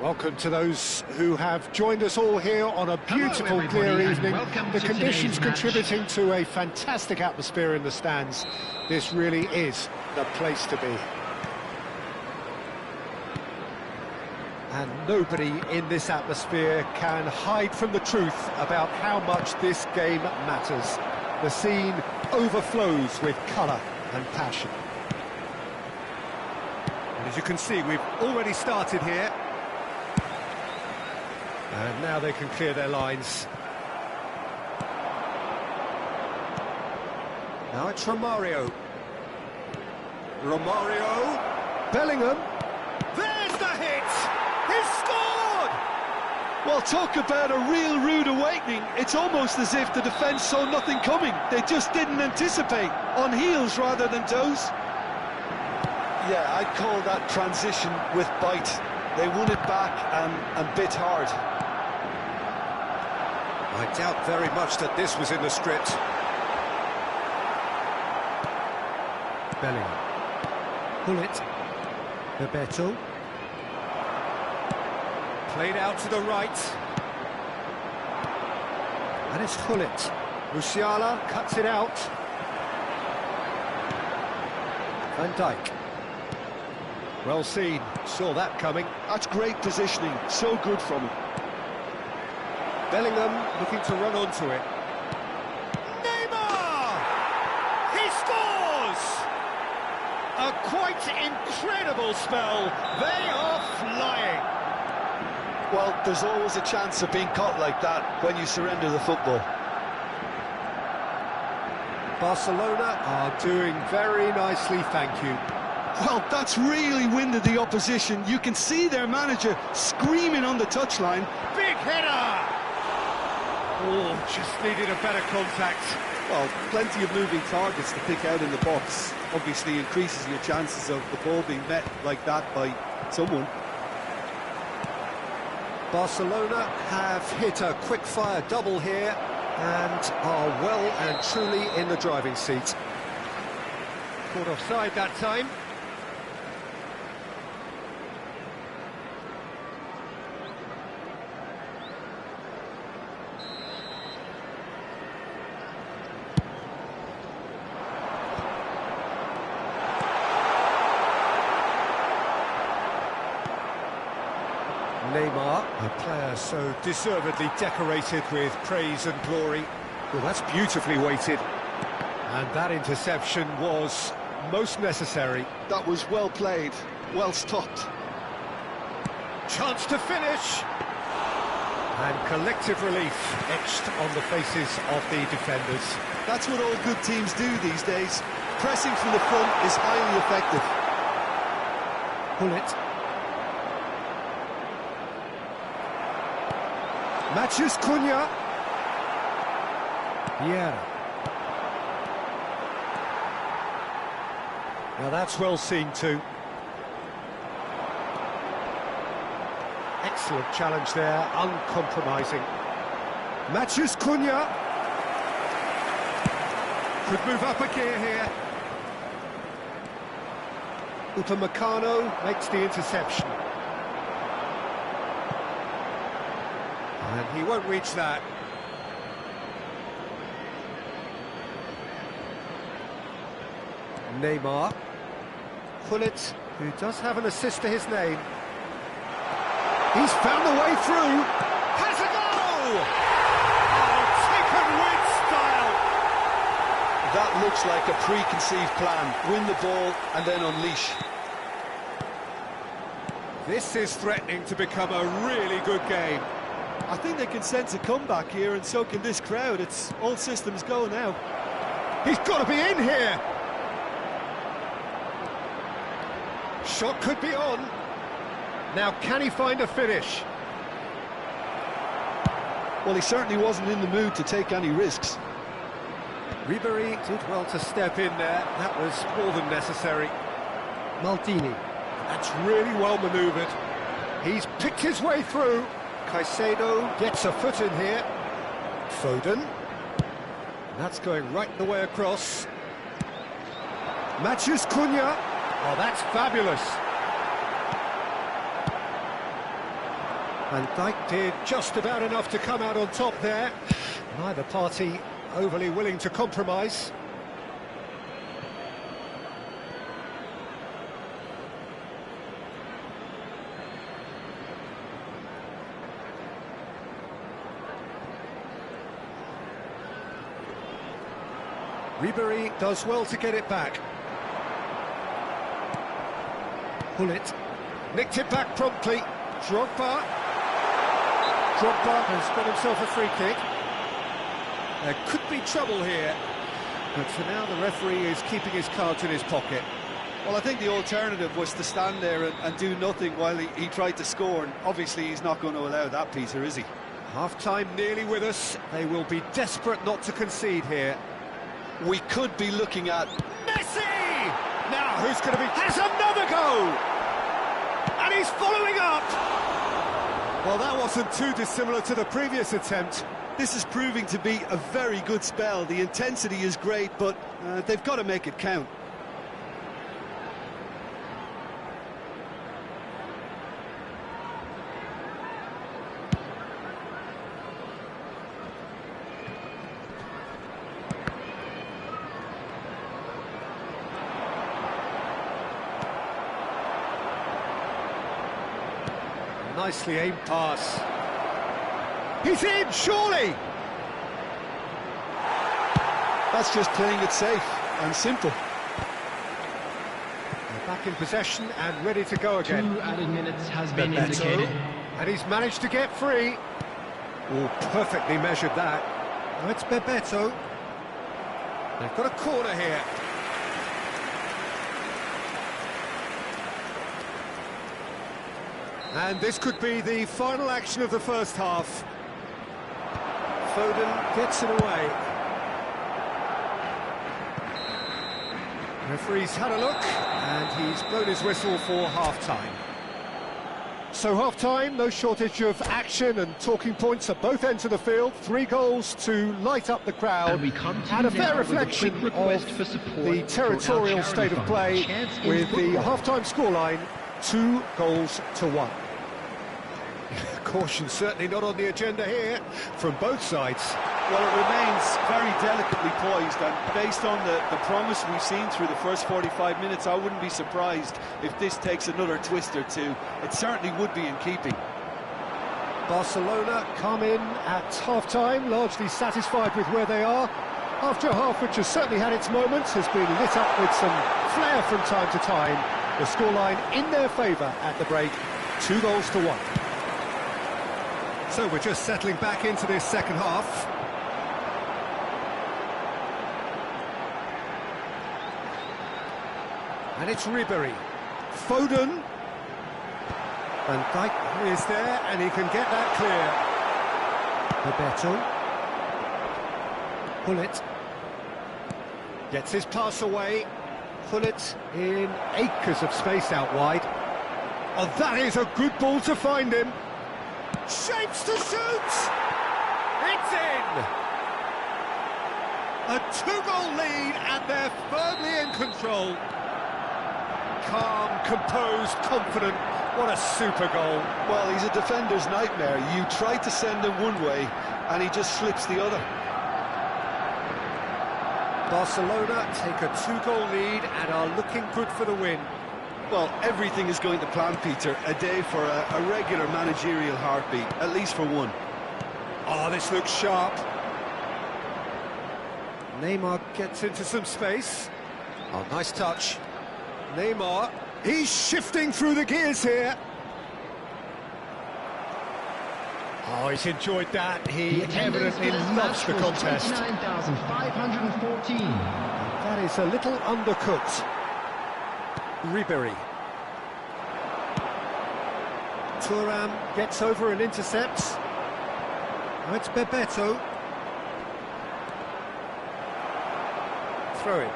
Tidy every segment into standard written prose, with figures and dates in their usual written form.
Welcome to those who have joined us all here on a beautiful, clear evening. The conditions contributing to a fantastic atmosphere in the stands. This really is the place to be. And nobody in this atmosphere can hide from the truth about how much this game matters. The scene overflows with colour and passion. And as you can see, we've already started here. And now they can clear their lines. Now it's Romario. Bellingham. There's the hit! He's scored! Well, talk about a real rude awakening. It's almost as if the defence saw nothing coming. They just didn't anticipate. On heels rather than toes. Yeah, I'd call that transition with bite. They won it back and bit hard. I doubt very much that this was in the script. Bellingham. Bullet. Bebeto. Played out to the right. And it's Hullet. Musiala cuts it out. Van Dijk. Well seen, saw that coming. That's great positioning, so good from him. Bellingham looking to run onto it. Neymar! He scores! A quite incredible spell. They are flying. Well, there's always a chance of being caught like that when you surrender the football. Barcelona are doing very nicely, thank you. Well, that's really winded the opposition. You can see their manager screaming on the touchline. Big header! Oh, just needed a better contact. Well, plenty of moving targets to pick out in the box. Obviously increases your chances of the ball being met like that by someone. Barcelona have hit a quick-fire double here and are well and truly in the driving seat. Caught offside that time. Neymar, a player so deservedly decorated with praise and glory. Well, that's beautifully weighted. And that interception was most necessary. That was well played, well stopped. Chance to finish! And collective relief etched on the faces of the defenders. That's what all good teams do these days. Pressing from the front is highly effective. Bullet. Matthews Cunha. Vieira. Now that's well seen too. Excellent challenge there, uncompromising. Matthews Cunha. Could move up a gear here. Upamecano makes the interception. And he won't reach that. Neymar. Hullet, who does have an assist to his name. He's found the way through. Has a goal! Oh, taken with style. That looks like a preconceived plan. Win the ball and then unleash. This is threatening to become a really good game. I think they can sense a comeback here, and so can this crowd. It's all systems go now. He's got to be in here. Shot could be on. Now, can he find a finish? Well, he certainly wasn't in the mood to take any risks. Ribery did well to step in there. That was more than necessary. Maldini. That's really well manoeuvred. He's picked his way through. Caicedo gets a foot in here. Foden. That's going right the way across. Matthews Cunha. Oh, that's fabulous. Van Dijk did just about enough to come out on top there. Neither party overly willing to compromise. Ribery does well to get it back. Pull it. Nicked it back promptly. Drogba has got himself a free kick. There could be trouble here, but for now the referee is keeping his cards in his pocket. Well, I think the alternative was to stand there and do nothing while he tried to score, and obviously he's not going to allow that, Peter, is he? Half-time nearly with us. They will be desperate not to concede here. We could be looking at... Messi! Now, who's going to be... Has another go! And he's following up! Well, that wasn't too dissimilar to the previous attempt. This is proving to be a very good spell. The intensity is great, but they've got to make it count. Nicely aimed pass. He's in, surely! That's just playing it safe and simple. They're back in possession and ready to go again. 2 added minutes has been indicated. And he's managed to get free. Oh, perfectly measured that. Now it's Bebeto. They've got a corner here. And this could be the final action of the first half. Foden gets it away. Referee's had a look, and he's blown his whistle for half-time. So half-time, no shortage of action and talking points at both ends of the field. 3 goals to light up the crowd, and a fair reflection of the territorial state of play, with the half-time scoreline 2-1. Caution certainly not on the agenda here from both sides. Well, it remains very delicately poised, and based on the promise we've seen through the first 45 minutes, I wouldn't be surprised if this takes another twist or two. It certainly would be in keeping. Barcelona come in at half-time, largely satisfied with where they are. After a half which has certainly had its moments, has been lit up with some flair from time to time. The scoreline in their favour at the break, 2-1. So we're just settling back into this second half. And it's Ribery. Foden. Van Dijk is there, and he can get that clear. Bebeto. Pull it. Gets his pass away. Pull it in acres of space out wide. Oh, that is a good ball to find him. Shapes to shoot! It's in! A 2-goal lead, and they're firmly in control. Calm, composed, confident. What a super goal. Well, he's a defender's nightmare. You try to send him one way, and he just slips the other. Barcelona take a 2-goal lead and are looking good for the win. Well, everything is going to plan, Peter. A day for a regular managerial heartbeat, at least for one. Oh, this looks sharp. Neymar gets into some space. Oh, nice touch. Neymar, he's shifting through the gears here. Oh, he's enjoyed that. He evidently loves the contest. 29,514. That is a little undercooked. Ribery. Thuram gets over and intercepts. Now it's Bebeto. Throw in.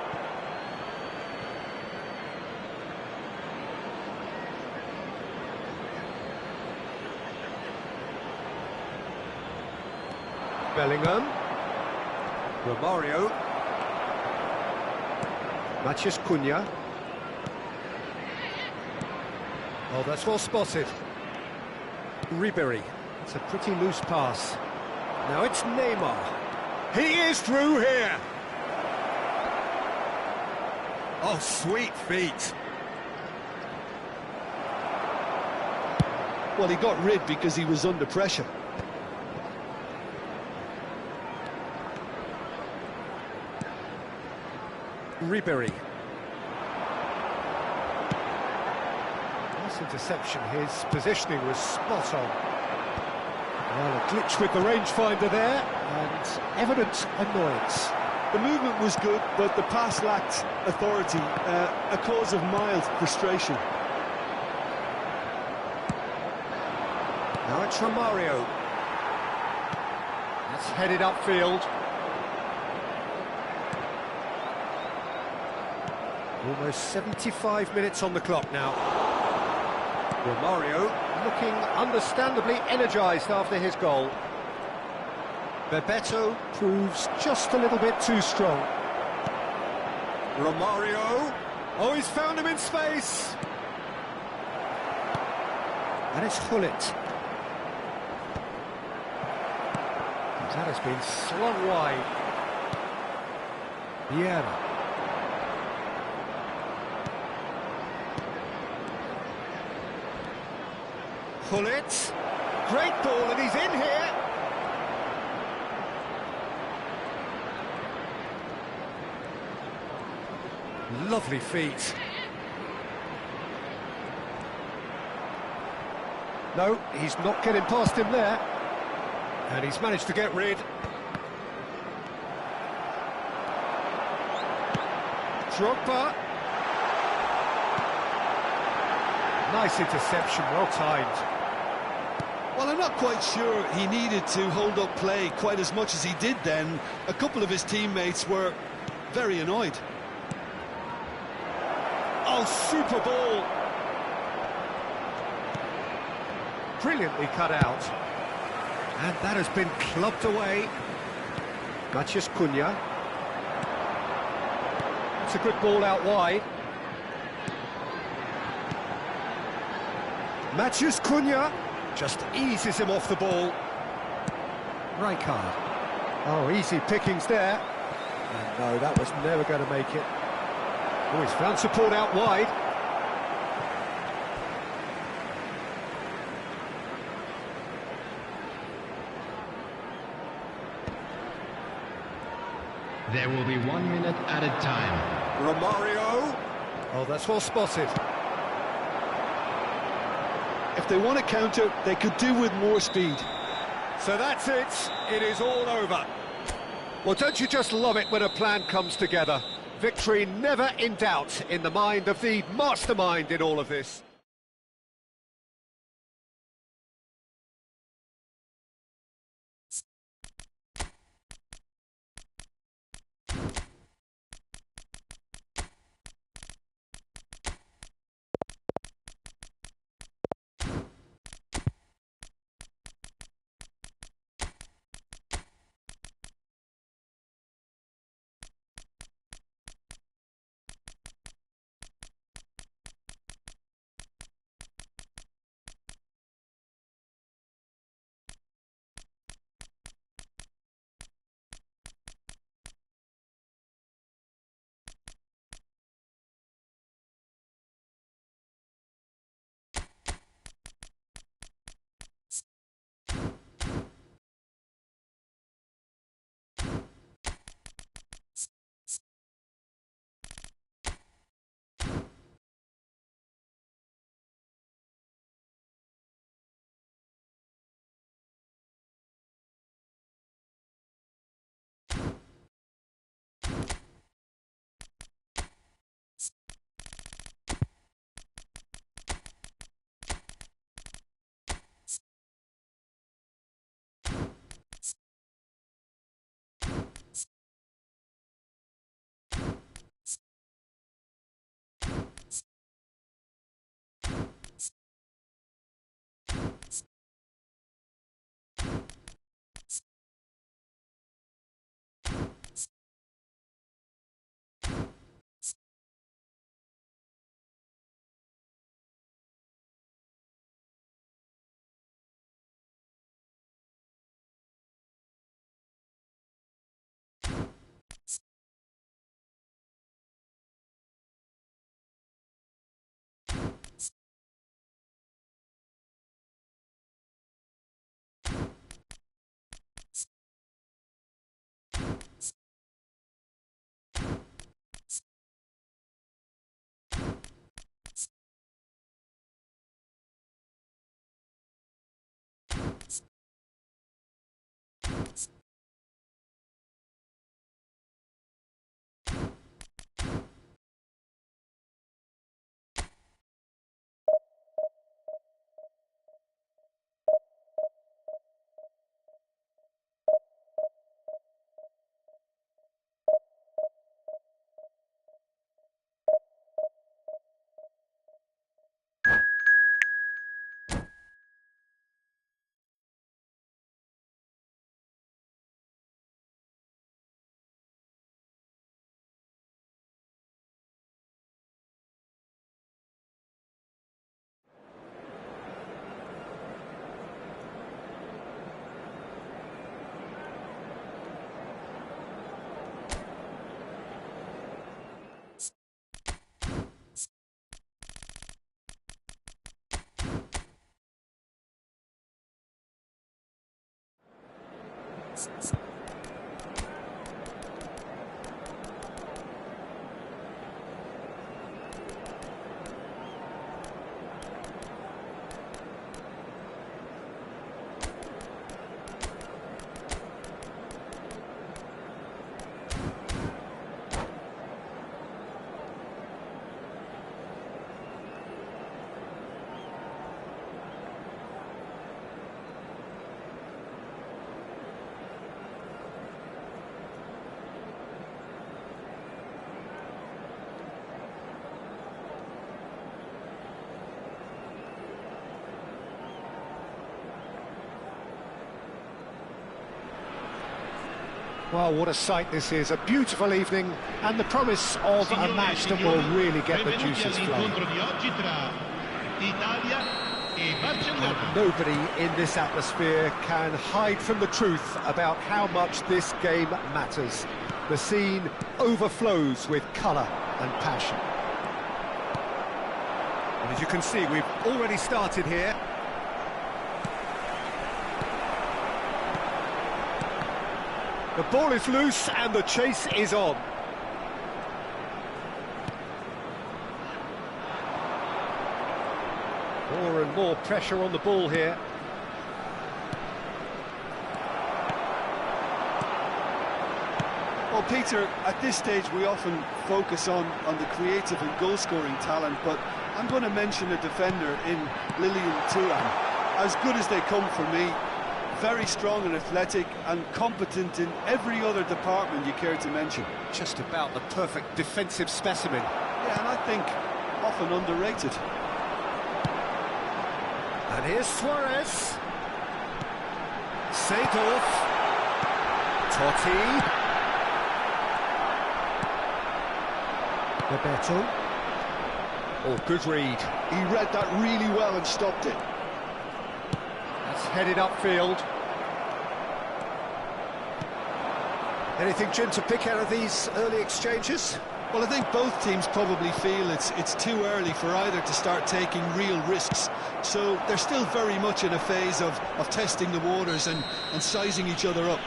Bellingham. Romario. Matheus Cunha. Oh, that's well spotted. Ribery. It's a pretty loose pass. Now it's Neymar. He is through here. Oh, sweet feet. Well, he got rid because he was under pressure. Ribery. Nice interception. His positioning was spot on. Well, a glitch with the rangefinder there, and evident annoyance. The movement was good, but the pass lacked authority, a cause of mild frustration. Now it's Romario. That's headed upfield. Almost 75 minutes on the clock now. Romario looking understandably energised after his goal. Bebeto proves just a little bit too strong. Romario. Oh, he's found him in space. And it's Hullet. That has been slung wide. Vieira. Hullet. Great ball, and he's in here. Lovely feet. No, he's not getting past him there. And he's managed to get rid. Drogba. Nice interception, well timed. Well, I'm not quite sure he needed to hold up play quite as much as he did then. A couple of his teammates were very annoyed. Oh, super ball. Brilliantly cut out. And that has been clubbed away. Matheus Cunha. It's a good ball out wide. Matheus Cunha just eases him off the ball. Rijkaard. Oh, easy pickings there. And no, that was never going to make it. Oh, he's found support out wide. There will be 1 minute added time. Romario. Oh, that's well spotted. If they want to counter, they could do with more speed. So that's it. It is all over. Well, don't you just love it when a plan comes together? Victory never in doubt in the mind of the mastermind in all of this. Well, what a sight this is, a beautiful evening, and the promise of a match that will really get the juices flowing. And nobody in this atmosphere can hide from the truth about how much this game matters. The scene overflows with colour and passion. And as you can see, we've already started here. The ball is loose and the chase is on. More and more pressure on the ball here. Well, Peter, at this stage we often focus on the creative and goal-scoring talent, but I'm going to mention a defender in Lilian Thuram. As good as they come for me. Very strong and athletic and competent in every other department you care to mention. Just about the perfect defensive specimen. Yeah, and I think often underrated. And here's Suarez. Seedorf. Totti. Bebeto. Oh, good read. He read that really well and stopped it. That's headed upfield. Anything, Jim, to pick out of these early exchanges? Well, I think both teams probably feel it's too early for either to start taking real risks. So they're still very much in a phase of testing the waters and sizing each other up.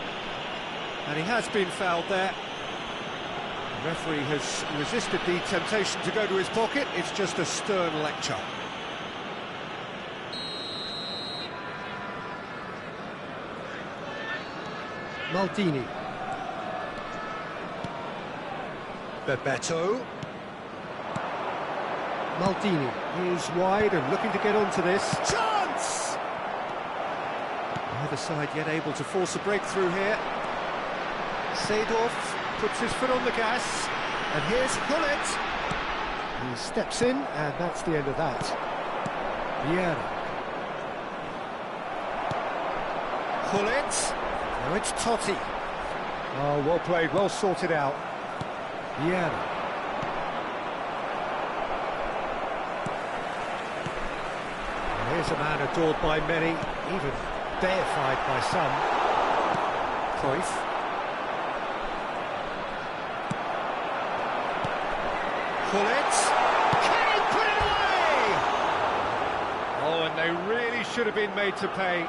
And he has been fouled there. The referee has resisted the temptation to go to his pocket. It's just a stern lecture. Maldini. Bebeto. Maldini is wide and looking to get onto this. Chance! Neither side yet able to force a breakthrough here. Seedorf puts his foot on the gas, and here's Hullet. He steps in, and that's the end of that. Vieira. Hullet. Now it's Totti. Oh, well played, well sorted out. Vieira. And here's a man adored by many, even deified by some. Cruyff. Hullet. Can he put it away? Oh, and they really should have been made to pay.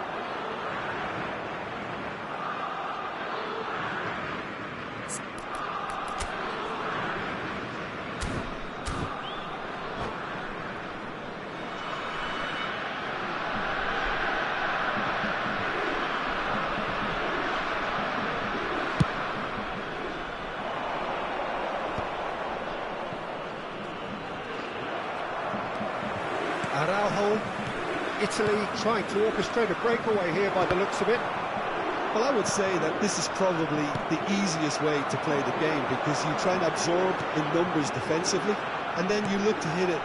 Araujo, Italy trying to orchestrate a breakaway here by the looks of it. Well, I would say that this is probably the easiest way to play the game, because you try and absorb the numbers defensively, and then you look to hit it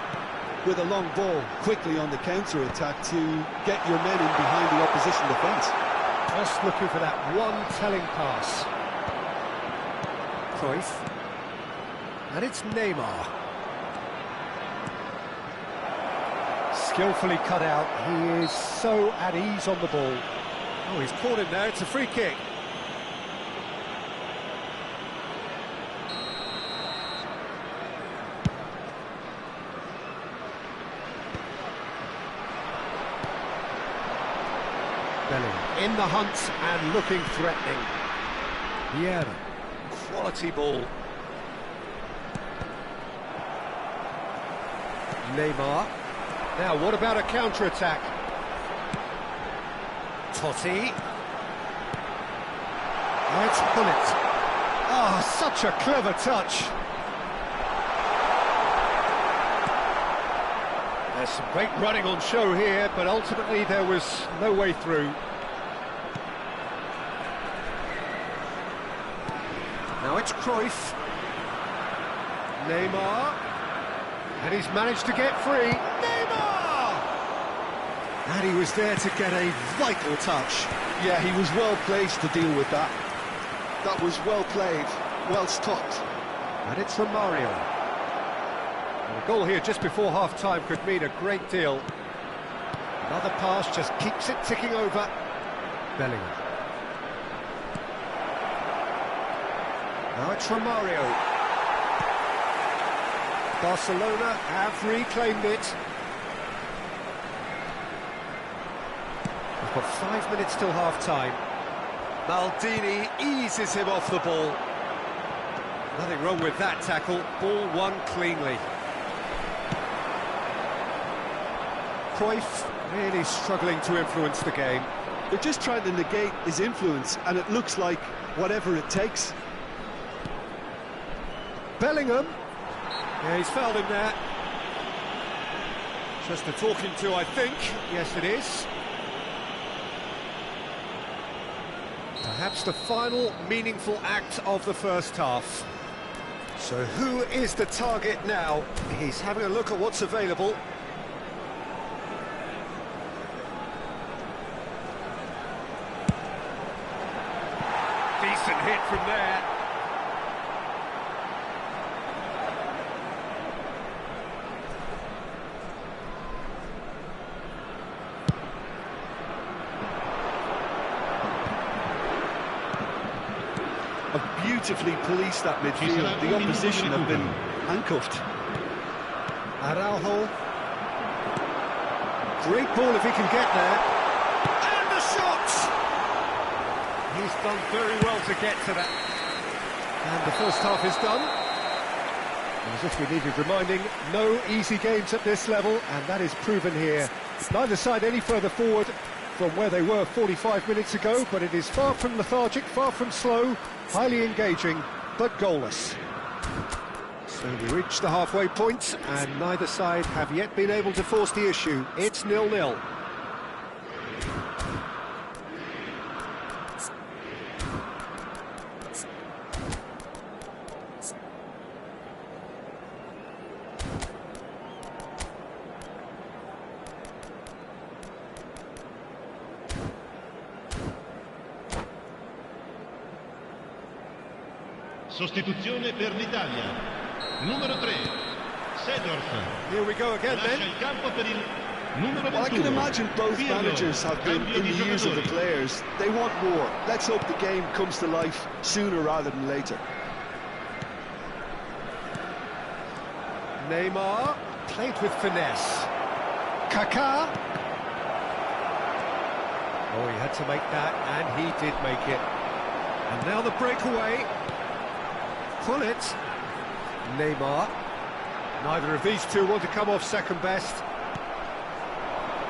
with a long ball quickly on the counter-attack to get your men in behind the opposition defence. Just looking for that one telling pass. Cruyff. And it's Neymar. Skillfully cut out. He is so at ease on the ball. Oh, he's caught him there. It's a free kick. Bellingham in the hunt and looking threatening. Vieira. Quality ball. Neymar. Now, what about a counter-attack? Totti. Let's pull it. Ah, such a clever touch. There's some great running on show here, but ultimately there was no way through. Now it's Cruyff. Neymar. And he's managed to get free. Neymar! And he was there to get a vital touch. Yeah, he was well placed to deal with that. That was well played, well stopped. And it's Romario. And a goal here just before half-time could mean a great deal. Another pass just keeps it ticking over. Bellingham. Now it's Romario. Barcelona have reclaimed it. We've got 5 minutes till half-time. Maldini eases him off the ball. Nothing wrong with that tackle. Ball won cleanly. Cruyff really struggling to influence the game. They're just trying to negate his influence, and it looks like whatever it takes. Bellingham. Yeah, he's fouled him there. Just a talking to, I think. Yes, it is. Perhaps the final meaningful act of the first half. So who is the target now? He's having a look at what's available. Decent hit from there. Beautifully policed that midfield. The opposition have been handcuffed. Araujo. Great ball if he can get there. And the shot! He's done very well to get to that. And the first half is done. And as if we needed reminding, no easy games at this level, and that is proven here. Neither side any further forward from where they were 45 minutes ago, but it is far from lethargic, far from slow, highly engaging, but goalless. So we reach the halfway point, and neither side have yet been able to force the issue. It's 0-0. Sostituzione per l'Italia. Numero 3, Seedorf. Here we go again then. Lascia il campo per il numero 21. Well, I can imagine both managers have been in the ears of the players. They want more. Let's hope the game comes to life sooner rather than later. Neymar, played with finesse. Kaká. Oh, he had to make that, and he did make it. And now the breakaway. Pull it. Neymar. Neither of these two want to come off second best.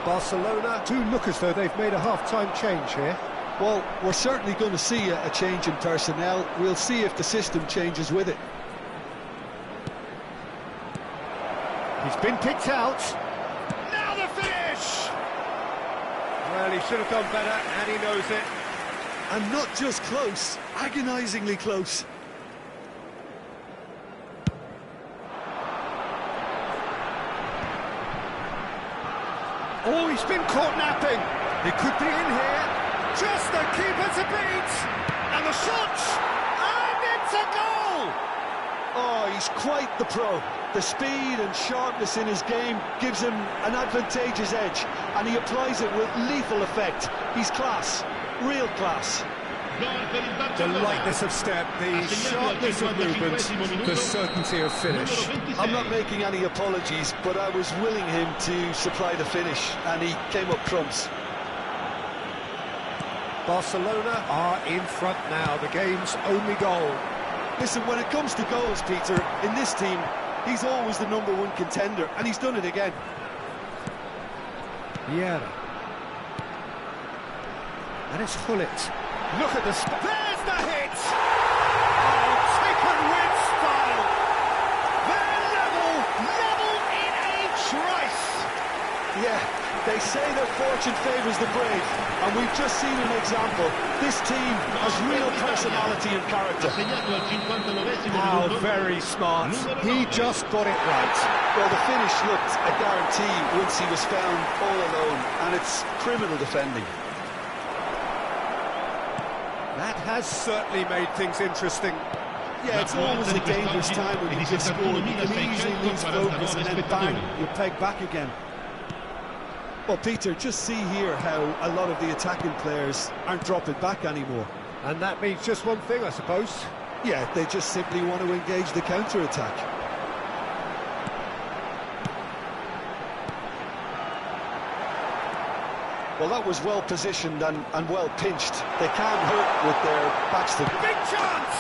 Barcelona do look as though they've made a half-time change here. Well, we're certainly going to see a change in personnel. We'll see if the system changes with it. He's been picked out. Now the finish! Well, he should have done better, and he knows it. And not just close, agonisingly close. Oh, he's been caught napping. He could be in here. Just the keeper to beat. And the shot. And it's a goal. Oh, he's quite the pro. The speed and sharpness in his game gives him an advantageous edge, and he applies it with lethal effect. He's class, real class. The lightness of step, the sharpness of movement, the certainty of finish. I'm not making any apologies, but I was willing him to supply the finish, and he came up trumps. Barcelona are in front now, the game's only goal. Listen, when it comes to goals, Peter, in this team, he's always the #1 contender, and he's done it again. Vieira. And it's Hullet. Look at the... There's the hit! Oh, taken with style! They're level in a trice! Yeah, they say that fortune favours the brave, and we've just seen an example. This team has real personality and character. How very smart. He just got it right. Well, the finish looked a guarantee once he was found all alone, and it's criminal defending. That has certainly made things interesting. Yeah, it's always a dangerous time when you just score. You can easily lose focus and then bang, you're pegged back again. Well, Peter, just see here how a lot of the attacking players aren't dropping back anymore. And that means just one thing, I suppose. Yeah, they just simply want to engage the counter-attack. Well, that was well positioned and well pinched. They can't hurt with their backs to... Big chance!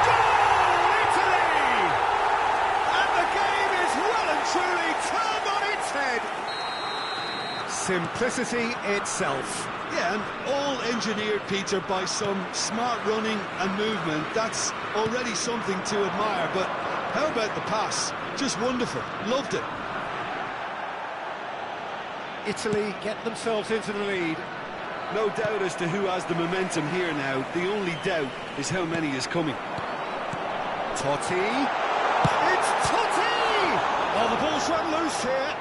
Goal, Italy! And the game is well and truly turned on its head. Simplicity itself. Yeah, and all engineered, Peter, by some smart running and movement. That's already something to admire, but how about the pass? Just wonderful. Loved it. Italy get themselves into the lead. No doubt as to who has the momentum here now. The only doubt is how many is coming. Totti. It's Totti! Oh, the ball's run loose here.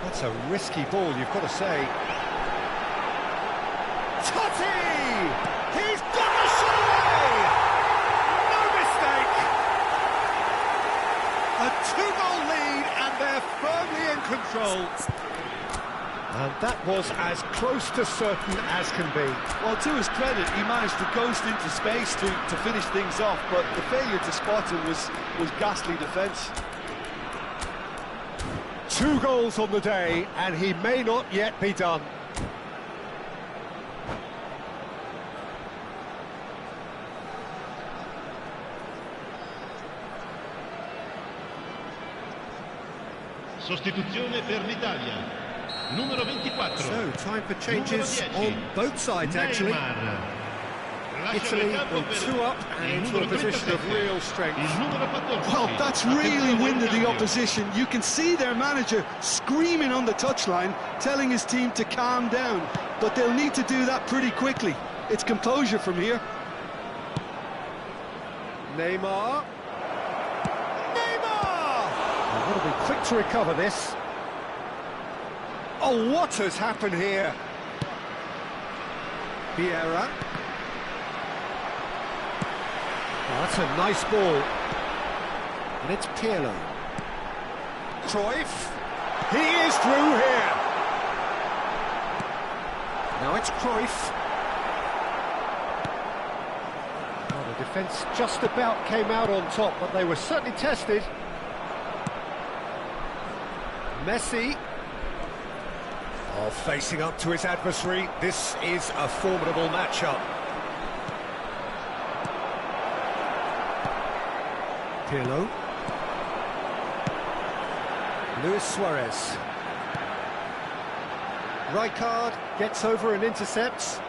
That's a risky ball, you've got to say. Totti! He's got the shot away! No mistake! A 2-goal lead, and they're firmly in control. And that was as close to certain as can be. Well, to his credit, he managed to ghost into space to finish things off, but the failure to spot him was ghastly defence. 2 goals on the day, and he may not yet be done. Sostituzione per l'Italia. Numero 24. So, time for changes on both sides, actually. Italy go 2 up and into a position of real strength. Well, that's really winded the opposition. You can see their manager screaming on the touchline, telling his team to calm down. But they'll need to do that pretty quickly. It's composure from here. Neymar. I've got to be quick to recover this. Oh, what has happened here? Vieira. Oh, that's a nice ball. And it's Pirlo. Cruyff. He is through here. Now it's Cruyff. Oh, the defence just about came out on top, but they were certainly tested. Messi. Oh, facing up to his adversary. This is a formidable matchup. Pirlo. Luis Suarez. Rijkaard gets over and intercepts.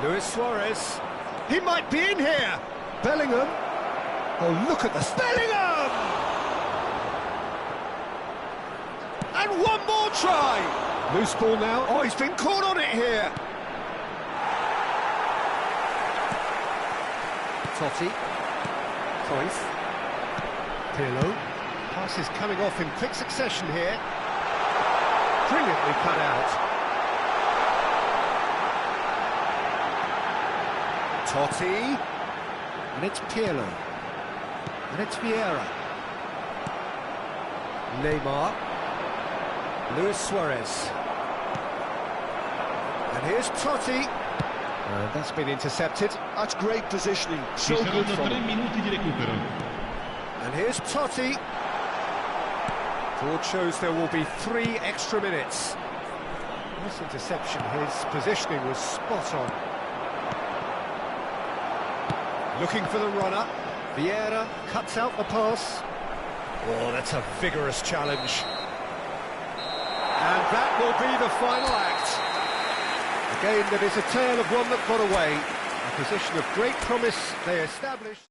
Luis Suarez. He might be in here. Bellingham. Oh, look at the... Bellingham! And one more try! Loose ball now. Oh, he's been caught on it here. Totti. Cruyff. Pirlo. Pass is coming off in quick succession here. Brilliantly cut out. Totti. And it's Pirlo. And it's Vieira. Neymar. Luis Suarez. And here's Totti. And that's been intercepted. That's great positioning. So good from him. And here's Totti. Board shows there will be 3 extra minutes. Nice interception, his positioning was spot on. Looking for the runner. Vieira cuts out the pass. Oh, that's a vigorous challenge. And that will be the final act. A game that is a tale of one that got away. A position of great promise they established.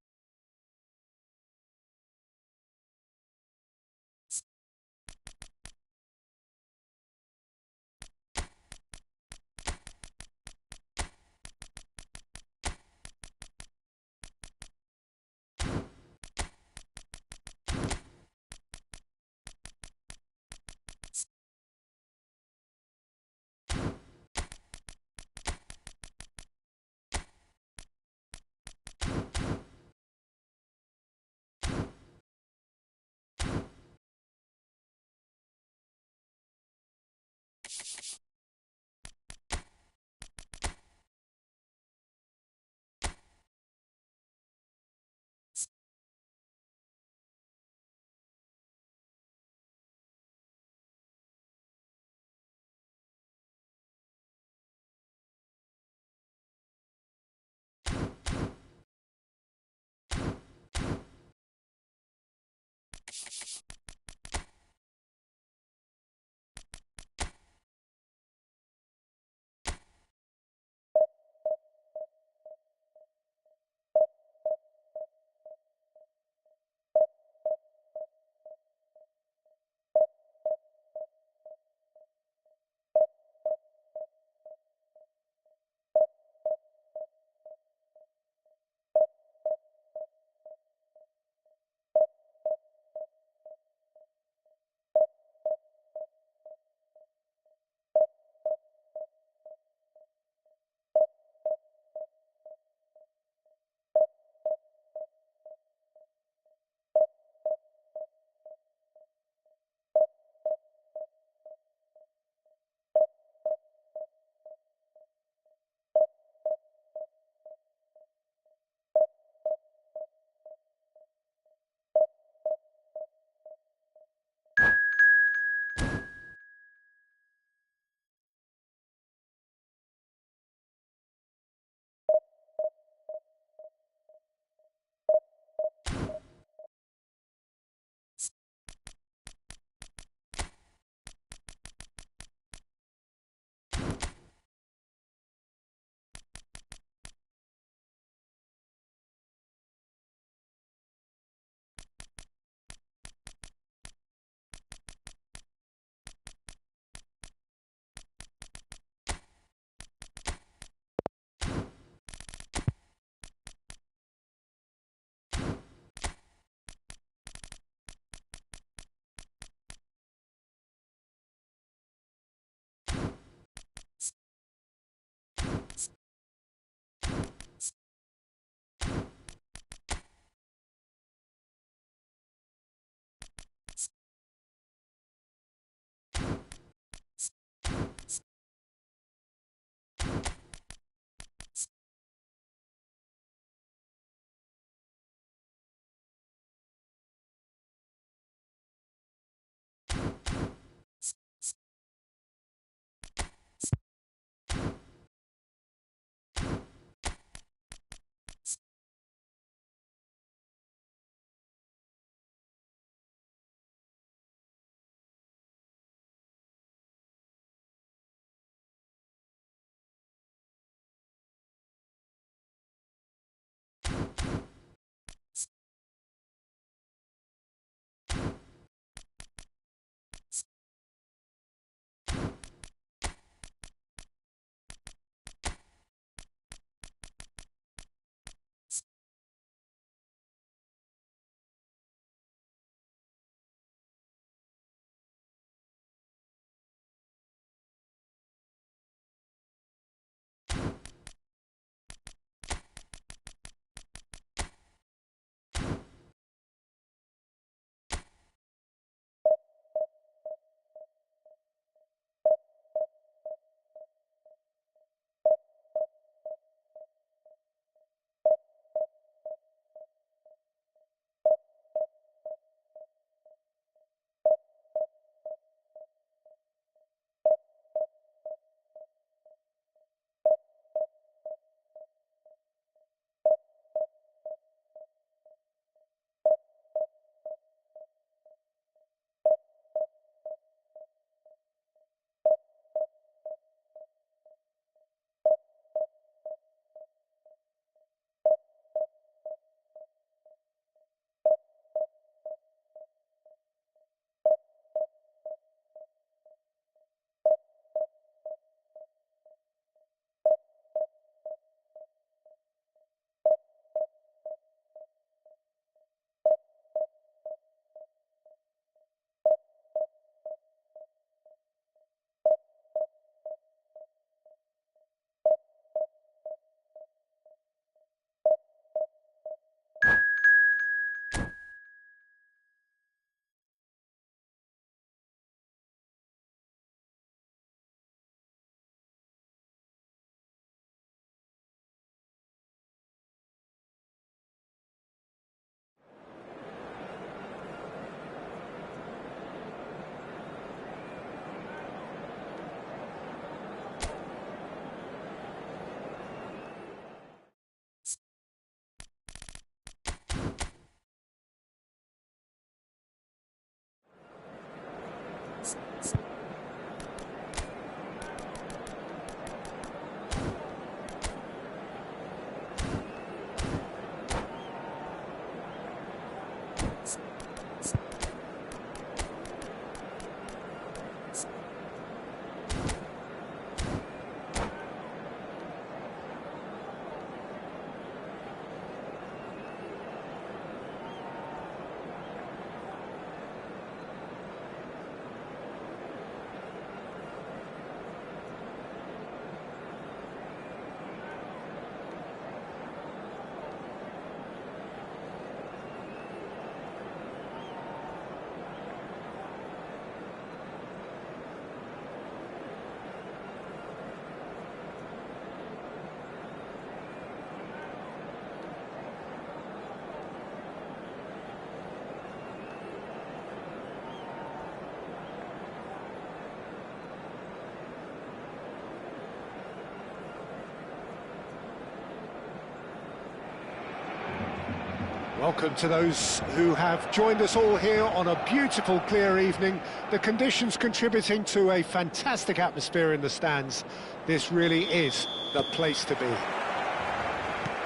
Welcome to those who have joined us all here on a beautiful, clear evening. The conditions contributing to a fantastic atmosphere in the stands. This really is the place to be.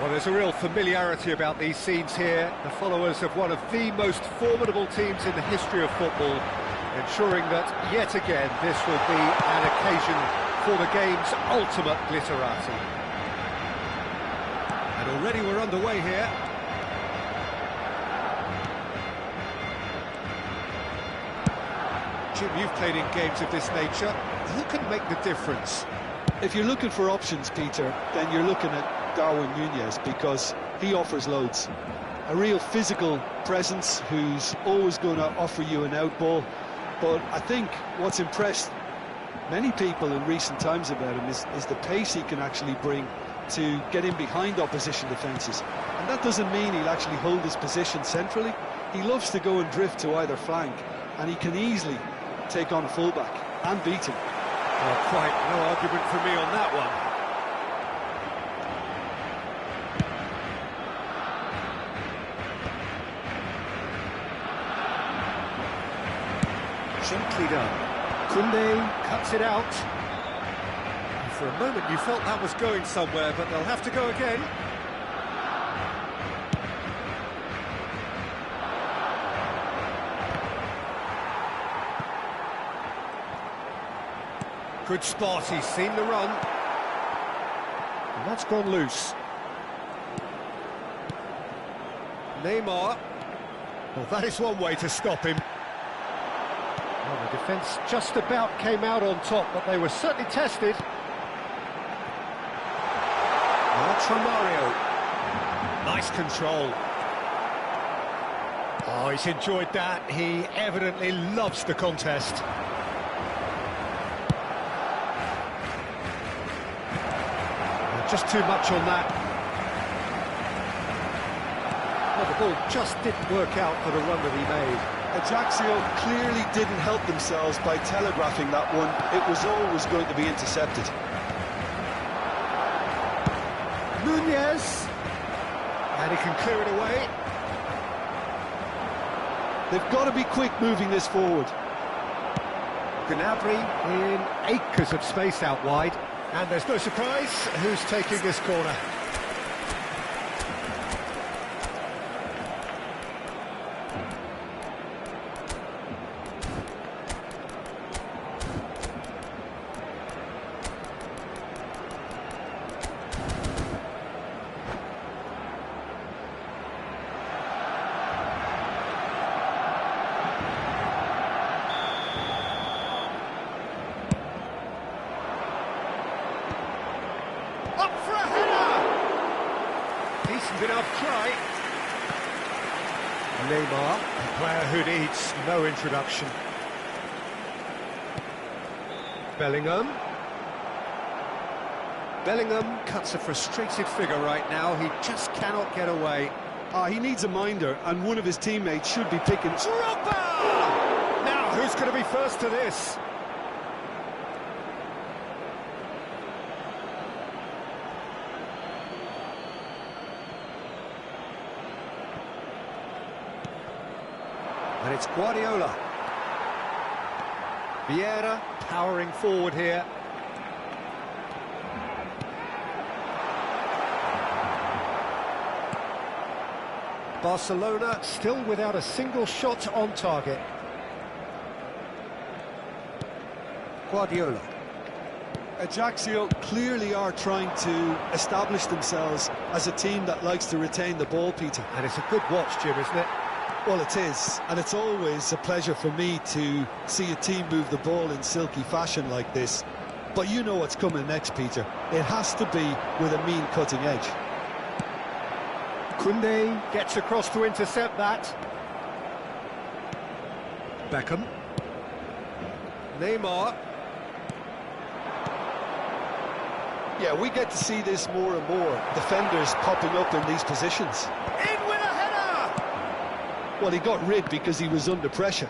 Well, there's a real familiarity about these scenes here. The followers of one of the most formidable teams in the history of football, ensuring that, yet again, this will be an occasion for the game's ultimate glitterati. And already we're underway here. Jim, you've played in games of this nature. Who can make the difference? If you're looking for options, Peter, then you're looking at Darwin Núñez, because he offers loads. A real physical presence who's always going to offer you an out ball. But I think what's impressed many people in recent times about him is the pace he can actually bring to get in behind opposition defences. And that doesn't mean he'll actually hold his position centrally. He loves to go and drift to either flank, and he can easily take on a fullback and beat him. Oh, quite no argument for me on that one. Gently done. Koundé cuts it out. And for a moment you felt that was going somewhere, but they'll have to go again. Good spot, he's seen the run. And that's gone loose. Neymar. Well, that is one way to stop him. Well, the defence just about came out on top, but they were certainly tested. Mario. Nice control. Oh, he's enjoyed that. He evidently loves the contest. Just too much on that. Well, the ball just didn't work out for the run that he made. Ajaccio clearly didn't help themselves by telegraphing that one. It was always going to be intercepted. Núñez. And he can clear it away. They've got to be quick moving this forward. Gnabry in acres of space out wide. And there's no surprise who's taking this corner. Enough try. Neymar, a player who needs no introduction. Bellingham. Bellingham cuts a frustrated figure right now. He just cannot get away. He needs a minder, and one of his teammates should be picking. Drogba! Now, who's going to be first to this? And it's Guardiola. Vieira powering forward here. Barcelona still without a single shot on target. Guardiola. Ajaccio clearly are trying to establish themselves as a team that likes to retain the ball, Peter. And it's a good watch, Jim, isn't it? Well, it is, and it's always a pleasure for me to see a team move the ball in silky fashion like this. But you know what's coming next, Peter. It has to be with a mean cutting edge. Koundé gets across to intercept that. Beckham. Neymar. Yeah, we get to see this more and more. Defenders popping up in these positions. In with a header! Well, he got rid because he was under pressure.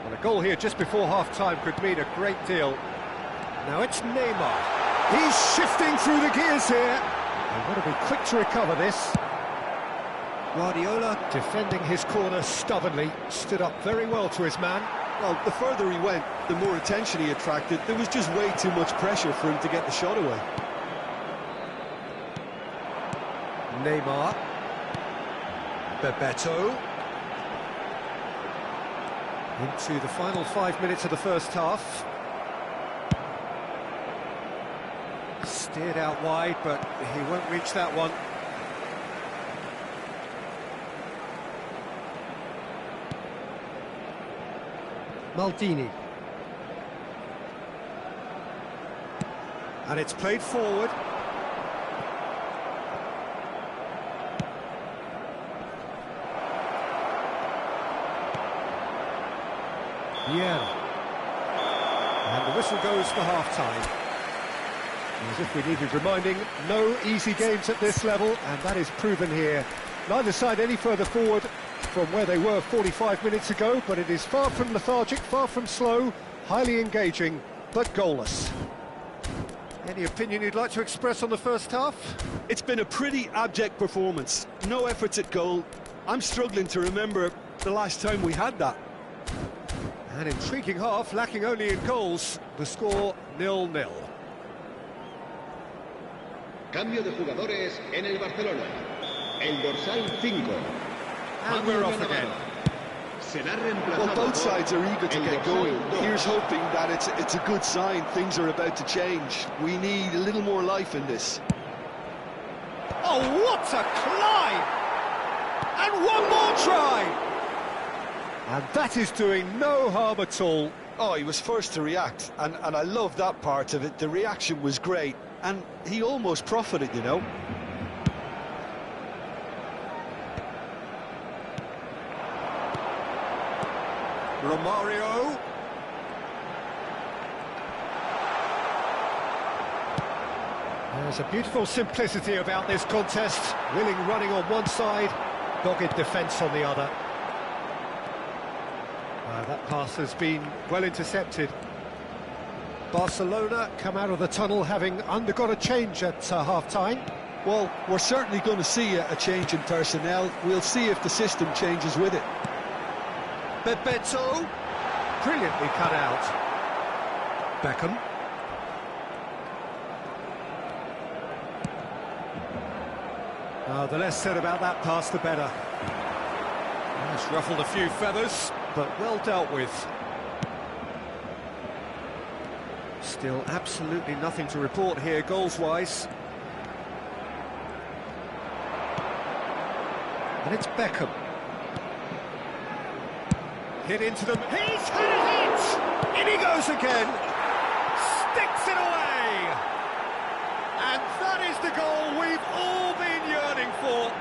Well, a goal here just before half-time could mean a great deal. Now it's Neymar. He's shifting through the gears here. They've got to be quick to recover this. Guardiola defending his corner stubbornly, stood up very well to his man. Well, the further he went, the more attention he attracted. There was just way too much pressure for him to get the shot away. Neymar. Bebeto. Into the final 5 minutes of the first half. Steered out wide, but he won't reach that one. Maldini. And it's played forward. Yeah. And the whistle goes for half-time. As if we needed reminding, no easy games at this level, and that is proven here. Neither side any further forward from where they were 45 minutes ago, but it is far from lethargic, far from slow, highly engaging, but goalless. Any opinion you'd like to express on the first half? It's been a pretty abject performance. No efforts at goal. I'm struggling to remember the last time we had that. An intriguing half, lacking only in goals. The score 0-0. Cambio de jugadores en el Barcelona. El dorsal 5. And we're off again. Será reemplazado. Well, both sides are eager to get going. Here's hoping that it's a good sign. Things are about to change. We need a little more life in this. Oh, what a climb! And one more try! And that is doing no harm at all. Oh, he was first to react, and I love that part of it. The reaction was great, and he almost profited, you know. Romario. There's a beautiful simplicity about this contest. Willing running on one side, dogged defence on the other. That pass has been well intercepted. Barcelona come out of the tunnel having undergone a change at half-time. Well, we're certainly going to see a change in personnel. We'll see if the system changes with it. Bebeto, brilliantly cut out. Beckham. The less said about that pass, the better. It's ruffled a few feathers, but well dealt with. Still absolutely nothing to report here, goals-wise. And it's Beckham. Hit into them. He's had a hit! In he goes again. Sticks it away. And that is the goal we've all been yearning for.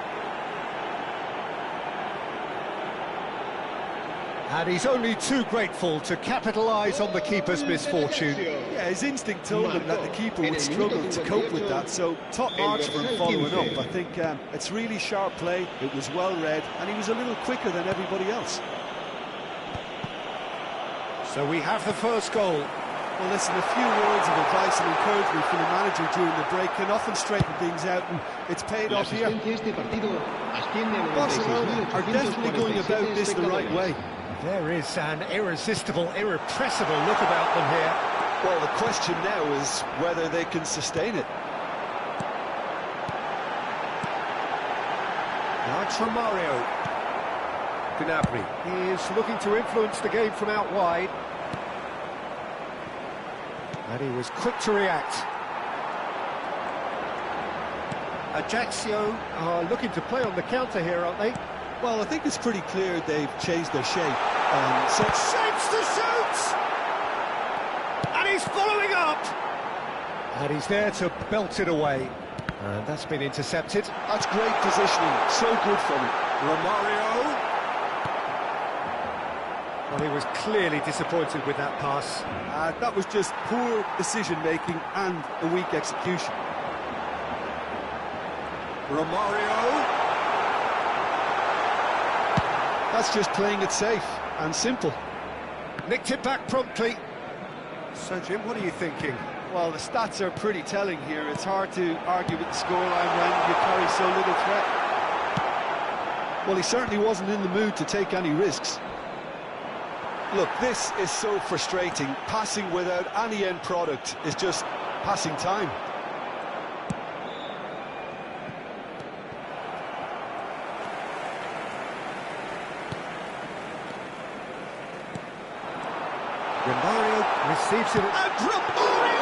And he's only too grateful to capitalise on the keeper's misfortune. Yeah, his instinct told him that the keeper would struggle to cope with that, so top marks for him following up. I think it's really sharp play, it was well read, and he was a little quicker than everybody else. So we have the first goal. Well, listen, a few words of advice and encouragement from the manager during the break can often straighten things out, and it's paid off here. Barcelona are definitely going about this the right way. There is an irresistible, irrepressible look about them here. Well, the question now is whether they can sustain it. Now it's Romario. Gnabry is looking to influence the game from out wide. And he was quick to react. Ajaccio are looking to play on the counter here, aren't they? Well, I think it's pretty clear they've changed their shape. So shapes to shoot! And he's following up! And he's there to belt it away. And that's been intercepted. That's great positioning, so good from him. Romario. Well, he was clearly disappointed with that pass. That was just poor decision-making and a weak execution. Romario. That's just playing it safe and simple. Nicked it back promptly. So, Jim, what are you thinking? Well, the stats are pretty telling here. It's hard to argue with the scoreline when you carry so little threat. Well, he certainly wasn't in the mood to take any risks. Look, this is so frustrating. Passing without any end product is just passing time. Romario receives it, and Romario!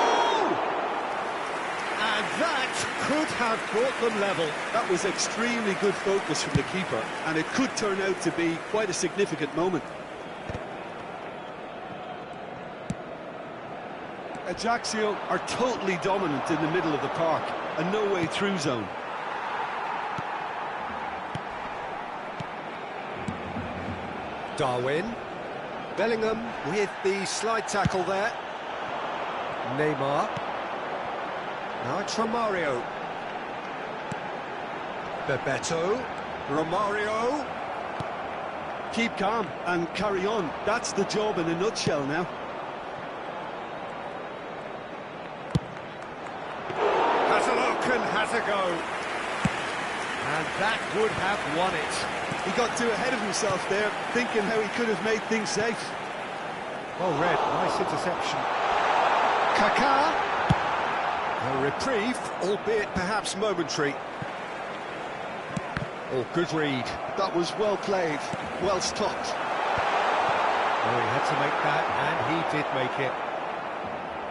And that could have brought them level. That was extremely good focus from the keeper, and it could turn out to be quite a significant moment. Ajaccio are totally dominant in the middle of the park, a no-way through zone. Darwin. Bellingham with the slide tackle there. Neymar. Now it's Romario. Bebeto. Romario. Keep calm and carry on. That's the job in a nutshell now. Has a look and has a go. And that would have won it. He got too ahead of himself there, thinking how he could have made things safe. Well read, nice interception. Kaká. A reprieve, albeit perhaps momentary. Oh, good read. That was well played, well stopped. Oh, he had to make that, and he did make it.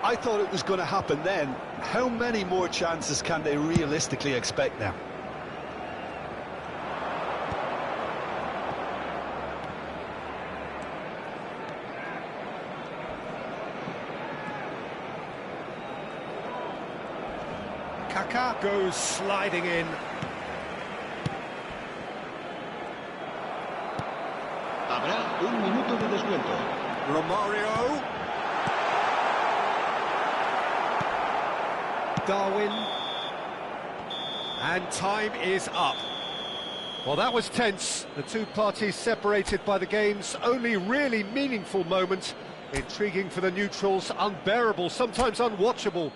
I thought it was going to happen then. How many more chances can they realistically expect now? Kaká goes sliding in. Habrá un minuto de descuento. Romario. Darwin. And time is up. Well, that was tense. The two parties separated by the game's only really meaningful moment. Intriguing for the neutrals, unbearable, sometimes unwatchable.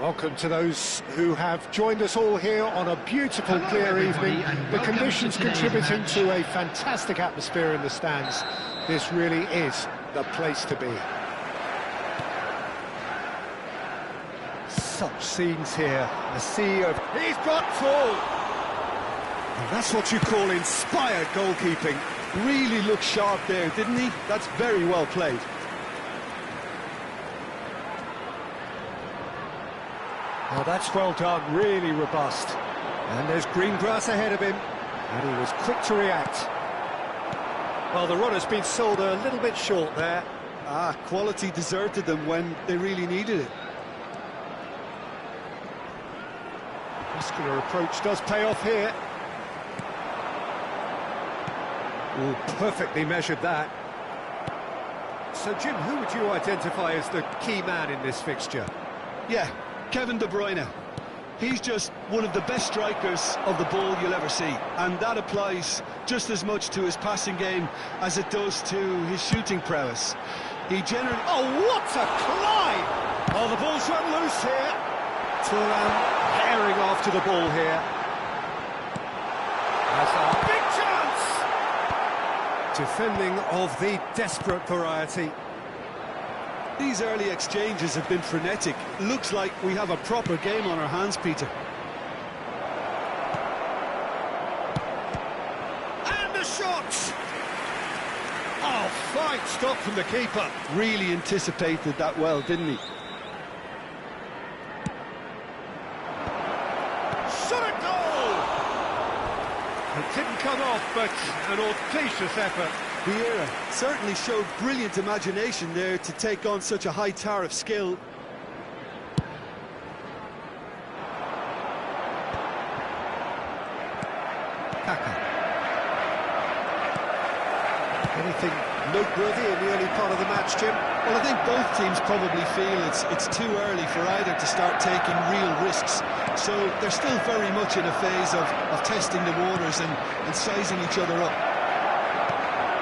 Welcome to those who have joined us all here on a beautiful, clear evening. The conditions contributing to a fantastic atmosphere in the stands. This really is the place to be. Such scenes here, a sea of... He's got full! And that's what you call inspired goalkeeping. Really looked sharp there, didn't he? That's very well played. Oh, that's well done, really robust. And there's green grass ahead of him, and he was quick to react. Well, the runner's been sold a little bit short there. Quality deserted them when they really needed it. Muscular approach does pay off here. Oh, perfectly measured that. So, Jim, who would you identify as the key man in this fixture? Yeah, Kevin De Bruyne. He's just one of the best strikers of the ball you'll ever see, and that applies just as much to his passing game as it does to his shooting prowess. He generally... Oh, what a climb! Oh, the ball's run loose here. Thuram herring after the ball here. That's a big chance! Defending of the desperate variety. These early exchanges have been frenetic. Looks like we have a proper game on our hands, Peter. And the shot! Oh, fine stop from the keeper. Really anticipated that well, didn't he? Shot a goal! It didn't come off, but an audacious effort. Vieira certainly showed brilliant imagination there to take on such a high tower of skill. Kaka. Anything noteworthy in the early part of the match, Jim? Well, I think both teams probably feel it's too early for either to start taking real risks. So they're still very much in a phase of testing the waters and sizing each other up.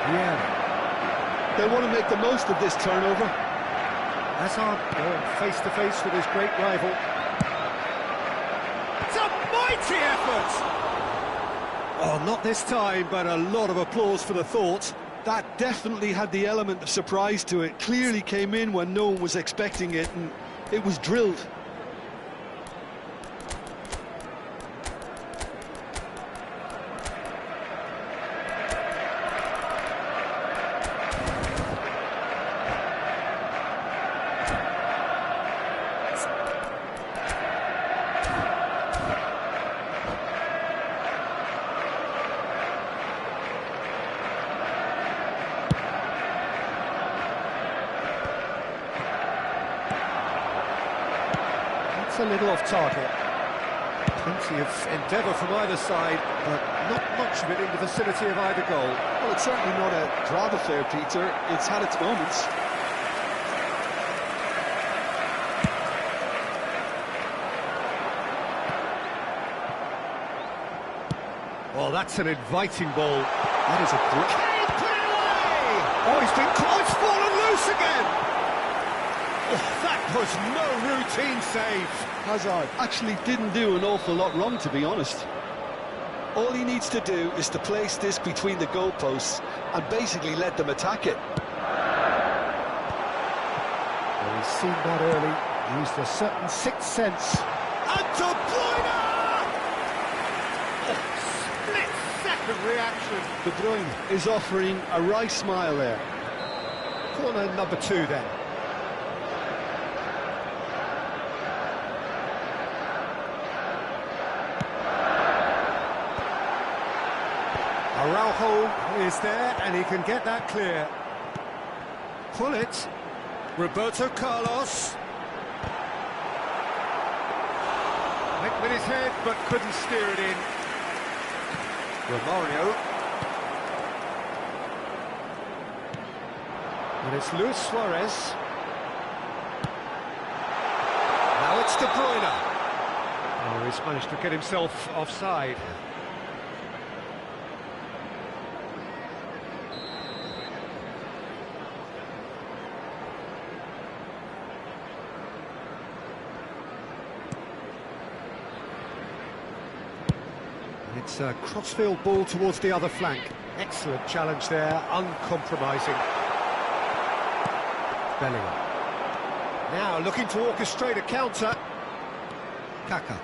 Yeah. They want to make the most of this turnover. Hazard going face-to-face with his great rival. It's a mighty effort! Oh, not this time, but a lot of applause for the thought. That definitely had the element of surprise to it. Clearly came in when no one was expecting it, and it was drilled. It's a little off target. Plenty of endeavour from either side, but not much of it in the vicinity of either goal. Well, it's certainly not a drab affair, Peter. It's had its moments. Well, that's an inviting ball. That is a great... Kane put it away! Oh, he's been caught. It's fallen loose again! Oh, that was no routine save. Hazard actually didn't do an awful lot wrong, to be honest. All he needs to do is to place this between the goalposts and basically let them attack it. Well, he's seen that early, used a certain sixth sense. And De Bruyne! Oh, split-second reaction. De Bruyne is offering a wry smile there. Corner number 2 then. Araujo is there, and he can get that clear. Pull it. Roberto Carlos. Went with his head, but couldn't steer it in. Romario. And it's Luis Suarez. Now it's De Bruyne. Oh, he's managed to get himself offside. It's a crossfield ball towards the other flank. Excellent challenge there, uncompromising. Bellingham. Now looking to orchestrate a counter. Kaka.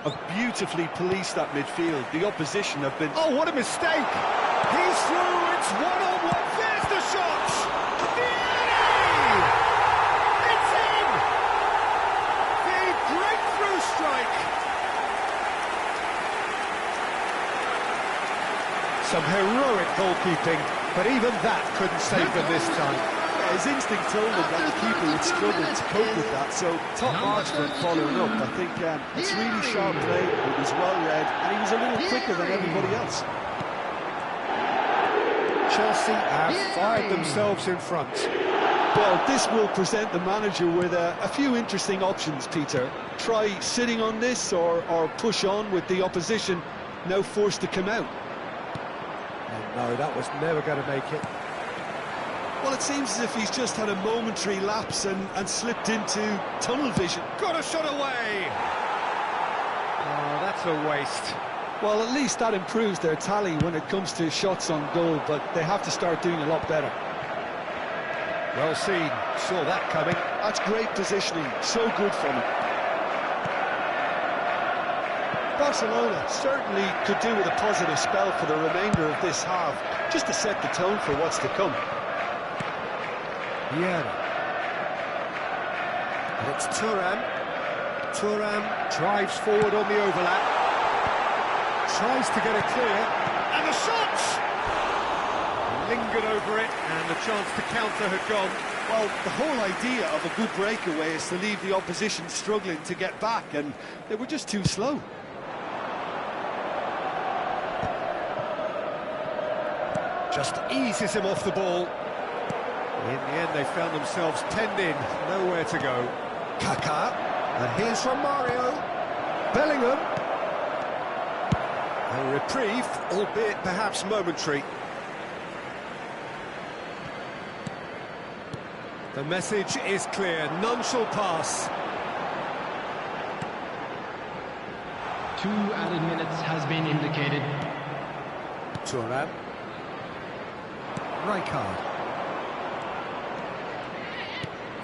Have beautifully policed that midfield. The opposition have been... Oh, what a mistake! He's through, it's one-on-one, there's the shot! Vianney! It's in! The breakthrough strike! Some heroic goalkeeping, but even that couldn't save them this time. Yeah, his instinct told him that the keeper would struggle to cope with that, so top marks for following up. I think it's really sharp play, it was well read, and he was a little quicker than everybody else. Chelsea have fired themselves in front. Well, this will present the manager with a few interesting options, Peter. Try sitting on this or push on with the opposition now forced to come out. No, that was never going to make it. Well, it seems as if he's just had a momentary lapse and slipped into tunnel vision. Got a shot away! Oh, that's a waste. Well, at least that improves their tally when it comes to shots on goal, but they have to start doing a lot better. Well seen, saw that coming. That's great positioning, so good from him. Barcelona certainly could do with a positive spell for the remainder of this half, just to set the tone for what's to come. Yeah. And it's Thuram. Thuram drives forward on the overlap. Tries to get it clear. And the shot! Lingered over it, and the chance to counter had gone. Well, the whole idea of a good breakaway is to leave the opposition struggling to get back, and they were just too slow. Just eases him off the ball. In the end, they found themselves penned in, nowhere to go. Kaka, and here's from Mario. Bellingham. A reprieve, albeit perhaps momentary. The message is clear, none shall pass. 2 added minutes has been indicated. Thuram. Rijkaard.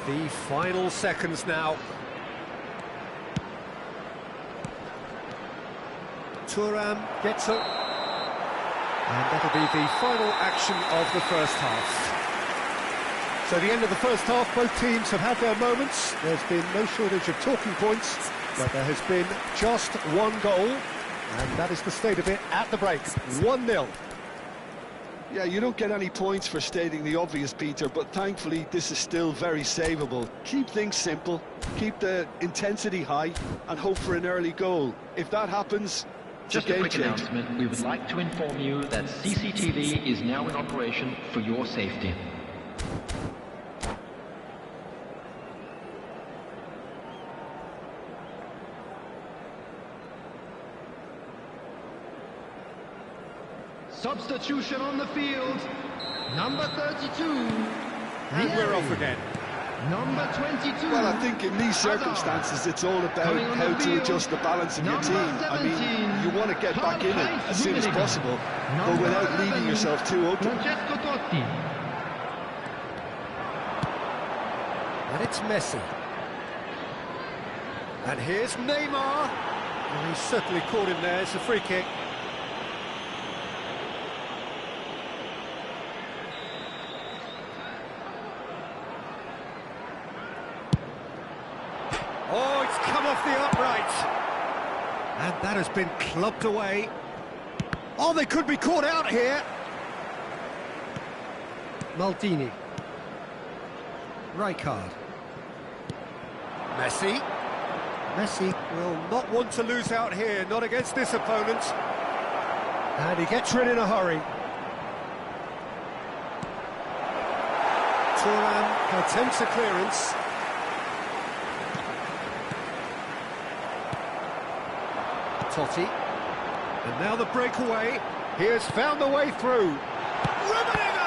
The final seconds now. Thuram gets it. And that'll be the final action of the first half. So the end of the first half, both teams have had their moments. There's been no shortage of talking points, but there has been just one goal, and that is the state of it at the break. 1-0. Yeah, you don't get any points for stating the obvious, Peter, but thankfully this is still very savable. Keep things simple, keep the intensity high, and hope for an early goal. If that happens, it's Just a a game quick changer. announcement. We would like to inform you that CCTV is now in operation for your safety. Substitution on the field. Number 32. And we're off again. Number 22. Well, I think in these circumstances, it's all about Coming on the how to field, adjust the balance of your number team. I mean, 17, you want to get back in it as soon as possible, but Number without 11, leaving yourself too open. Francesco Totti. And it's Messi. And here's Neymar. And he's certainly caught him there. It's a free kick. Oh, it's come off the upright. And that has been clubbed away. Oh, they could be caught out here. Maldini. Rijkaard. Messi. Messi will not want to lose out here, not against this opponent. And he gets rid in a hurry. Thuram attempts a clearance. Totti. And now the breakaway. He has found the way through. Rummenigge!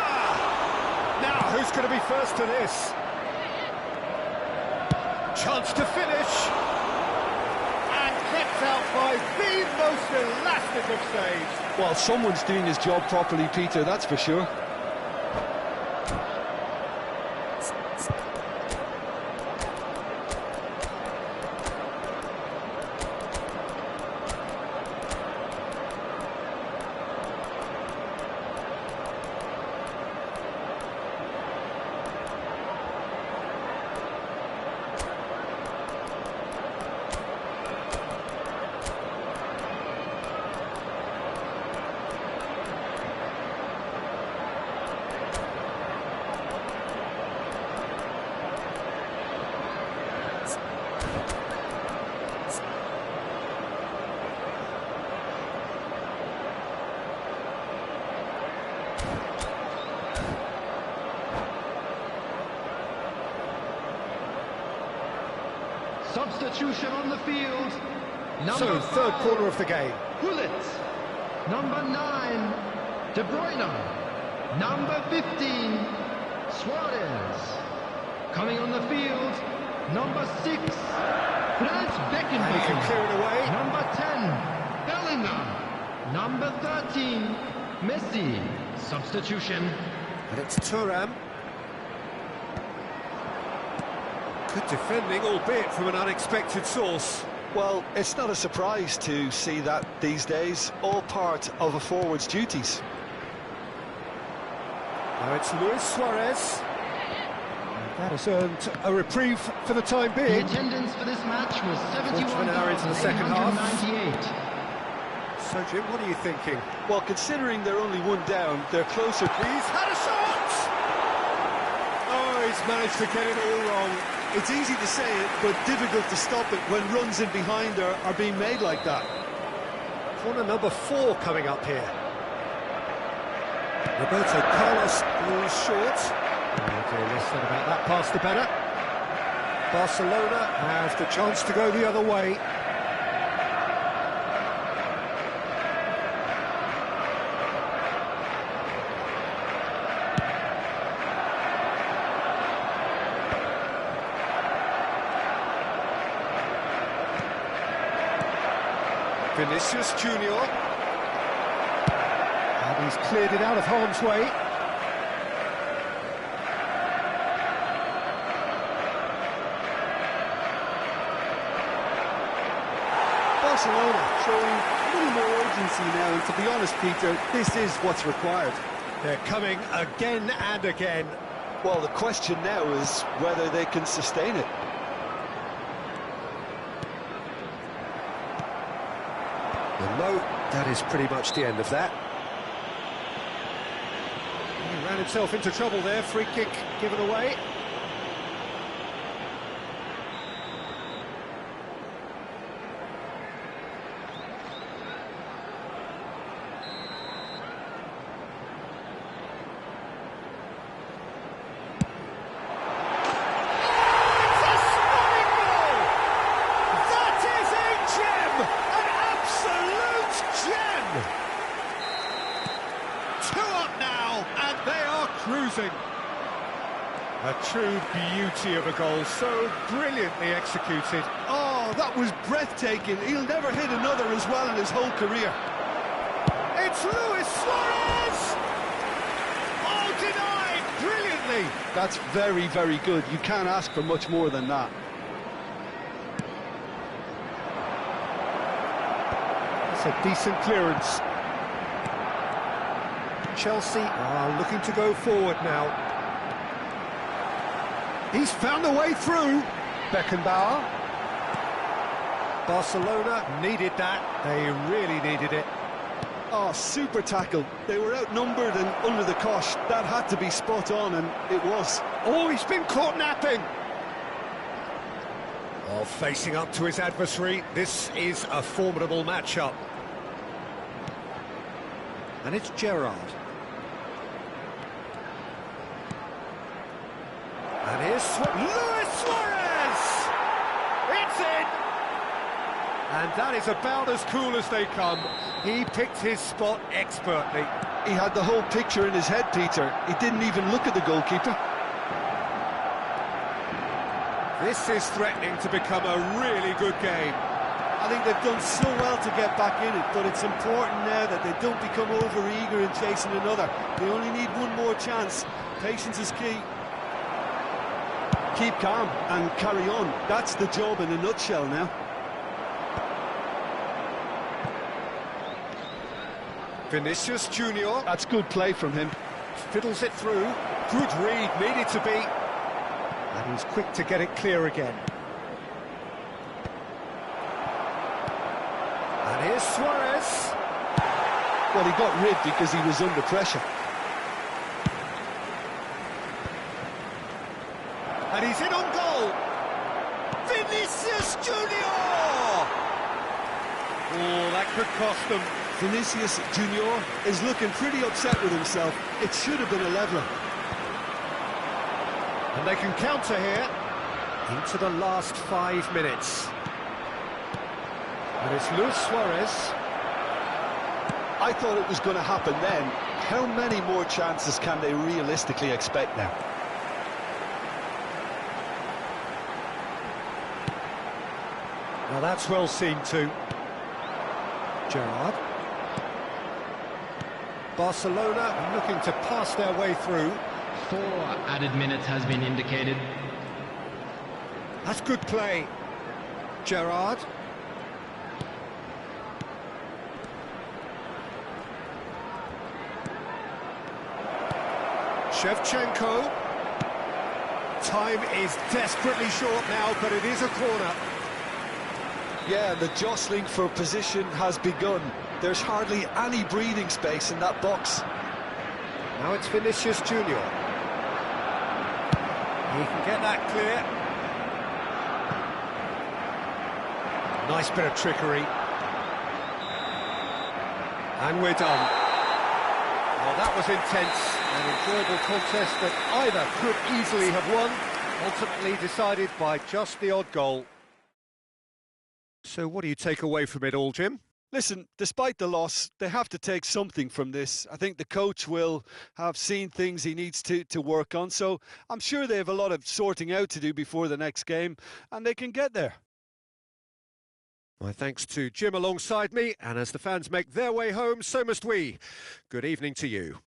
Now, who's going to be first to this? Chance to finish. And gets out by the most elastic of saves. Well, someone's doing his job properly, Peter, that's for sure. Substitution on the field. So, third quarter of the game. Gullit. Number 9, De Bruyne. Number 15, Suarez. Coming on the field, number 6, Franz And he can clear Beckenbauer. it away. Number 10, Bellingham. Number 13, Messi. Substitution. And it's Thuram. Good defending, albeit from an unexpected source. Well, it's not a surprise to see that these days, all part of a forward's duties. Now it's Luis Suarez. And that has earned a reprieve for the time The being. attendance for this match was Quarter of an hour into the second half. 71,898. So, Jim, what are you thinking? Well, considering they're only one down, they're closer. He's had a shot! Oh, he's managed to get it all wrong. It's easy to say it, but difficult to stop it when runs in behind are being made like that. Corner number 4 coming up here. Roberto Carlos goes short. Okay, less said about that pass, the better. Barcelona have the chance to go the other way. Vinicius Junior. And he's cleared it out of harm's way. Barcelona showing a little more urgency now, and to be honest, Peter, this is what's required. They're coming again and again. Well, the question now is whether they can sustain it. And no, that is pretty much the end of that. He ran himself into trouble there, free kick given away. Cruising. A true beauty of a goal, so brilliantly executed. Oh, that was breathtaking. He'll never hit another as well in his whole career. It's Luis Suarez! Oh, denied brilliantly. That's very, very good. You can't ask for much more than that. That's a decent clearance. Chelsea are looking to go forward now. He's found a way through. Beckenbauer. Barcelona needed that. They really needed it. Oh, super tackle. They were outnumbered and under the cosh. That had to be spot on, and it was. Oh, he's been caught napping. Oh, facing up to his adversary. This is a formidable matchup. And it's Gerrard. And here's Luis Suarez! It's in! And that is about as cool as they come. He picked his spot expertly. He had the whole picture in his head, Peter. He didn't even look at the goalkeeper. This is threatening to become a really good game. I think they've done so well to get back in it, but it's important now that they don't become over-eager in chasing another. They only need one more chance. Patience is key. Keep calm and carry on. That's the job in a nutshell now. Vinicius Junior. That's good play from him. Fiddles it through. Good read, needed to be. And he's quick to get it clear again. And here's Suarez. Well, he got rid because he was under pressure. And he's in on goal. Vinicius Junior! Oh, that could cost them. Vinicius Junior is looking pretty upset with himself. It should have been a leveller. And they can counter here into the last 5 minutes. And it's Luis Suarez. I thought it was going to happen then. How many more chances can they realistically expect now? Well, that's well seen too. Gerrard. Barcelona looking to pass their way through. 4 added minutes has been indicated. That's good play. Gerrard. Shevchenko. Time is desperately short now, but it is a corner. Yeah, the jostling for position has begun. There's hardly any breathing space in that box. Now it's Vinicius Junior. He can get that clear. Nice bit of trickery. And we're done. Well, that was intense. An enjoyable contest that either could easily have won, ultimately decided by just the odd goal. So what do you take away from it all, Jim? Listen, despite the loss, they have to take something from this. I think the coach will have seen things he needs to work on, so I'm sure they have a lot of sorting out to do before the next game, and they can get there. My thanks to Jim alongside me, and as the fans make their way home, so must we. Good evening to you.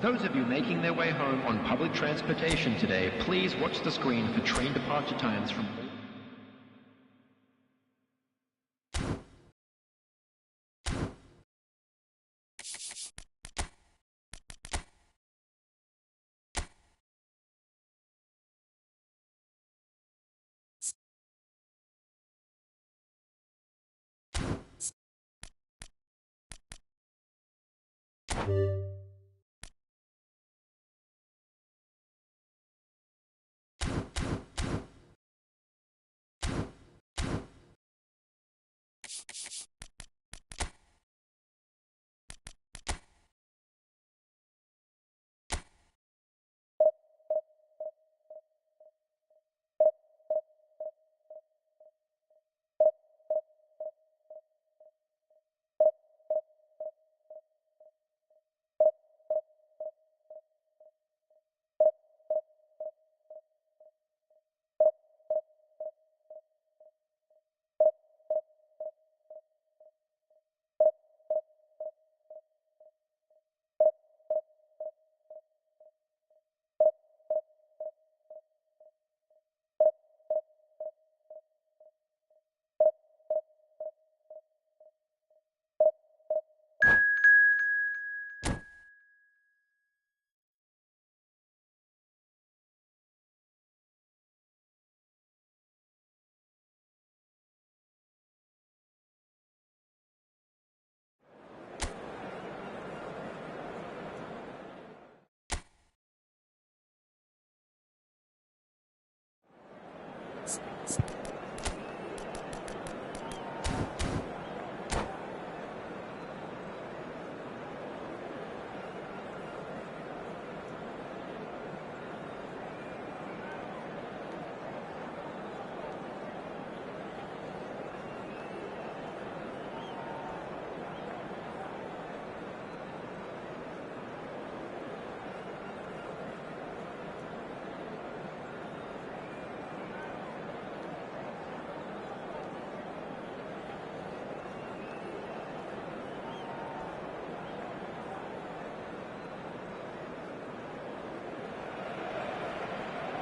Those of you making their way home on public transportation today, please watch the screen for train departure times from...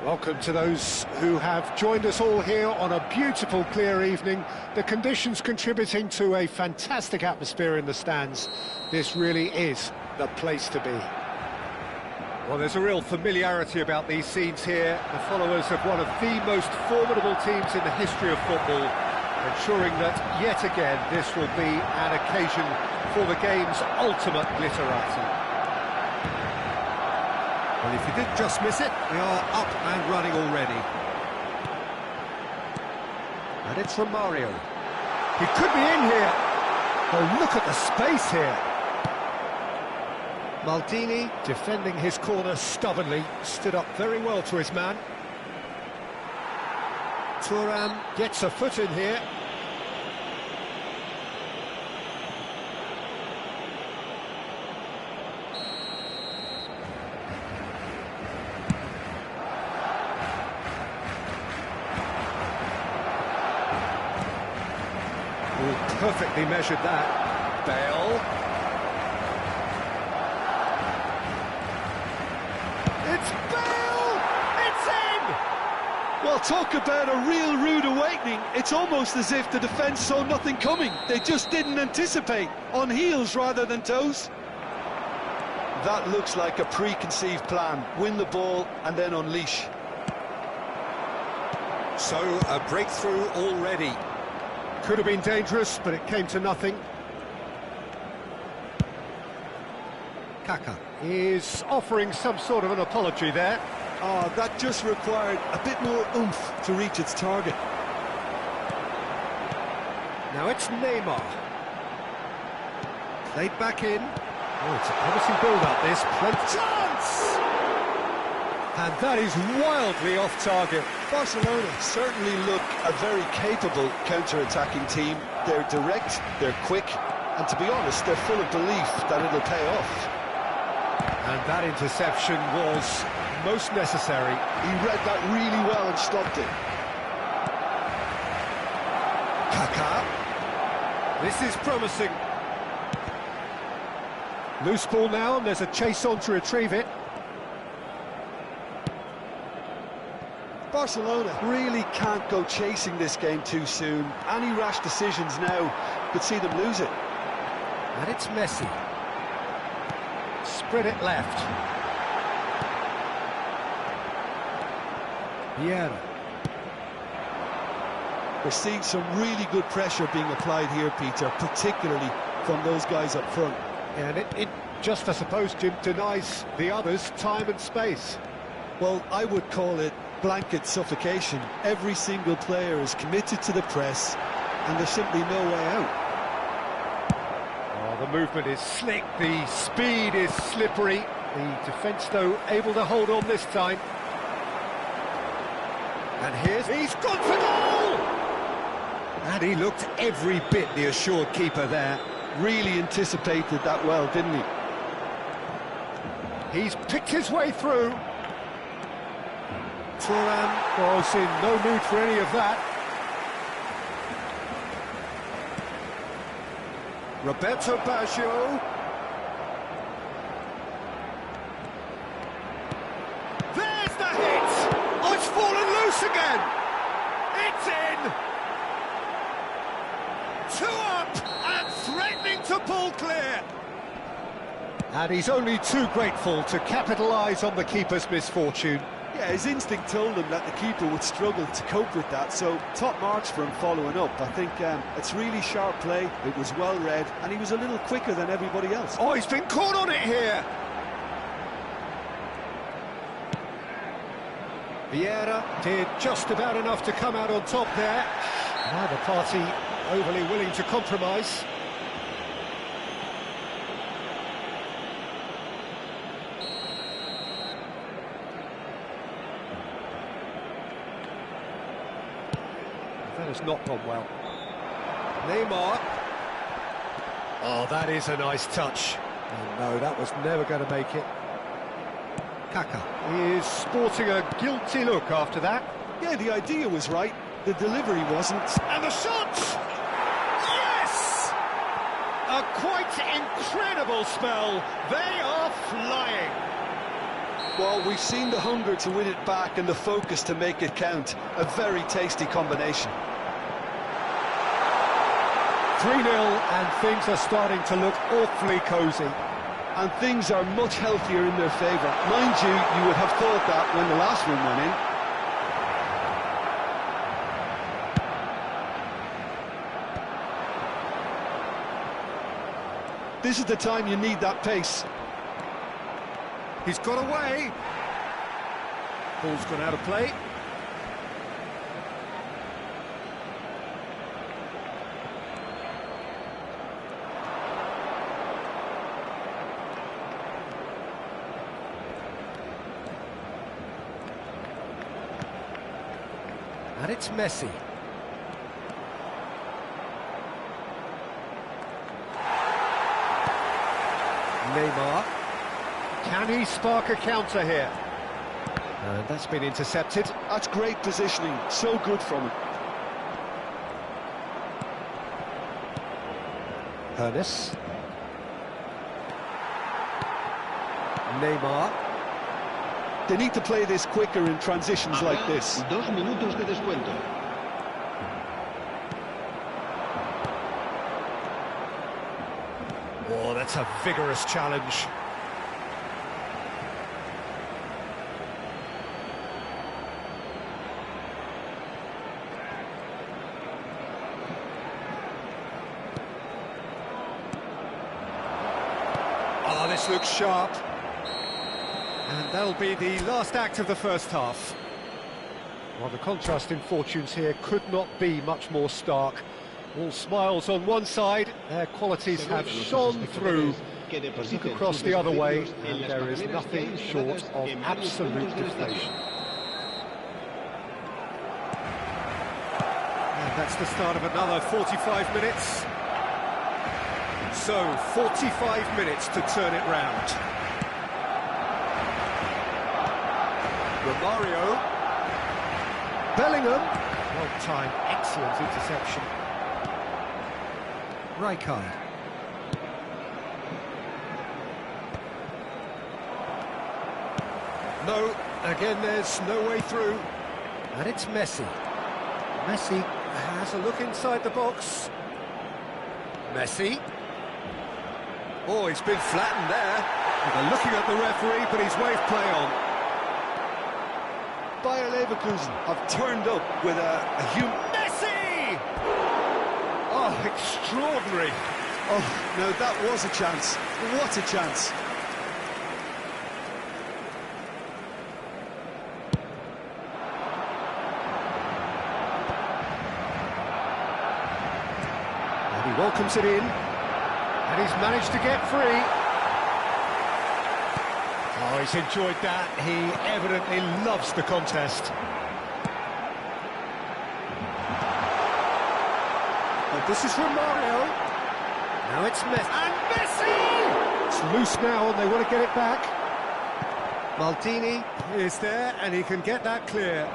Welcome to those who have joined us all here on a beautiful, clear evening. The conditions contributing to a fantastic atmosphere in the stands. This really is the place to be. Well, there's a real familiarity about these scenes here. The followers of one of the most formidable teams in the history of football, ensuring that, yet again, this will be an occasion for the game's ultimate glitterati. Well, if you did just miss it, we are up and running already. And it's from Mario. He could be in here. Oh, look at the space here. Maldini, defending his corner stubbornly, stood up very well to his man. Thuram gets a foot in here. Perfectly measured that. Bale. It's Bale! It's in! Well, talk about a real rude awakening. It's almost as if the defence saw nothing coming. They just didn't anticipate. On heels rather than toes. That looks like a preconceived plan. Win the ball and then unleash. So, a breakthrough already. Could have been dangerous, but it came to nothing. Kaka is offering some sort of an apology there. Oh, that just required a bit more oomph to reach its target. Now it's Neymar. Played back in. Oh, it's a promising build-up, this. Plenty chance! And that is wildly off target. Barcelona certainly look a very capable counter-attacking team. They're direct, they're quick, and to be honest, they're full of belief that it'll pay off. And that interception was most necessary. He read that really well and stopped it. Kaka. This is promising. Loose ball now, and there's a chase on to retrieve it. Barcelona really can't go chasing this game too soon. Any rash decisions now could see them lose it. And it's Messi. Spread it left. Vieira. We're seeing some really good pressure being applied here, Peter, particularly from those guys up front. And it just, I suppose, Jim, denies the others time and space. Well, I would call it blanket suffocation. Every single player is committed to the press, and there's simply no way out. Oh, the movement is slick, the speed is slippery. The defence, though, able to hold on this time. And he's gone for goal! And he looked every bit the assured keeper there. Really anticipated that well, didn't he? He's picked his way through. Thuram was in no mood for any of that. Roberto Baggio. There's the hit! Oh, it's fallen loose again! It's in! 2 up and threatening to pull clear. And he's only too grateful to capitalise on the keeper's misfortune. Yeah, his instinct told him that the keeper would struggle to cope with that, so top marks for him following up. I think it's really sharp play, it was well read, and he was a little quicker than everybody else. Oh, he's been caught on it here! Vieira did just about enough to come out on top there. Neither party overly willing to compromise. That has not gone well. Neymar. Oh, that is a nice touch. Oh, no, that was never going to make it. Kaka is sporting a guilty look after that. Yeah, the idea was right, the delivery wasn't. And the shot! Yes! A quite incredible spell. They are flying. Well, we've seen the hunger to win it back and the focus to make it count. A very tasty combination. 3-0, and things are starting to look awfully cosy. And things are much healthier in their favour. Mind you, you would have thought that when the last one went in. This is the time you need that pace. He's got away. Ball's gone out of play. And it's Messi. Neymar. Can he spark a counter here? And that's been intercepted. That's great positioning, so good from him. Ernest. Neymar. They need to play this quicker in transitions like this. 2 minutos de descuento. Oh, that's a vigorous challenge. Oh, this looks sharp. And that'll be the last act of the first half. Well, the contrast in fortunes here could not be much more stark. All smiles on one side, their qualities have shone through. Look across the other way, and there is nothing short of absolute deflation. And that's the start of another 45 minutes. So, 45 minutes to turn it round. Romario. Bellingham. Well timed, excellent interception. Rijkaard. No, again there's no way through. And it's Messi. Messi has a look inside the box. Messi. Oh, he's been flattened there. They're looking at the referee, but he's waved play on. Bayer Leverkusen have turned up with a huge... Messi! Oh, extraordinary. Oh, no, that was a chance. What a chance. And he welcomes it in. And he's managed to get free. Oh, he's enjoyed that. He evidently loves the contest. But this is Romario. Now it's Messi. And Messi! It's loose now and they want to get it back. Maldini is there and he can get that clear.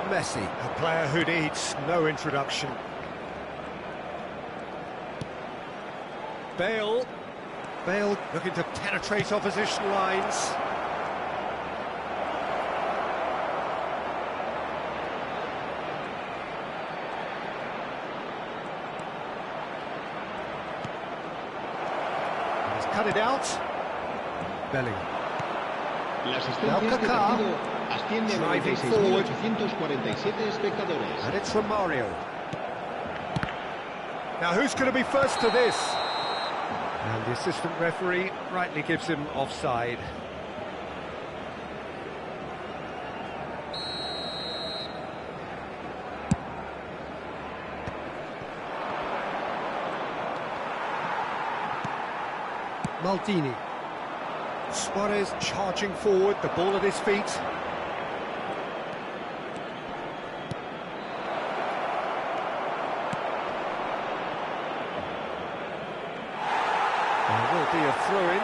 Messi, a player who needs no introduction. Bale looking to penetrate opposition lines. He's cut it out. Bellingham. Now Kaká driving forward. And it's Romario. Now who's going to be first to this? And the assistant referee rightly gives him offside. Maldini. Suarez charging forward, the ball at his feet. There will be a throw-in.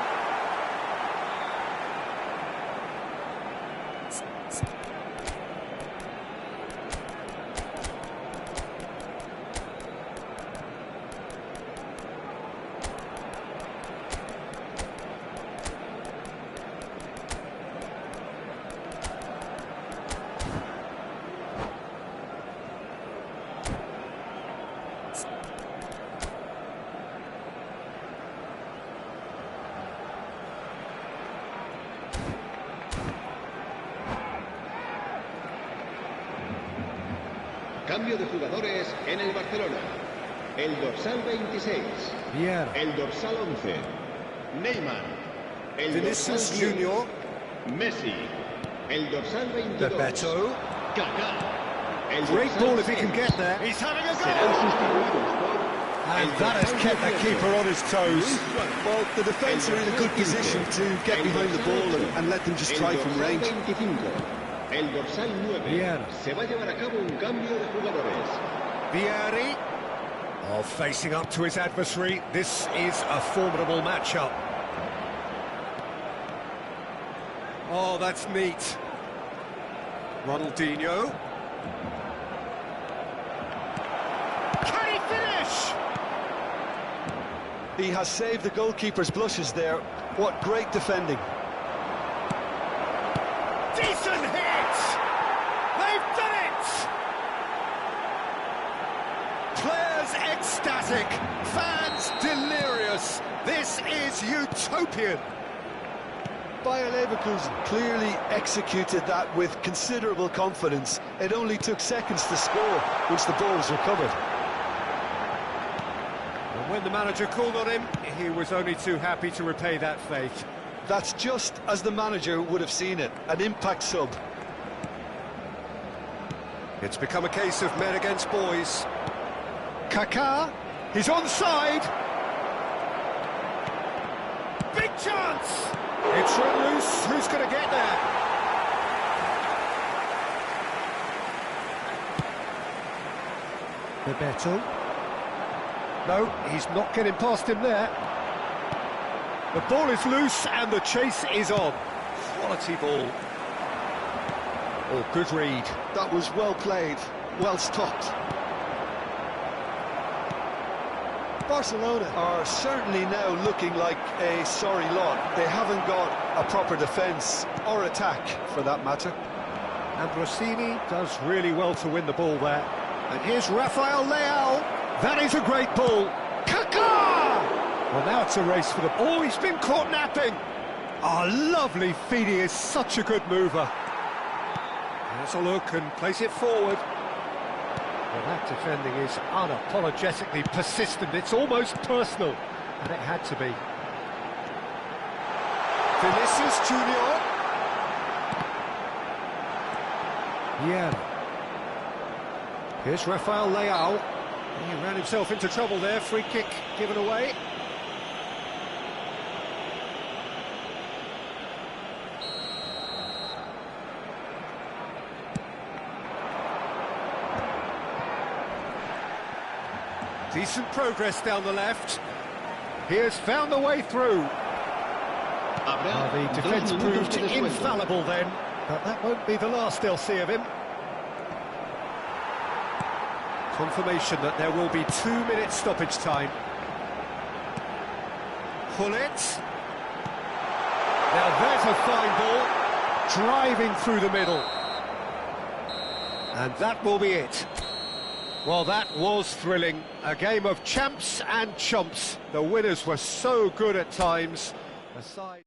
Cambio de jugadores en el Barcelona. El dorsal 26. Vieira. El dorsal 11. Neymar. El Vinicius dorsal 10. Junior. Messi. El dorsal 22. Bebeto. Kaká. El Great dorsal ball if he 6. can get there. He's having a Serán go! sustituidos por And el that has dorsal kept the 18. keeper on his toes. Well, the defence are in a good position to get behind the ball and let them just try from range. El dorsal 25. El dorsal 9. Vieira. Se va a llevar a cabo un cambio de jugadores. Vieira. Oh, facing up to his adversary. This is a formidable matchup. Oh, that's neat. Ronaldinho. Can he finish? He has saved the goalkeeper's blushes there. What great defending. Decent hit! They've done it! Players ecstatic, fans delirious. This is utopian. Bayer Leverkusen clearly executed that with considerable confidence. It only took seconds to score once the ball was recovered. And when the manager called on him, he was only too happy to repay that faith. That's just as the manager would have seen it, an impact sub. It's become a case of men against boys. Kaká, he's onside. Big chance! It's run loose, who's going to get there? Bebeto. No, he's not getting past him there. The ball is loose and the chase is on. Quality ball. Oh, good read. That was well played, well stopped. Barcelona are certainly now looking like a sorry lot. They haven't got a proper defence or attack, for that matter. And Rossini does really well to win the ball there. And here's Rafael Leao. That is a great ball. Kaká! Well, now it's a race for the ball. He's been caught napping. Oh, lovely feed. He is such a good mover. Has a look and plays it forward. Well, that defending is unapologetically persistent. It's almost personal, and it had to be. Vinicius Junior. Yeah. Here's Rafael Leao. He ran himself into trouble there. Free kick given away. Decent progress down the left. He has found the way through. The defence proved infallible then, but that won't be the last they'll see of him. Confirmation that there will be 2 minutes stoppage time. Hullet. Now there's a fine ball, driving through the middle. And that will be it. Well, that was thrilling. A game of champs and chumps. The winners were so good at times. Aside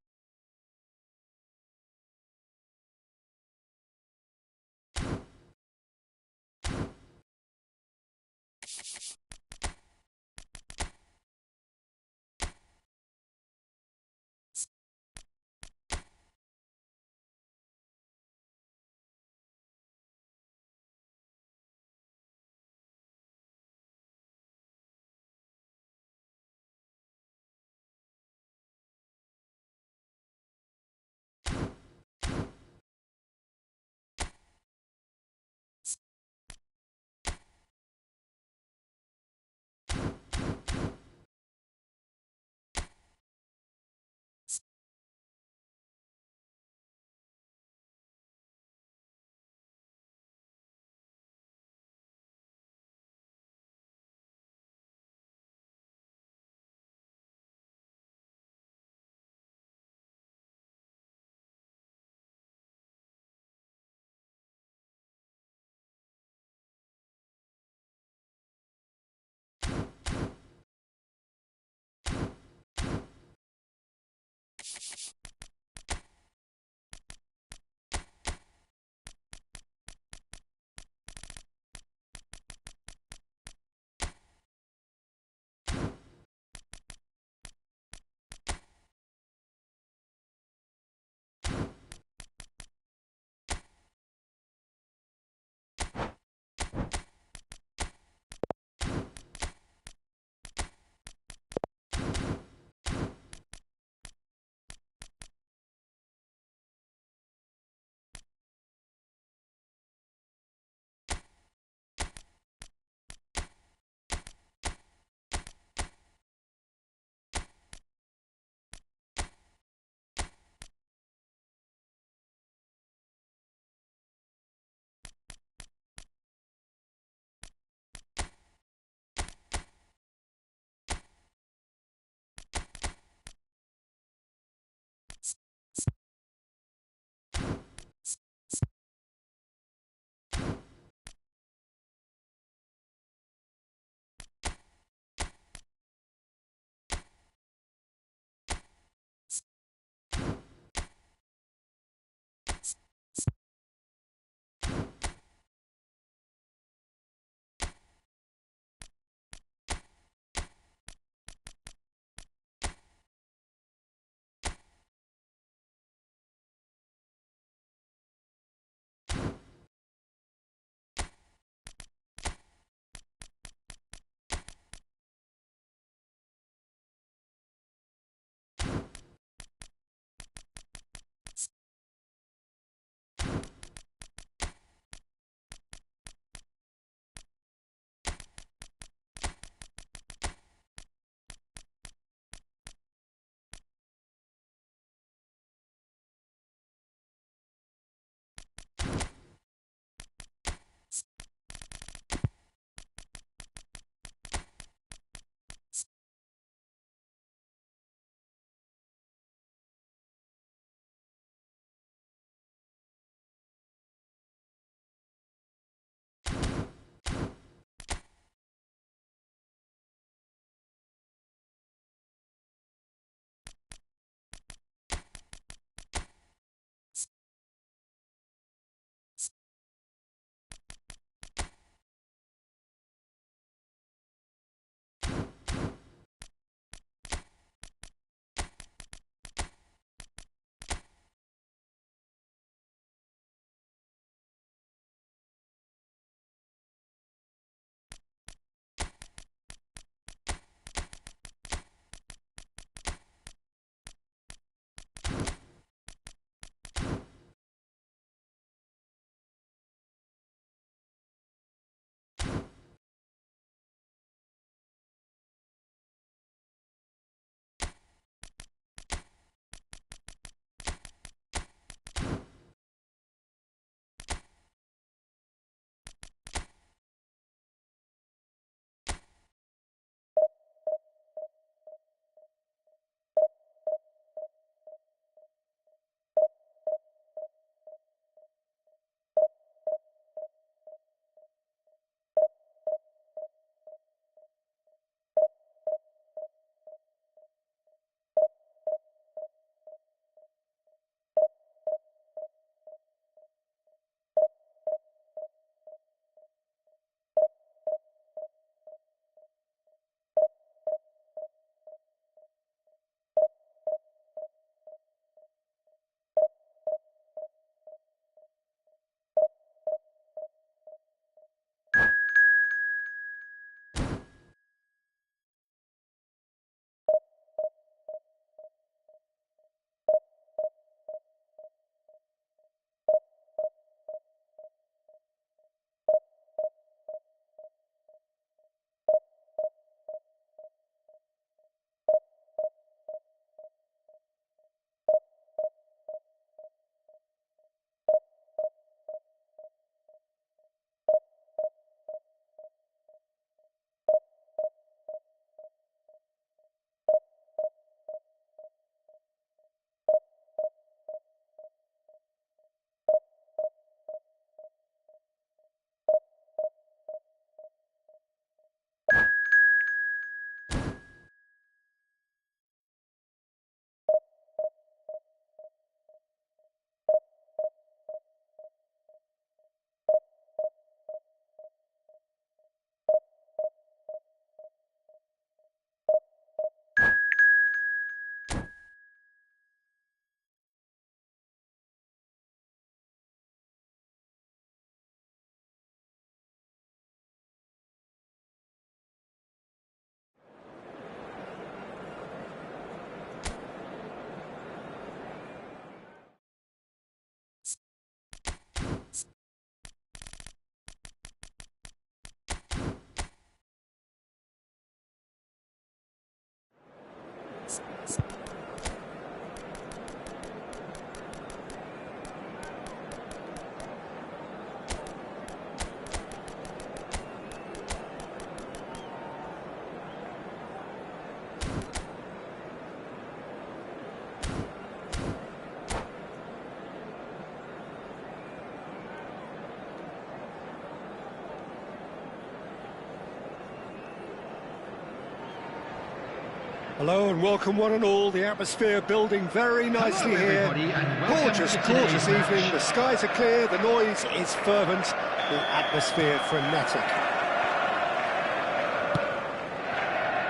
Hello and welcome one and all. The atmosphere building very nicely Hello, here. and Gorgeous, welcome to gorgeous today's evening. match. The skies are clear, the noise is fervent, the atmosphere frenetic.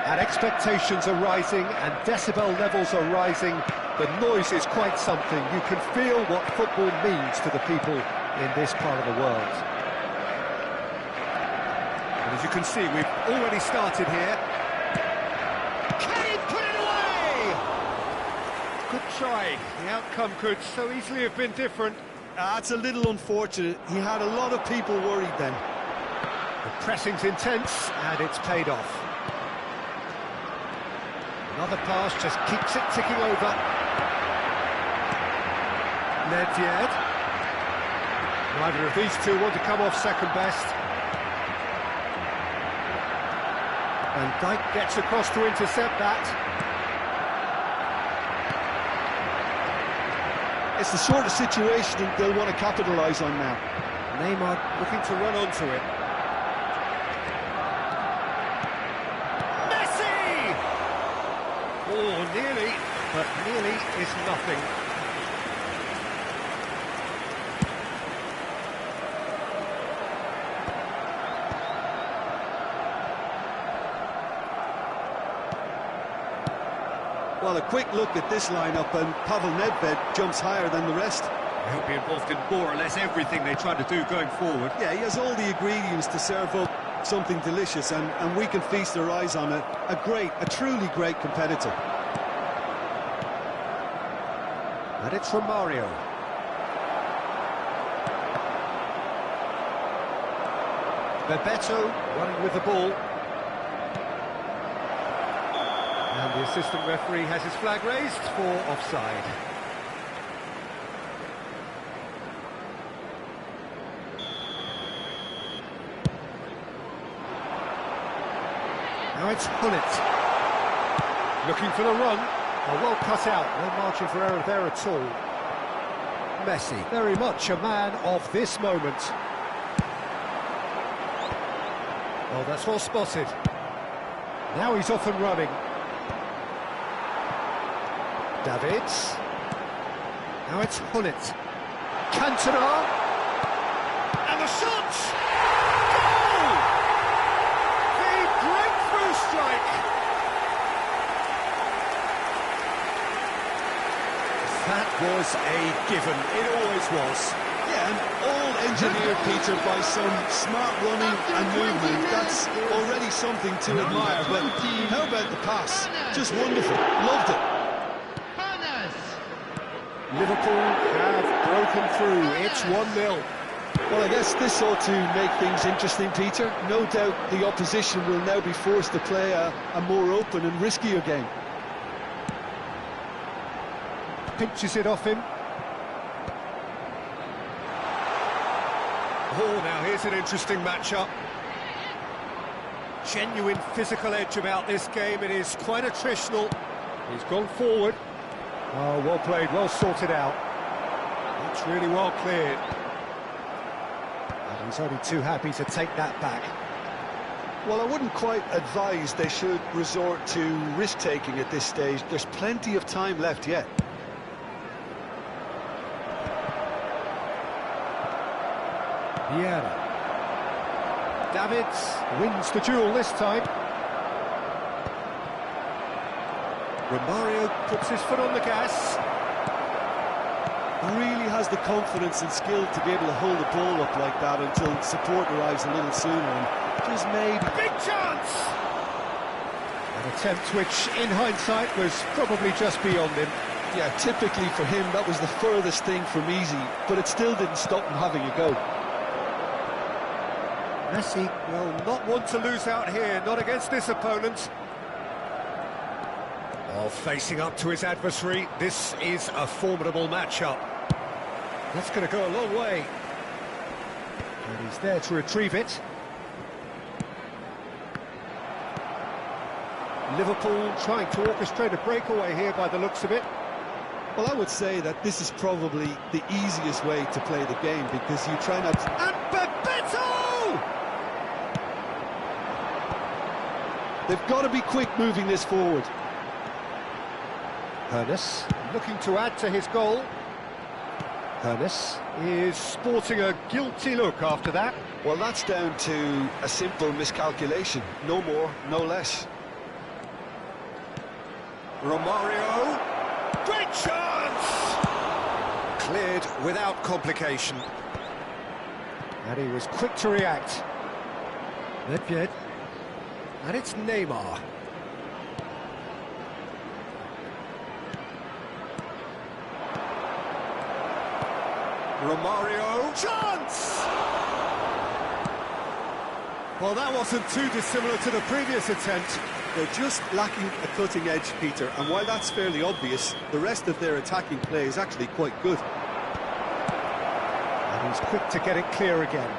And expectations are rising and decibel levels are rising. The noise is quite something. You can feel what football means to the people in this part of the world. And as you can see, we've already started here. Good try. The outcome could so easily have been different. That's a little unfortunate. He had a lot of people worried then. The pressing's intense, and it's paid off. Another pass just keeps it ticking over. Nedved. Neither of these two want to come off second best. And Dijk gets across to intercept that. It's the sort of situation they'll want to capitalise on now. Neymar looking to run onto it. Messi! Oh, nearly, but nearly is nothing. Well, a quick look at this lineup, and Pavel Nedved jumps higher than the rest. He'll be involved in more or less everything they try to do going forward. Yeah, he has all the ingredients to serve up something delicious, and we can feast our eyes on a truly great competitor. And it's from Mario. Bebeto running with the ball. And the assistant referee has his flag raised for offside. Now it's Hullet. Looking for the run. Oh, well cut out. No margin for error there at all. Messi, very much a man of this moment. Oh, that's well spotted. Now he's off and running. Davids. Now it's Hullet. Cantona. And the shot! Goal! The breakthrough strike! That was a given. It always was. Yeah, and all engineered, Peter, by some smart running and movement. That's already something to admire, but how about the pass? Just wonderful. Loved it. Liverpool have broken through. It's 1-0. Well, I guess this ought to make things interesting, Peter. No doubt the opposition will now be forced to play a more open and riskier game. Pinches it off him. Oh, now here's an interesting matchup. Genuine physical edge about this game. It is quite attritional. He's gone forward. Oh, well played, well sorted out. That's really well cleared. And he's only too happy to take that back. Well, I wouldn't quite advise they should resort to risk-taking at this stage. There's plenty of time left yet. Vieira. Davids wins the duel this time. Romario puts his foot on the gas. Really has the confidence and skill to be able to hold the ball up like that until support arrives a little sooner, and just maybe... Big chance! An attempt which, in hindsight, was probably just beyond him. Yeah, typically for him, that was the furthest thing from easy, but it still didn't stop him having a go. Messi will not want to lose out here, not against this opponent. Oh, facing up to his adversary, this is a formidable matchup. That's going to go a long way. And he's there to retrieve it. Liverpool trying to orchestrate a breakaway here by the looks of it. Well, I would say that this is probably the easiest way to play the game because you try not to... And Bebeto! They've got to be quick moving this forward. Hernes looking to add to his goal. Hernes is sporting a guilty look after that. Well, that's down to a simple miscalculation. No more, no less. Romario, great chance! Cleared without complication. And he was quick to react. Nedved. And it's Neymar. Romario, chance! Well, that wasn't too dissimilar to the previous attempt. They're just lacking a cutting edge, Peter, and while that's fairly obvious, the rest of their attacking play is actually quite good. And he's quick to get it clear again.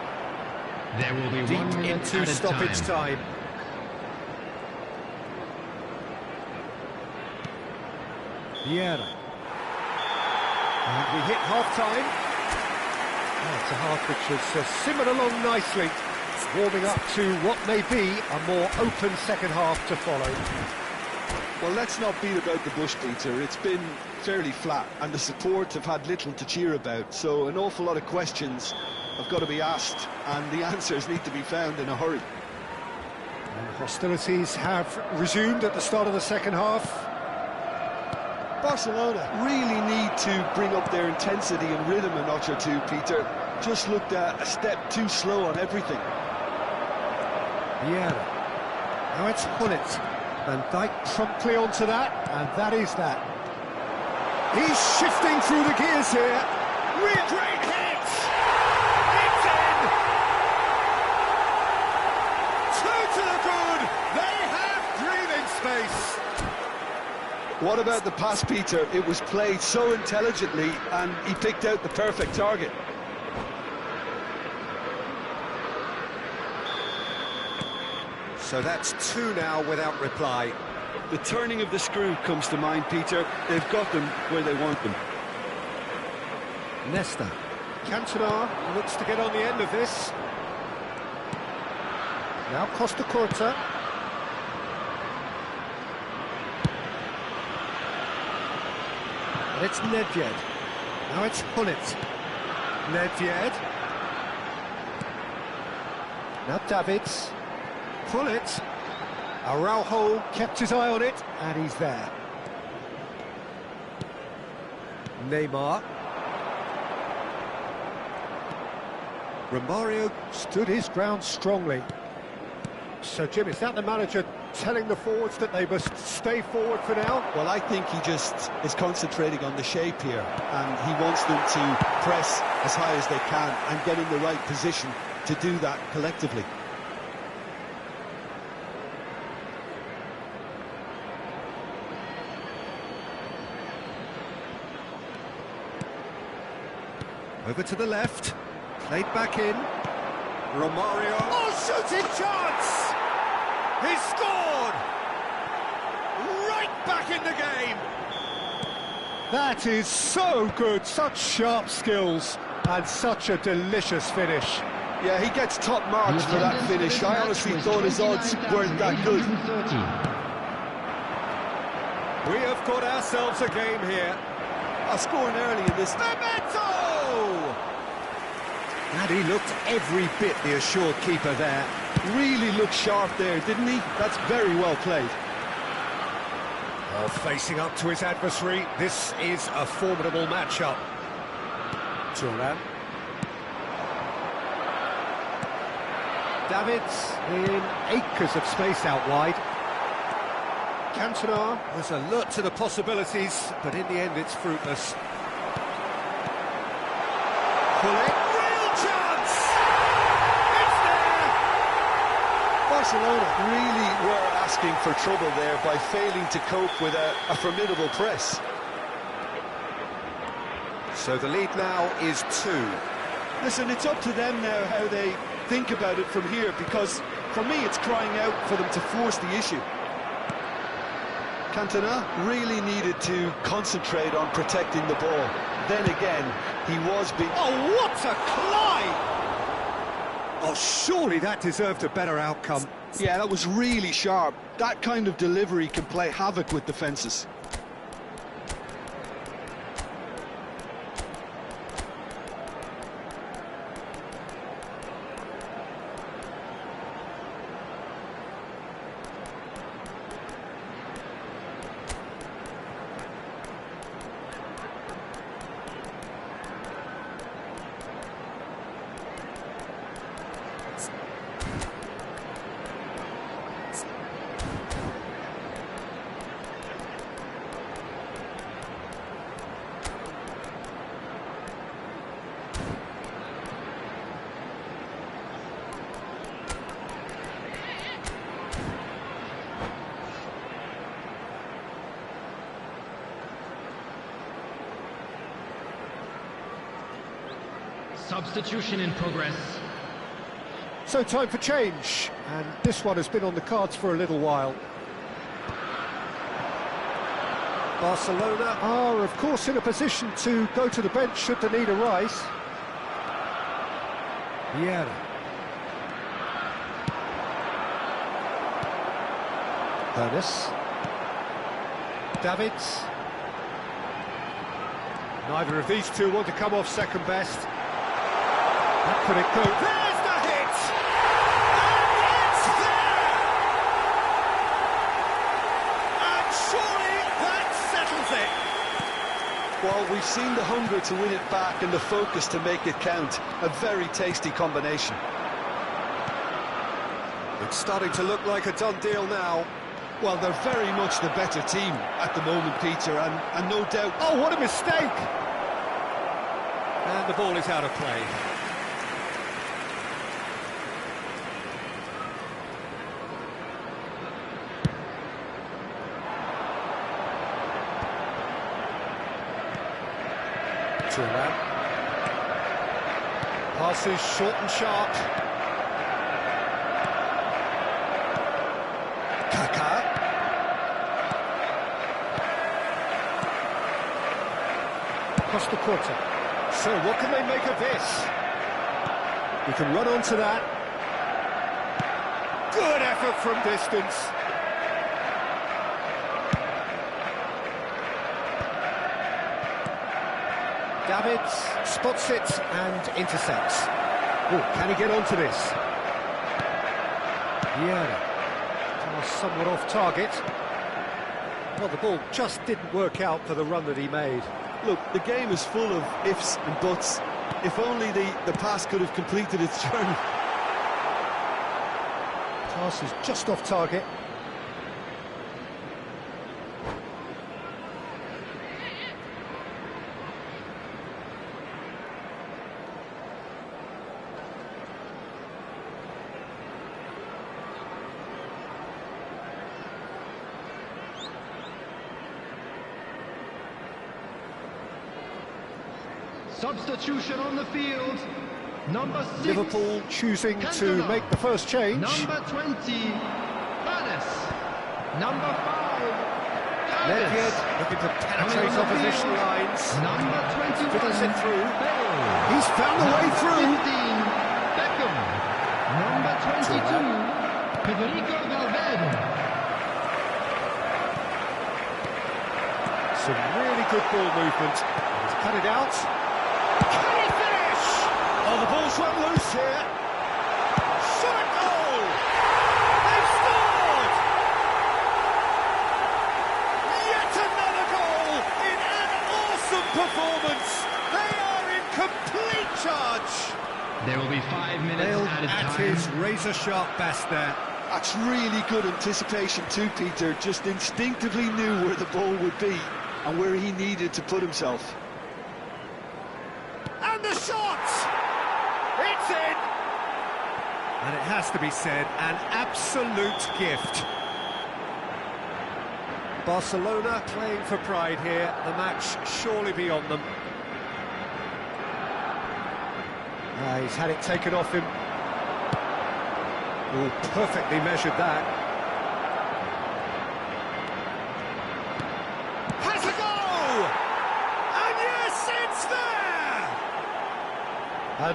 There will be Deep 1 minute into added stoppage time. Vieira. And we hit half-time. Oh, it's a half which has simmered along nicely. Warming up to what may be a more open second half to follow. Well, let's not beat about the bush, Peter. It's been fairly flat, and the support have had little to cheer about, so an awful lot of questions have got to be asked, and the answers need to be found in a hurry. And hostilities have resumed at the start of the second half. Barcelona really need to bring up their intensity and rhythm a notch or two, Peter. Just looked a step too slow on everything. Vieira. Now it's Hullet. Van Dijk promptly onto that, and that is that. He's shifting through the gears here. Real great hit! It's in! Two to the good! They have breathing space! What about the pass, Peter? It was played so intelligently, and he picked out the perfect target. So that's two now without reply. The turning of the screw comes to mind, Peter. They've got them where they want them. Nesta. Cantona looks to get on the end of this. Now Costa Curta. And it's Nedved. Now it's Hullet. Nedved. Now Davids. Hullet. Araujo kept his eye on it, and he's there. Neymar. Romario stood his ground strongly. So, Jim, is that the manager telling the forwards that they must stay forward for now? Well, I think he just is concentrating on the shape here, and he wants them to press as high as they can and get in the right position to do that collectively. Over to the left, played back in. Romario. Oh, shooting chance! He scored! Right back in the game! That is so good, such sharp skills, and such a delicious finish. Yeah, he gets top marks for that finish. I honestly thought his odds weren't that good. We have got ourselves a game here. Scoring early in this. Bebeto! And he looked every bit the assured keeper there. Really looked sharp there, didn't he? That's very well played. Oh, facing up to his adversary, this is a formidable matchup. Thuram. Davids in acres of space out wide. Cantona was alert to the possibilities, but in the end it's fruitless. Hullet, real chance! It's there! Barcelona. Really were asking for trouble there by failing to cope with a formidable press. So the lead now is 2. Listen, it's up to them now how they think about it from here, because for me it's crying out for them to force the issue. Cantona really needed to concentrate on protecting the ball. Then again, he was being... Oh, what a climb! Oh, surely that deserved a better outcome. Yeah, that was really sharp. That kind of delivery can play havoc with defences. Substitution in progress. So time for change, and this one has been on the cards for a little while. Barcelona are, of course, in a position to go to the bench should the need arise. Vieira. Ernest. Davids. Neither of these two want to come off second best. That could it go? There's the hit! And it's there! And surely that settles it! Well, we've seen the hunger to win it back and the focus to make it count. A very tasty combination. It's starting to look like a done deal now. Well, they're very much the better team at the moment, Peter, and no doubt... Oh, what a mistake! And the ball is out of play. Passes short and sharp. Kaká. Costa Corta. So what can they make of this? We can run onto that. Good effort from distance. Davids spots it and intercepts. Oh, can he get onto this? Vieira. Somewhat off target. Well, the ball just didn't work out for the run that he made. Look, the game is full of ifs and buts. If only the pass could have completed its journey. Pass is just off target. Substitution on the field. Number 6. Liverpool choosing Cantona. to make the first change. Number 20. Ernest. Number 5. Nedved looking to penetrate opposition lines. Number 21. Fiddles it through. Bale. He's found a way through. 15. Beckham. Number 22. Federico Valverde. Some really good ball movement. He's cut it out. Can he finish? Oh, the ball's run loose here. Shot a goal! They've scored! Yet another goal in an awesome performance. They are in complete charge. There will be 5 minutes Nailed added at time. his razor-sharp best there. That's really good anticipation too, Peter. Just instinctively knew where the ball would be and where he needed to put himself. And the shot! It's in! And it has to be said, an absolute gift. Barcelona playing for pride here, the match surely beyond them. He's had it taken off him. Oh, perfectly measured that. Has a goal! And yes, it's there!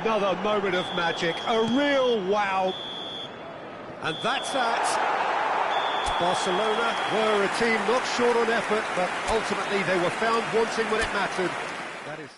Another moment of magic, a real wow. And that's that. Barcelona were a team not short on effort, but ultimately they were found wanting when it mattered. That is...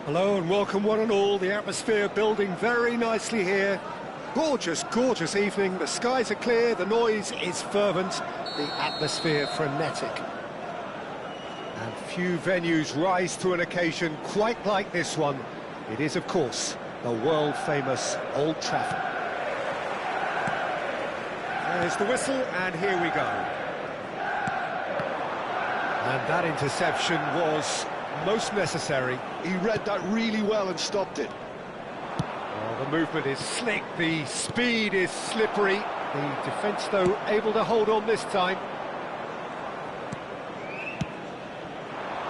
Hello and welcome one and all. The atmosphere building very nicely here. Gorgeous, gorgeous evening. The skies are clear, the noise is fervent, the atmosphere frenetic. And few venues rise to an occasion quite like this one. It is, of course, the world-famous Old Trafford. There's the whistle, and here we go. And that interception was most necessary. He read that really well and stopped it. The movement is slick, the speed is slippery. The defence, though, able to hold on this time.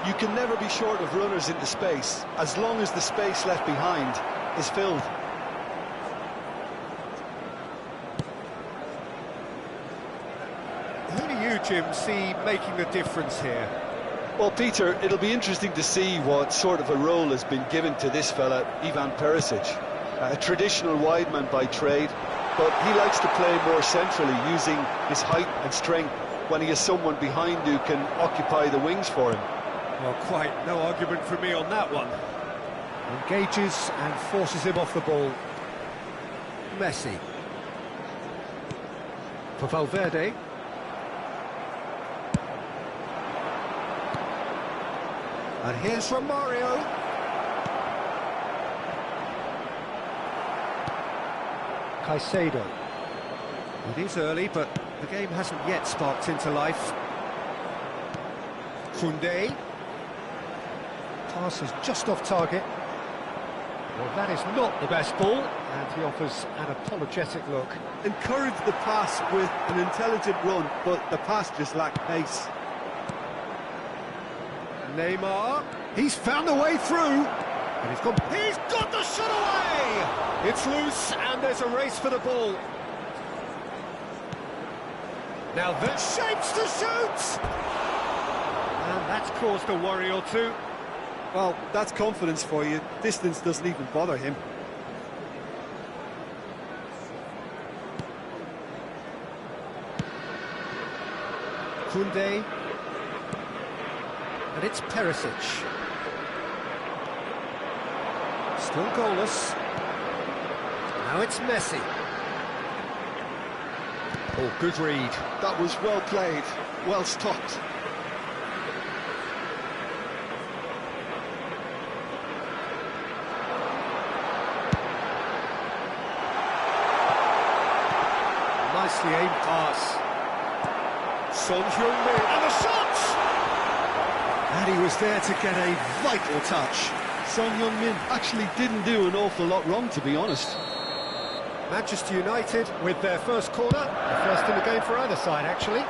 You can never be short of runners into space, as long as the space left behind is filled. Who do you, Jim, see making the difference here? Well, Peter, it'll be interesting to see what sort of a role has been given to this fella, Ivan Perisic. A traditional wide man by trade, but he likes to play more centrally, using his height and strength when he has someone behind who can occupy the wings for him. Well, quite no argument from me on that one. Engages and forces him off the ball. Messi. For Valverde. And here's Romario. Caicedo. It is early, but the game hasn't yet sparked into life. Koundé. Pass is just off target. Well, that is not the best ball, and he offers an apologetic look. Encouraged the pass with an intelligent run, but the pass just lacked pace. Neymar. He's found a way through. And he's got the shot away! It's loose, and there's a race for the ball. Now that shapes to shoot! And that's caused a worry or two. Well, that's confidence for you. Distance doesn't even bother him. Koundé. And it's Perisic. Still goalless. Now it's Messi. Oh, good read. That was well played, well stopped. Nicely aimed pass. Son Heung-min, and the shot! And he was there to get a vital touch. Son Heung-min actually didn't do an awful lot wrong, to be honest. Manchester United with their first corner, the first in the game for either side, actually.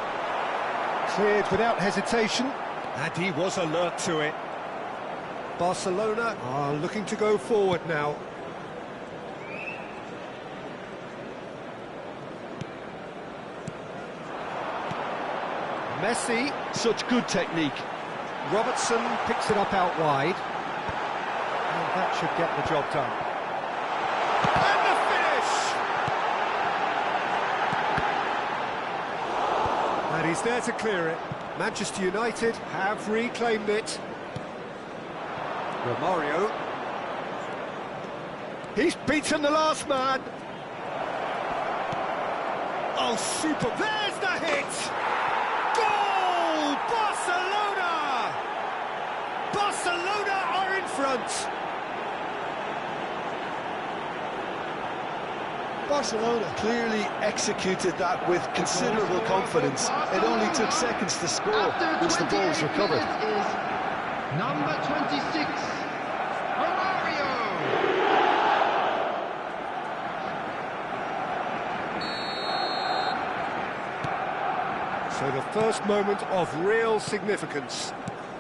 Cleared without hesitation, and he was alert to it. Barcelona are looking to go forward now. Messi. Such good technique. Robertson picks it up out wide. And that should get the job done. And the finish! And he's there to clear it. Manchester United have reclaimed it. Romario. He's beaten the last man. Oh, super. There's the hit! Goal! Barcelona! Barcelona are in front. Barcelona clearly executed that with considerable confidence. It only took seconds to score once the ball was recovered. Is number 26, Romario. So the first moment of real significance.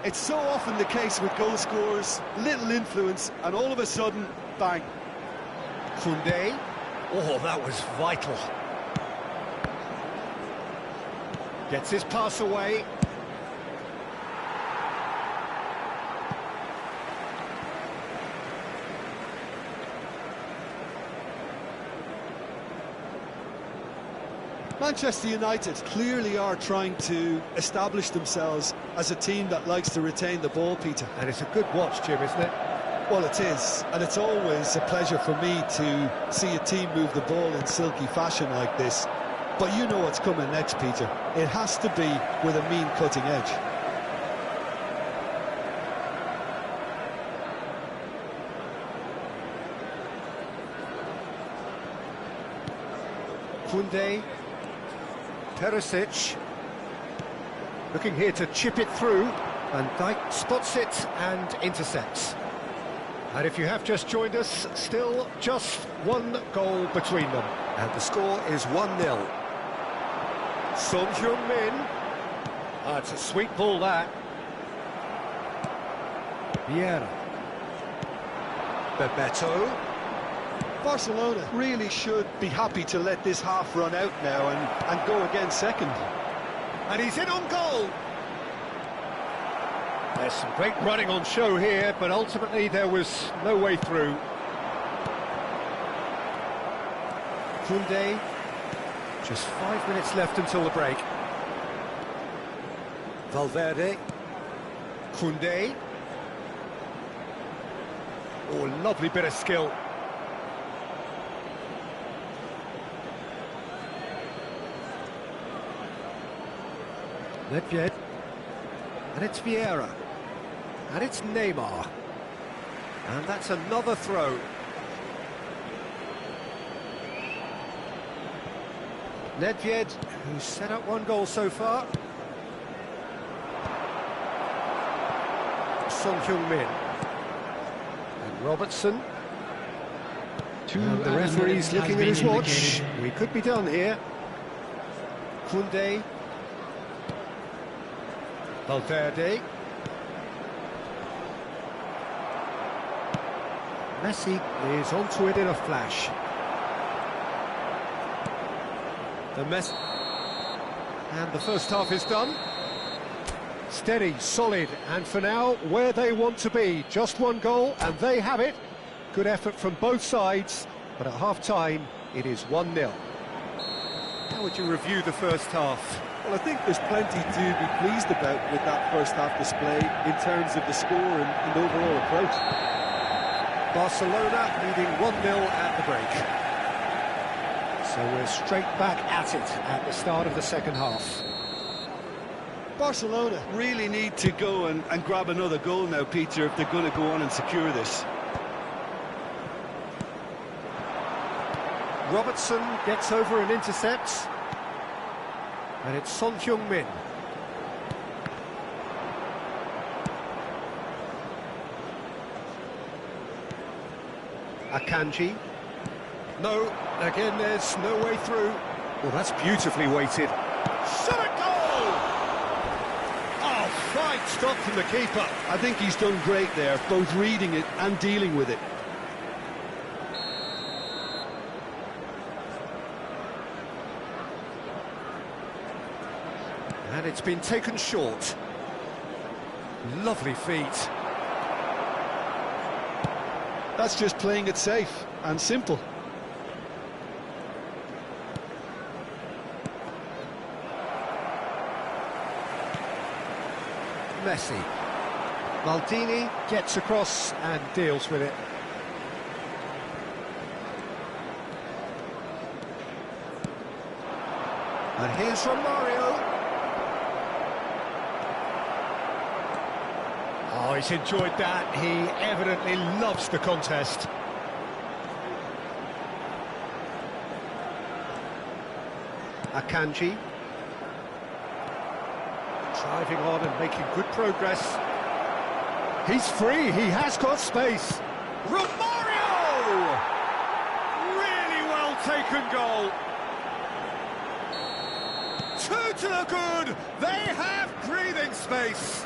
It's so often the case with goal scorers, little influence, and all of a sudden, bang. Koundé. Oh, that was vital. Gets his pass away. Manchester United clearly are trying to establish themselves as a team that likes to retain the ball, Peter. And it's a good watch, Jim, isn't it? Well, it is, and it's always a pleasure for me to see a team move the ball in silky fashion like this. But you know what's coming next, Peter. It has to be with a mean cutting edge. Koundé, Perisic, looking here to chip it through, and Dijk spots it and intercepts. And if you have just joined us, still just one goal between them. And the score is 1-0. Son Heung-min. It's a sweet ball, that. Vieira. Bebeto. Barcelona really should be happy to let this half run out now and go again second. And he's in on goal. There's some great running on show here, but ultimately there was no way through. Koundé, just 5 minutes left until the break. Valverde, Koundé. Oh, lovely bit of skill. Nedved, and it's Vieira, and it's Neymar, and that's another throw. Nedved, who's set up one goal so far. Son Heung-min, and Robertson. And the referee's looking at his watch. We could be done here. Koundé. Valverde. Messi is onto it in a flash. And the first half is done. Steady, solid, and for now, where they want to be. Just one goal, and they have it. Good effort from both sides, but at half-time, it is 1-0. How would you review the first half? Well, I think there's plenty to be pleased about with that first half display in terms of the score and overall approach. Barcelona leading 1-0 at the break. So we're straight back at it at the start of the second half. Barcelona really need to go and grab another goal now, Peter, if they're going to go on and secure this. Robertson gets over and intercepts. And it's Son Heung-min. Akanji. No, again there's no way through. Well, that's beautifully weighted. Shot a goal! Oh, fine stop from the keeper. I think he's done great there, both reading it and dealing with it. And it's been taken short. Lovely feet. That's just playing it safe and simple. Messi. Maldini gets across and deals with it. And here's Romario. Oh, he's enjoyed that. He evidently loves the contest. Akanji. Driving on and making good progress. He's free, he has got space. Romario! Really well taken goal. 2 to the good. They have breathing space.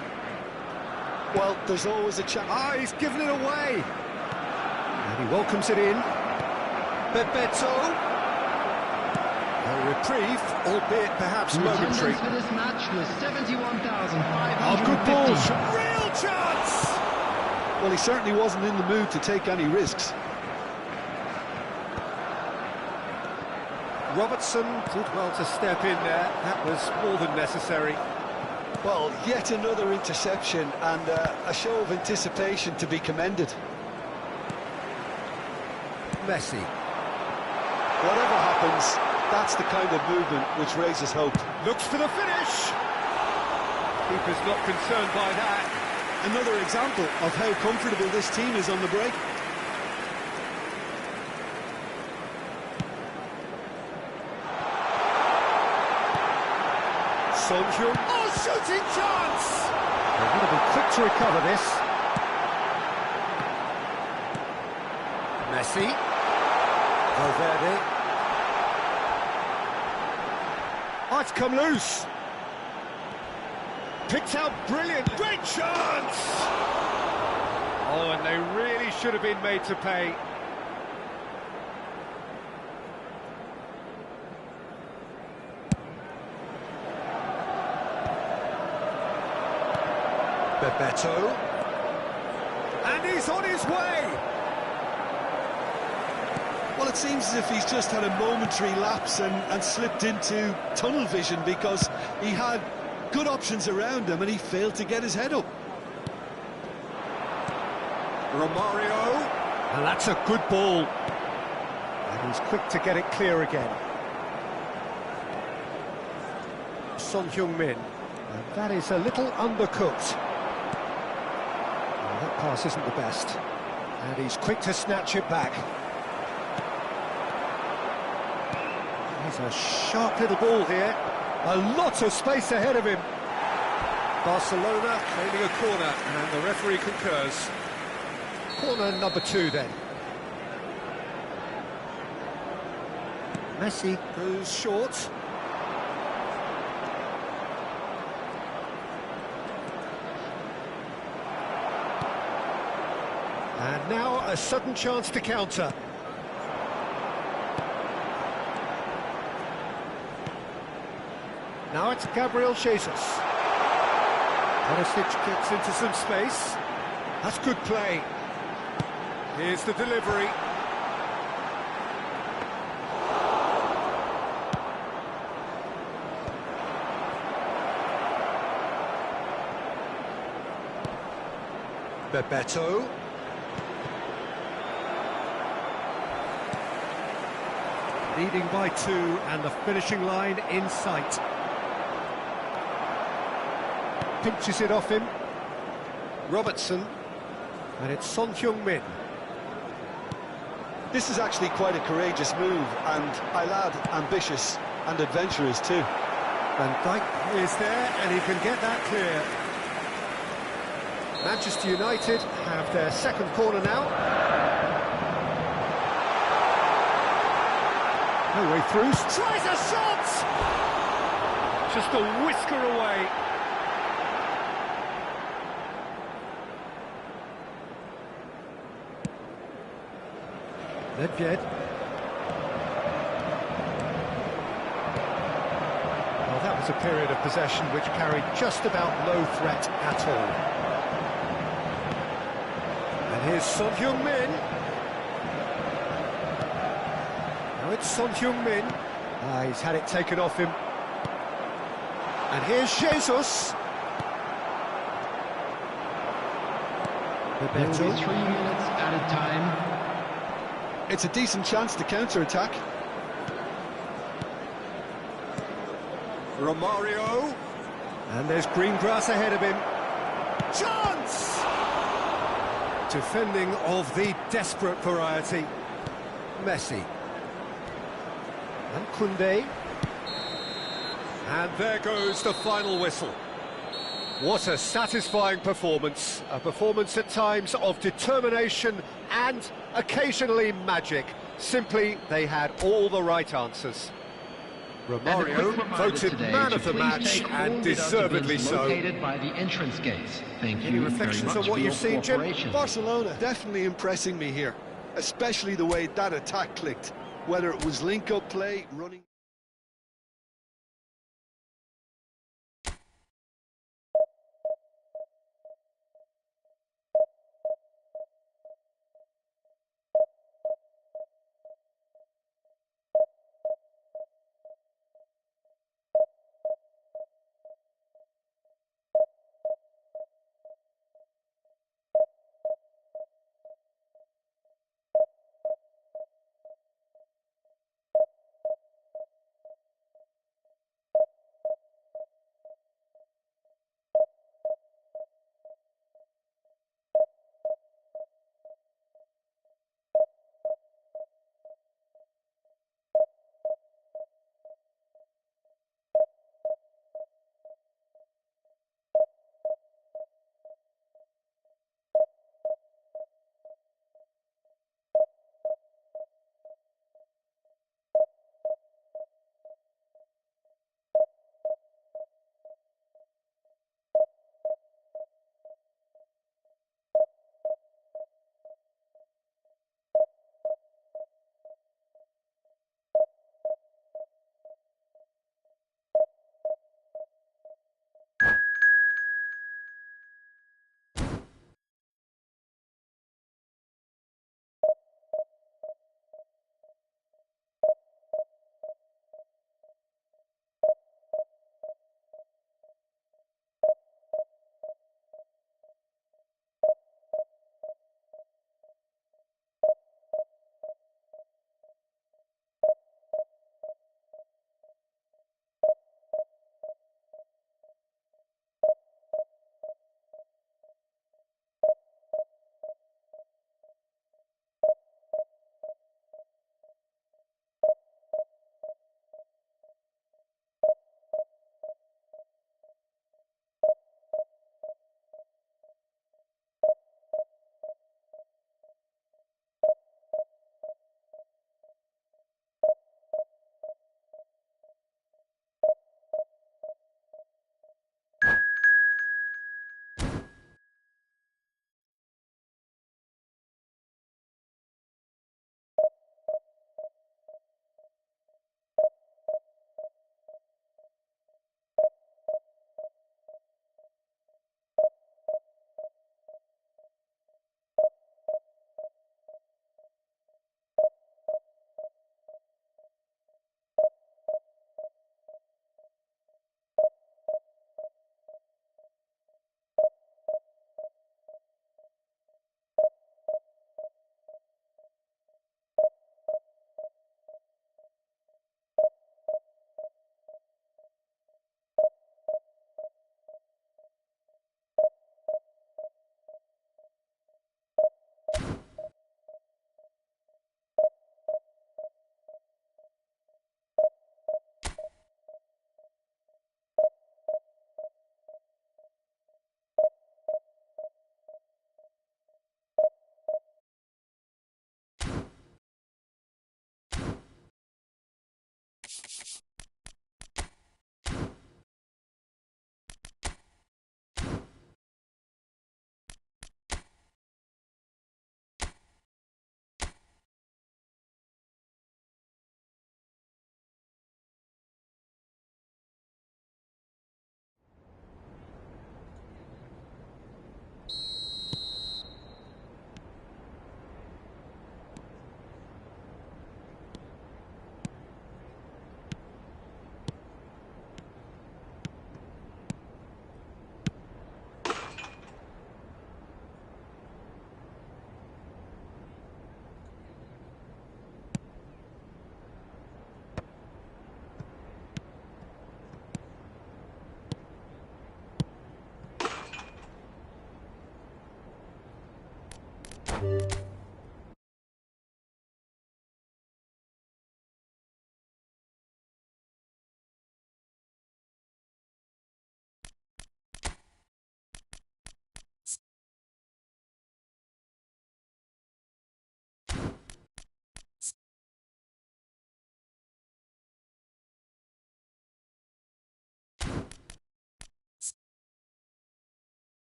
Well, there's always a chance. Ah, he's given it away. And he welcomes it in. Bebeto. A reprieve, albeit perhaps momentary. For this match was 71,550. Oh, good balls. Real chance! Well, he certainly wasn't in the mood to take any risks. Robertson did well to step in there. That was more than necessary. Well, yet another interception and a show of anticipation to be commended. Messi. Whatever happens, that's the kind of movement which raises hope. Looks for the finish. Keeper's not concerned by that. Another example of how comfortable this team is on the break. Son Heung. Oh, shooting chance! They're going to be quick to recover this. Messi. Valverde. Oh, it's come loose. Picked out brilliant. Great chance! Oh, and they really should have been made to pay. Bebeto. And he's on his way! Well, it seems as if he's just had a momentary lapse and slipped into tunnel vision, because he had good options around him and he failed to get his head up. Romario. And that's a good ball. And he's quick to get it clear again. Son Heung-min. And that is a little undercooked. Well, that pass isn't the best. And he's quick to snatch it back. He's a sharp little ball here. A lot of space ahead of him. Barcelona claiming a corner, and the referee concurs. Corner number 2 then. Messi goes short. And now a sudden chance to counter. Now it's Gabriel Jesus. Perisic gets into some space. That's good play. Here's the delivery. Bebeto. Leading by 2 and the finishing line in sight. Pinches it off him. Robertson. And it's Son Heung-min. This is actually quite a courageous move, and I'll add ambitious and adventurous too. Van Dijk is there, and he can get that clear. Manchester United have their second corner now. No way through. Tries a shot! Just a whisker away. Nedved. Well, that was a period of possession which carried just about no threat at all. And here's Son Heung-min. Now it's Son Heung-min. He's had it taken off him. And here's Jesus. There will be 3 minutes added time. It's a decent chance to counter-attack. Romario. And there's green grass ahead of him. Chance! Defending of the desperate variety. Messi. And Koundé. And there goes the final whistle. What a satisfying performance. A performance at times of determination and occasionally magic. Simply, they had all the right answers. Romario voted man of the match, and deservedly so. Located by the entrance gates. Thank Any you reflections very much on what for you've your seen, Jim? cooperation. Barcelona definitely impressing me here, especially the way that attack clicked, whether it was link-up play, running...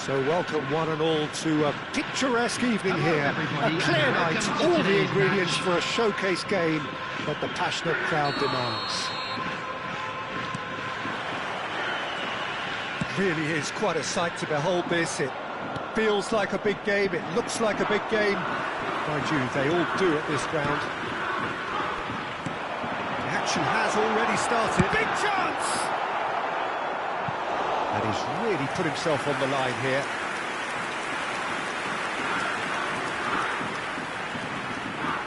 So welcome one and all to a picturesque evening here. A clear night, all the ingredients for a showcase game that the passionate crowd demands. Really is quite a sight to behold this. It feels like a big game, it looks like a big game. Mind you, they all do at this ground. The action has already started. Big chance! And he's really put himself on the line here.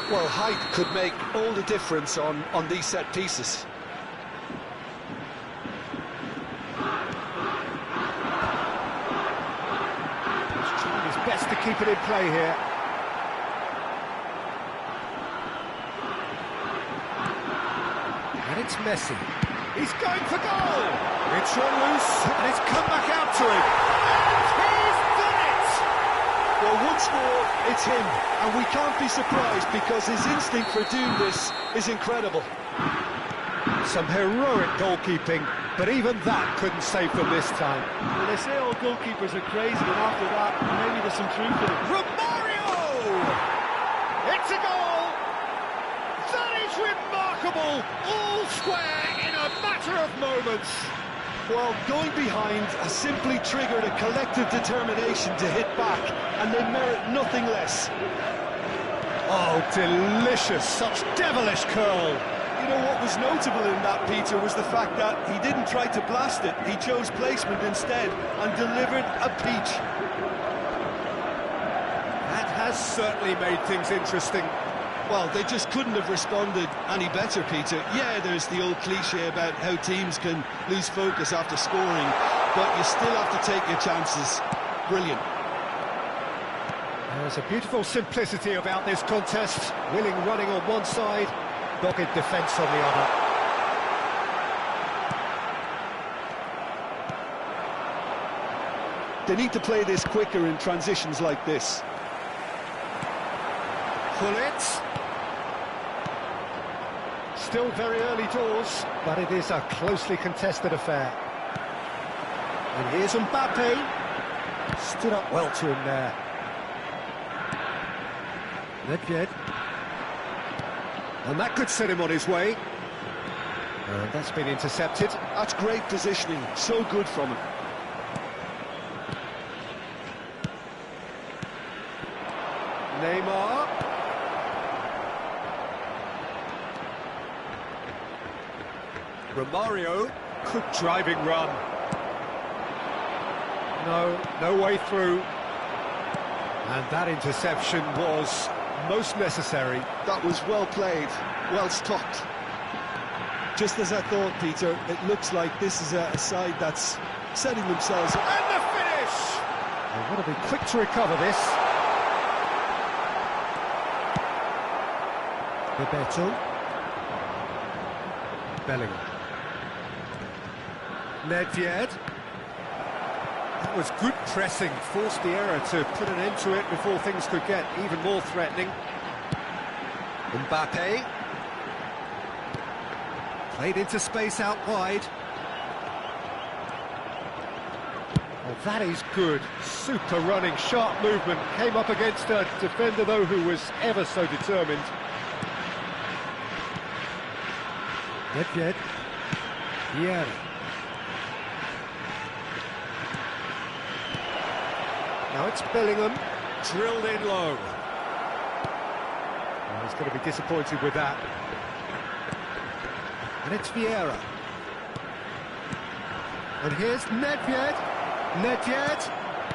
Well, height could make all the difference on these set pieces. He's trying his best to keep it in play here. And it's Messi. He's going for goal! It's run loose, and it's come back out to him. And he's done it! Well, once more, it's him, and we can't be surprised because his instinct for doing this is incredible. Some heroic goalkeeping, but even that couldn't save them this time. Well, they say all goalkeepers are crazy, and after that, maybe there's some truth in it. Romario! It's a goal! That is remarkable! All square in a matter of moments. Well, going behind has simply triggered a collective determination to hit back, and they merit nothing less. Oh, delicious! Such devilish curl! You know what was notable in that, Peter, was the fact that he didn't try to blast it. He chose placement instead and delivered a peach. That has certainly made things interesting. Well, they just couldn't have responded any better, Peter. Yeah, there's the old cliche about how teams can lose focus after scoring, but you still have to take your chances. Brilliant. There's a beautiful simplicity about this contest. Willing running on one side, dogged defence on the other. They need to play this quicker in transitions like this. Pull it. Still very early doors, but it is a closely contested affair. And here's Mbappe. Stood up well to him there. Nedved. And that could set him on his way. And that's been intercepted. That's great positioning, so good from him. Neymar. Romario. Good driving run. No way through. And that interception was most necessary. That was well played, well stopped. Just as I thought, Peter, it looks like this is a side that's setting themselves up. And the finish! They want to be quick to recover this. Bebeto. Bellingham. Nedved. That was good pressing, forced the error to put an end to it before things could get even more threatening. Mbappe. Played into space out wide. Oh, that is good. Super running, sharp movement. Came up against a defender, though, who was ever so determined. Nedved. Vieira. Now it's Bellingham, drilled in low. Well, he's going to be disappointed with that. And it's Vieira. And here's Nedved. Nedved.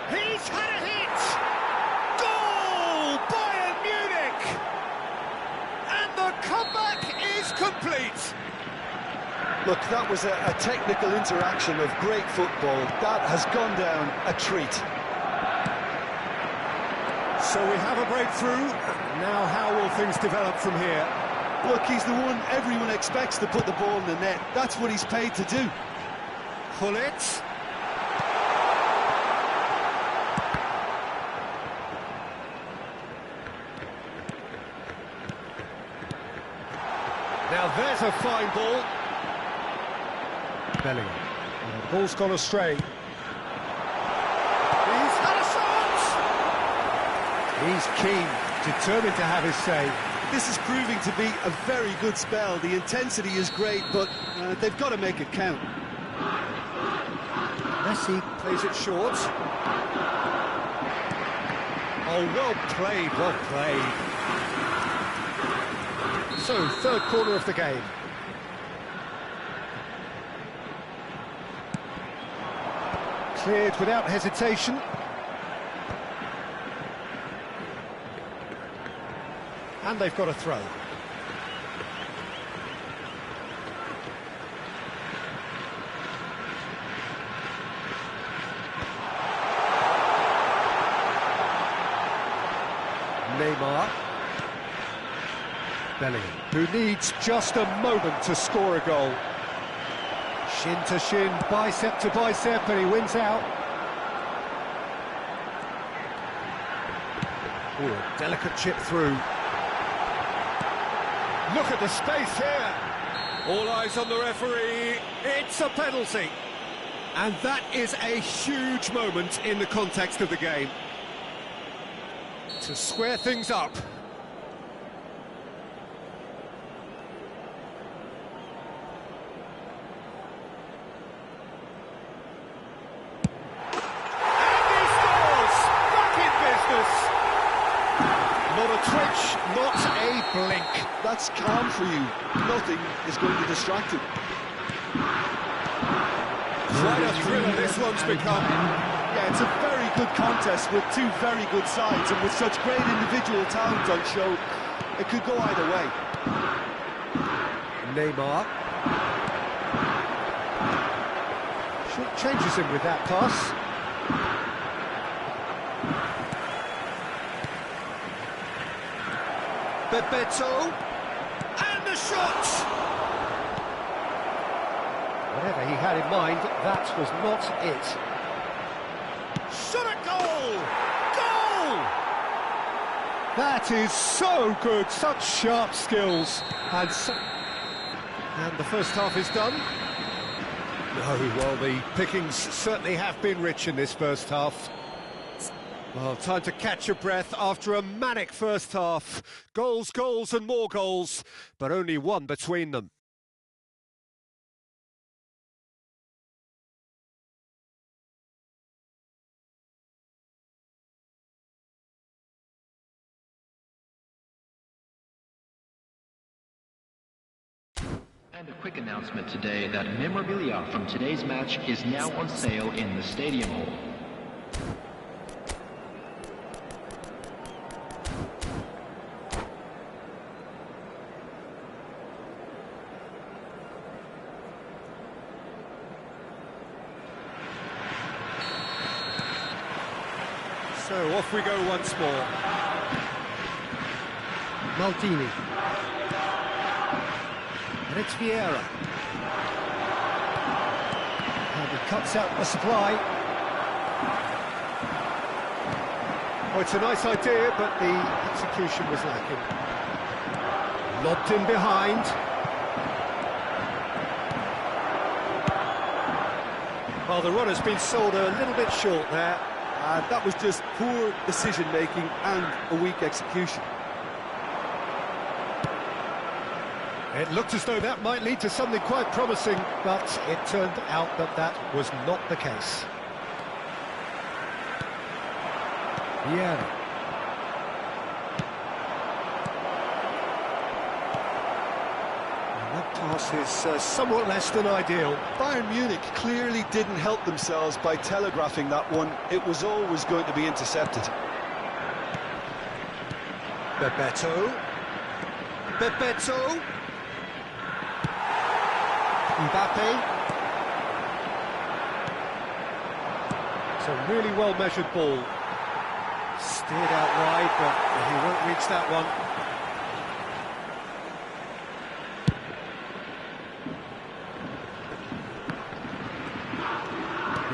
He's had a hit! Goal! Bayern Munich! And the comeback is complete! Look, that was a technical interaction of great football. That has gone down a treat. So we have a breakthrough. Now how will things develop from here? Look, he's the one everyone expects to put the ball in the net. That's what he's paid to do. Pull it. Now there's a fine ball. Bellingham. And the ball's gone astray. He's He's keen, determined to have his say. This is proving to be a very good spell. The intensity is great, but they've got to make it count. Messi plays it short. Oh, well played, well played. So, third quarter of the game. Cleared without hesitation. And they've got a throw. Neymar. Bellingham, who needs just a moment to score a goal. Shin to shin, bicep to bicep, and he wins out. Ooh, a delicate chip through. Look at the space here. All eyes on the referee. It's a penalty. And that is a huge moment in the context of the game. To square things up. Not a blink. That's calm for you. Nothing is going to distract him. Quite a thriller this one's become. Yeah, it's a very good contest with two very good sides, and with such great individual talent on show, it could go either way. Neymar. Changes him with that pass. Bebeto, and the shot! Whatever he had in mind, that was not it. Shot at goal! Goal! That is so good, such sharp skills. And the first half is done. No, well, the pickings certainly have been rich in this first half. Well, time to catch your breath after a manic first half. Goals, goals and more goals, but only one between them. And a quick announcement today that memorabilia from today's match is now on sale in the Stadium Hall. So off we go once more. Maldini. And it's Vieira. And he cuts out the supply. Oh, it's a nice idea, but the execution was lacking. Lobbed in behind. Well, the run has been sold a little bit short there. That was just poor decision-making and a weak execution. It looked as though that might lead to something quite promising, but it turned out that that was not the case. Vieira. And that pass is somewhat less than ideal. Bayern Munich clearly didn't help themselves by telegraphing that one. It was always going to be intercepted. Bebeto. Bebeto. Mbappe. It's a really well-measured ball. Steered out wide, but he won't reach that one.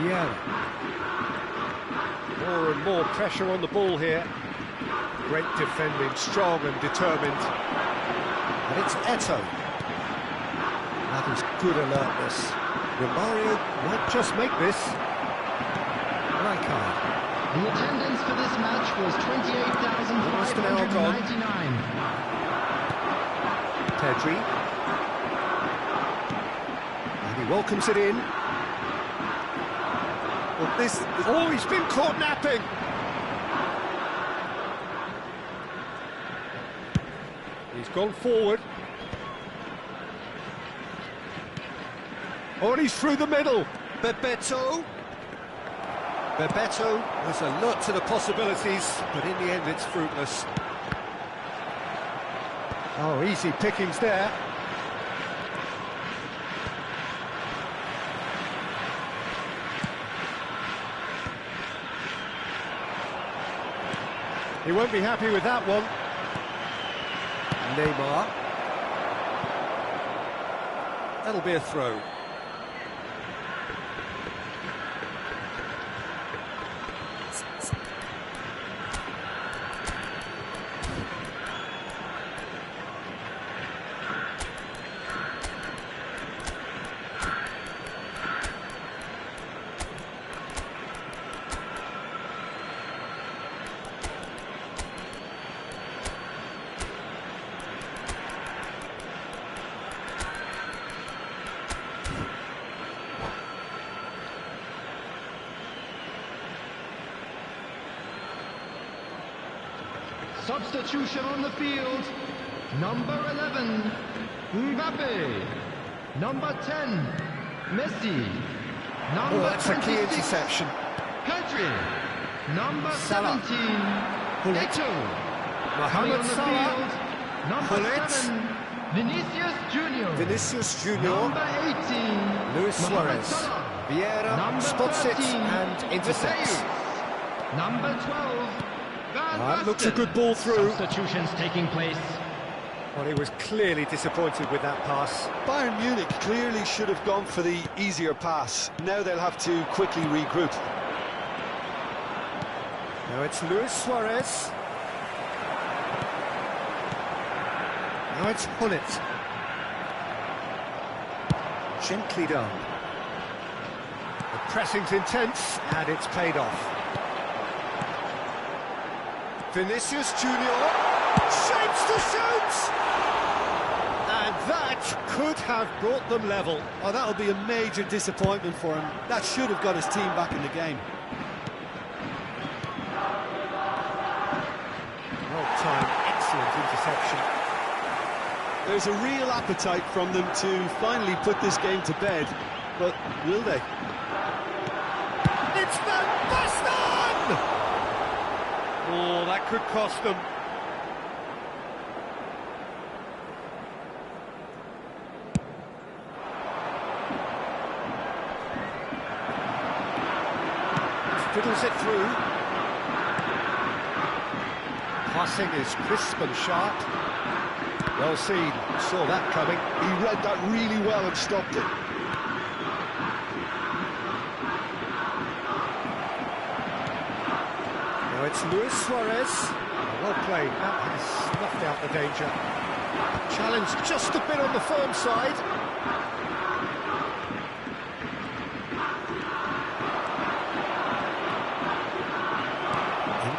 Yeah. More and more pressure on the ball here. Great defending, strong and determined. And it's Eto'o. That is good alertness. Romario might just make this. Rijkaard. The attendance for this match was 28,599. Pedri. And he welcomes it in. Well, oh, he's been caught napping. He's gone forward. Oh, and he's through the middle. Bebeto was alert to the possibilities, but in the end it's fruitless. Oh, easy pickings there. He won't be happy with that one. Neymar. That'll be a throw. Substitution on the field. Number 11, Mbappe. Number 10, Messi. Number That's a key 26, interception. Pedri. Number Salah. 17, Eto'o. Coming on Mohamed the Salah. field, number Bullet. 7, Vinicius Junior. Vinicius Junior. Number 18, Luis Mohamed Suarez. Salah. Vieira Number spots it 13, and intercepts. Mateus. Number 12, Van That looks a Basten. good ball through. Substitutions taking place. Well, he was clearly disappointed with that pass. Bayern Munich clearly should have gone for the easier pass. Now they'll have to quickly regroup. Now it's Luis Suarez. Now it's Hullet. Gently done. The pressing's intense and it's paid off. Vinicius Junior shapes to shoot! And that could have brought them level. Oh, that'll be a major disappointment for him. That should have got his team back in the game. Well-timed, excellent interception. There's a real appetite from them to finally put this game to bed, but will they? It's Van Basten! Oh, that could cost them. Fiddles it through. Passing is crisp and sharp. Well seen, saw that coming. He read that really well and stopped it. Now it's Luis Suarez. Well played, that has snuffed out the danger. Challenge just a bit on the firm side.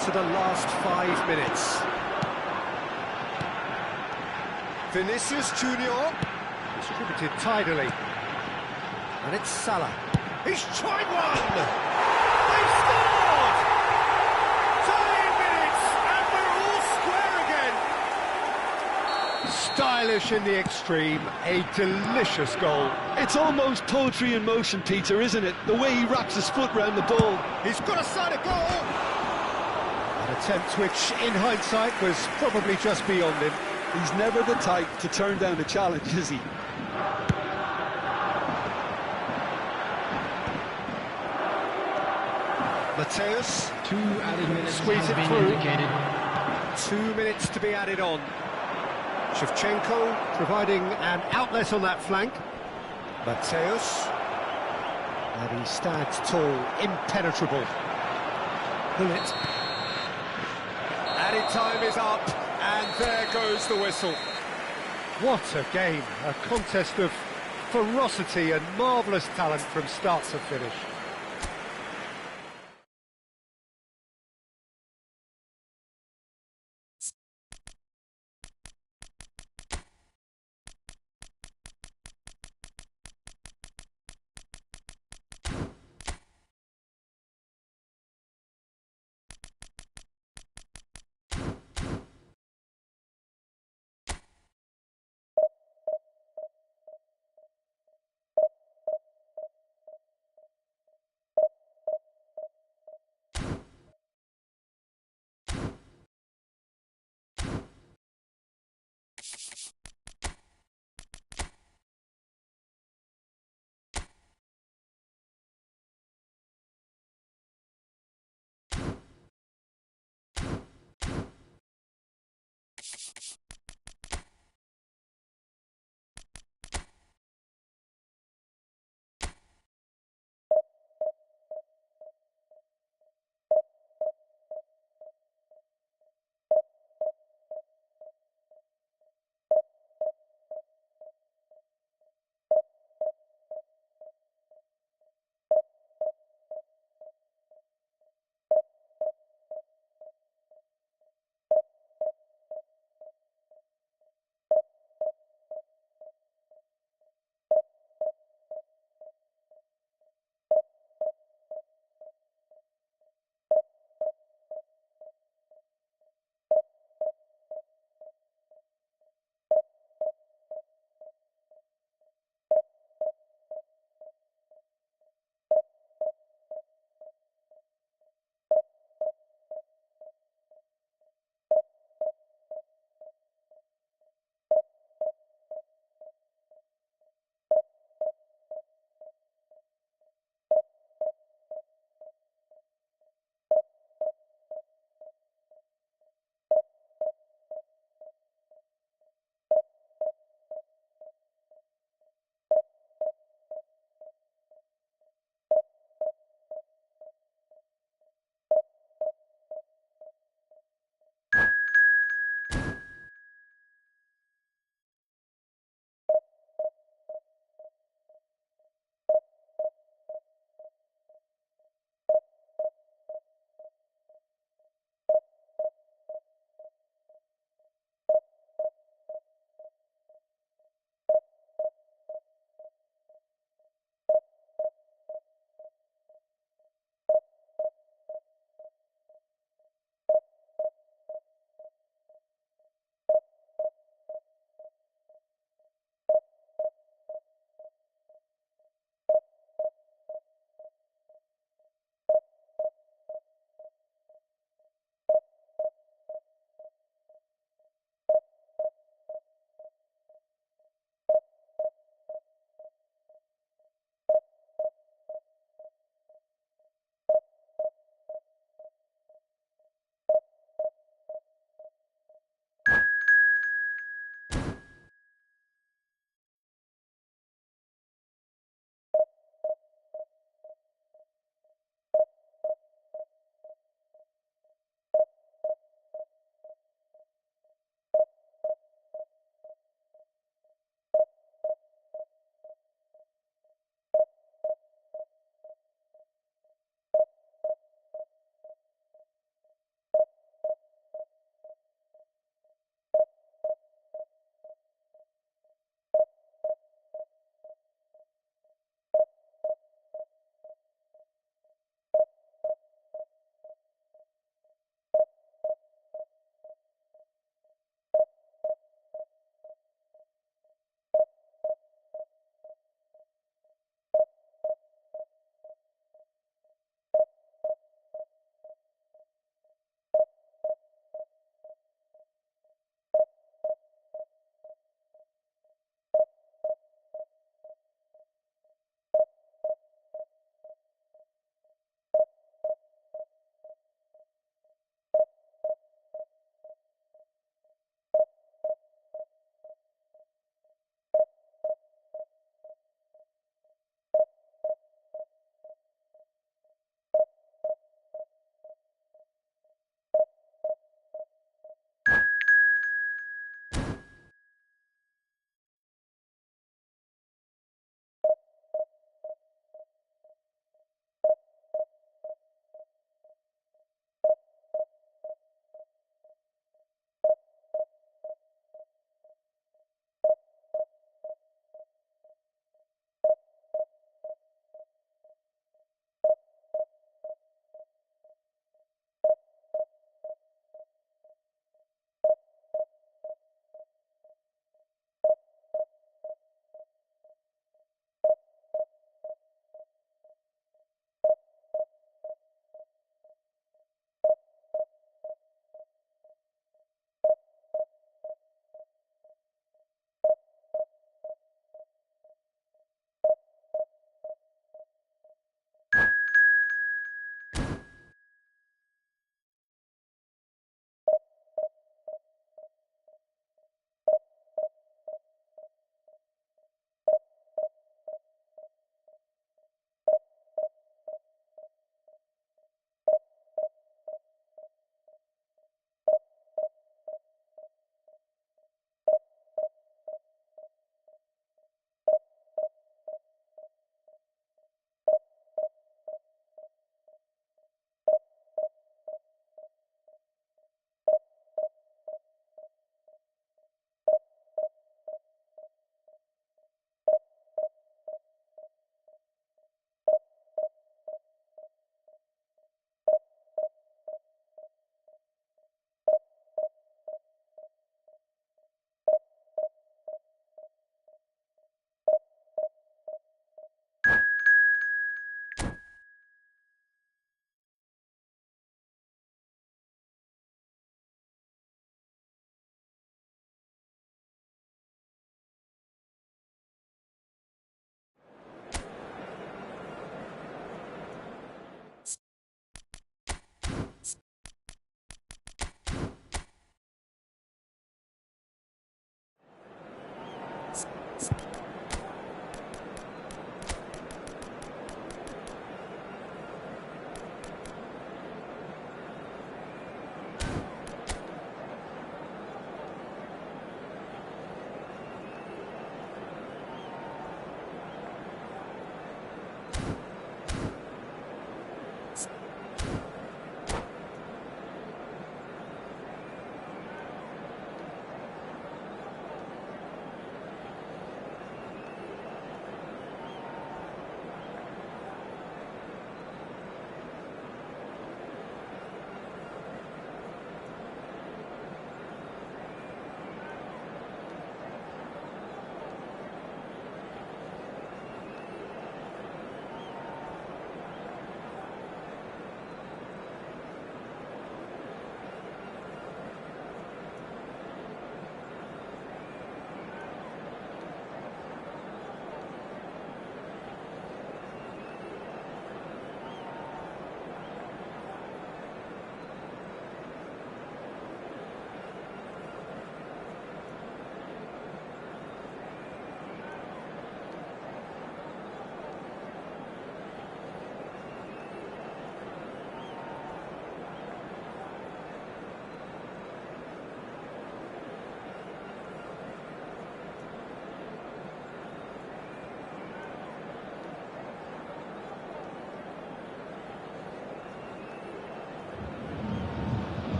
Into the last 5 minutes. Vinicius Junior, distributed tidily. And it's Salah. He's tried one! They've scored! 10 minutes, and we're all square again! Stylish in the extreme, a delicious goal. It's almost poetry in motion, Peter, isn't it? The way he wraps his foot round the ball. He's got a side of goal! An attempt which, in hindsight, was probably just beyond him. He's never the type to turn down a challenge, is he? Mateus, 2 added minutes Squeeze has it been through. indicated. 2 minutes to be added on. Shevchenko providing an outlet on that flank. Mateus, and he stands tall, impenetrable. Hullet. Added time is up, and there goes the whistle. What a game, a contest of ferocity and marvellous talent from start to finish.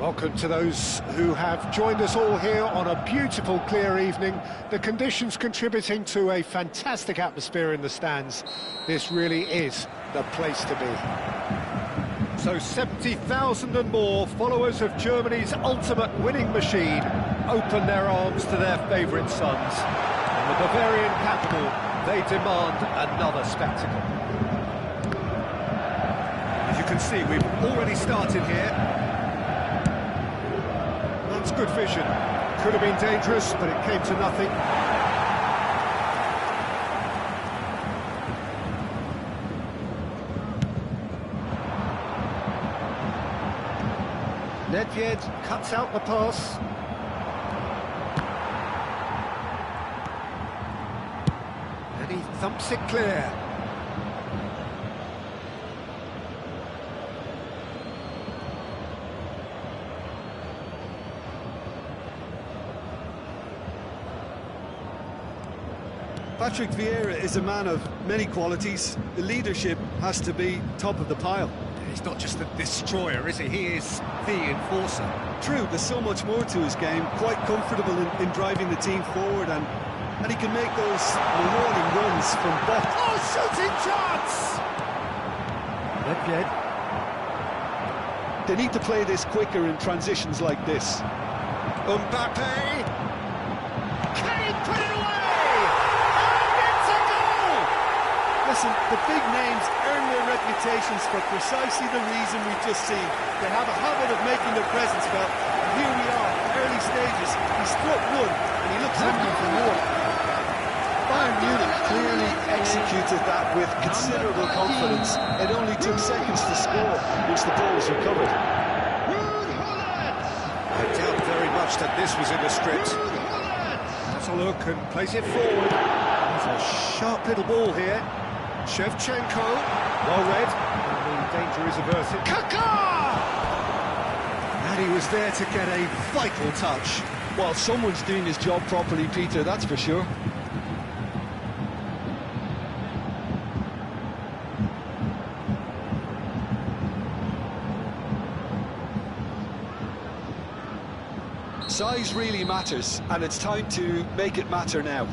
Welcome to those who have joined us all here on a beautiful, clear evening. The conditions contributing to a fantastic atmosphere in the stands. This really is the place to be. So 70,000 and more followers of Germany's ultimate winning machine open their arms to their favourite sons. In the Bavarian capital, they demand another spectacle. As you can see, we've already started here. That's good vision. Could have been dangerous, but it came to nothing. Nedved cuts out the pass. And he thumps it clear. Patrick Vieira is a man of many qualities. The leadership has to be top of the pile. He's not just a destroyer, is he? He is the enforcer. True, there's so much more to his game. Quite comfortable in driving the team forward, and he can make those rewarding runs from back. Oh, shooting chance! Nedved. They need to play this quicker in transitions like this. Mbappe. Kane put it away! And it's a goal! Listen, the big names earn their reputations for precisely the reason we've just seen. They have a habit of making their presence felt. And here we are, early stages. He struck one, and he looks hungry for more. Bayern Munich clearly executed that with considerable confidence. It only took seconds to score once the ball was recovered. I doubt very much that this was in the script. Has a look and plays it forward. There's a sharp little ball here. Shevchenko, well read. And the danger is averted. Kaká! And he was there to get a vital touch. Well, someone's doing his job properly, Peter, that's for sure. Size really matters, and it's time to make it matter now.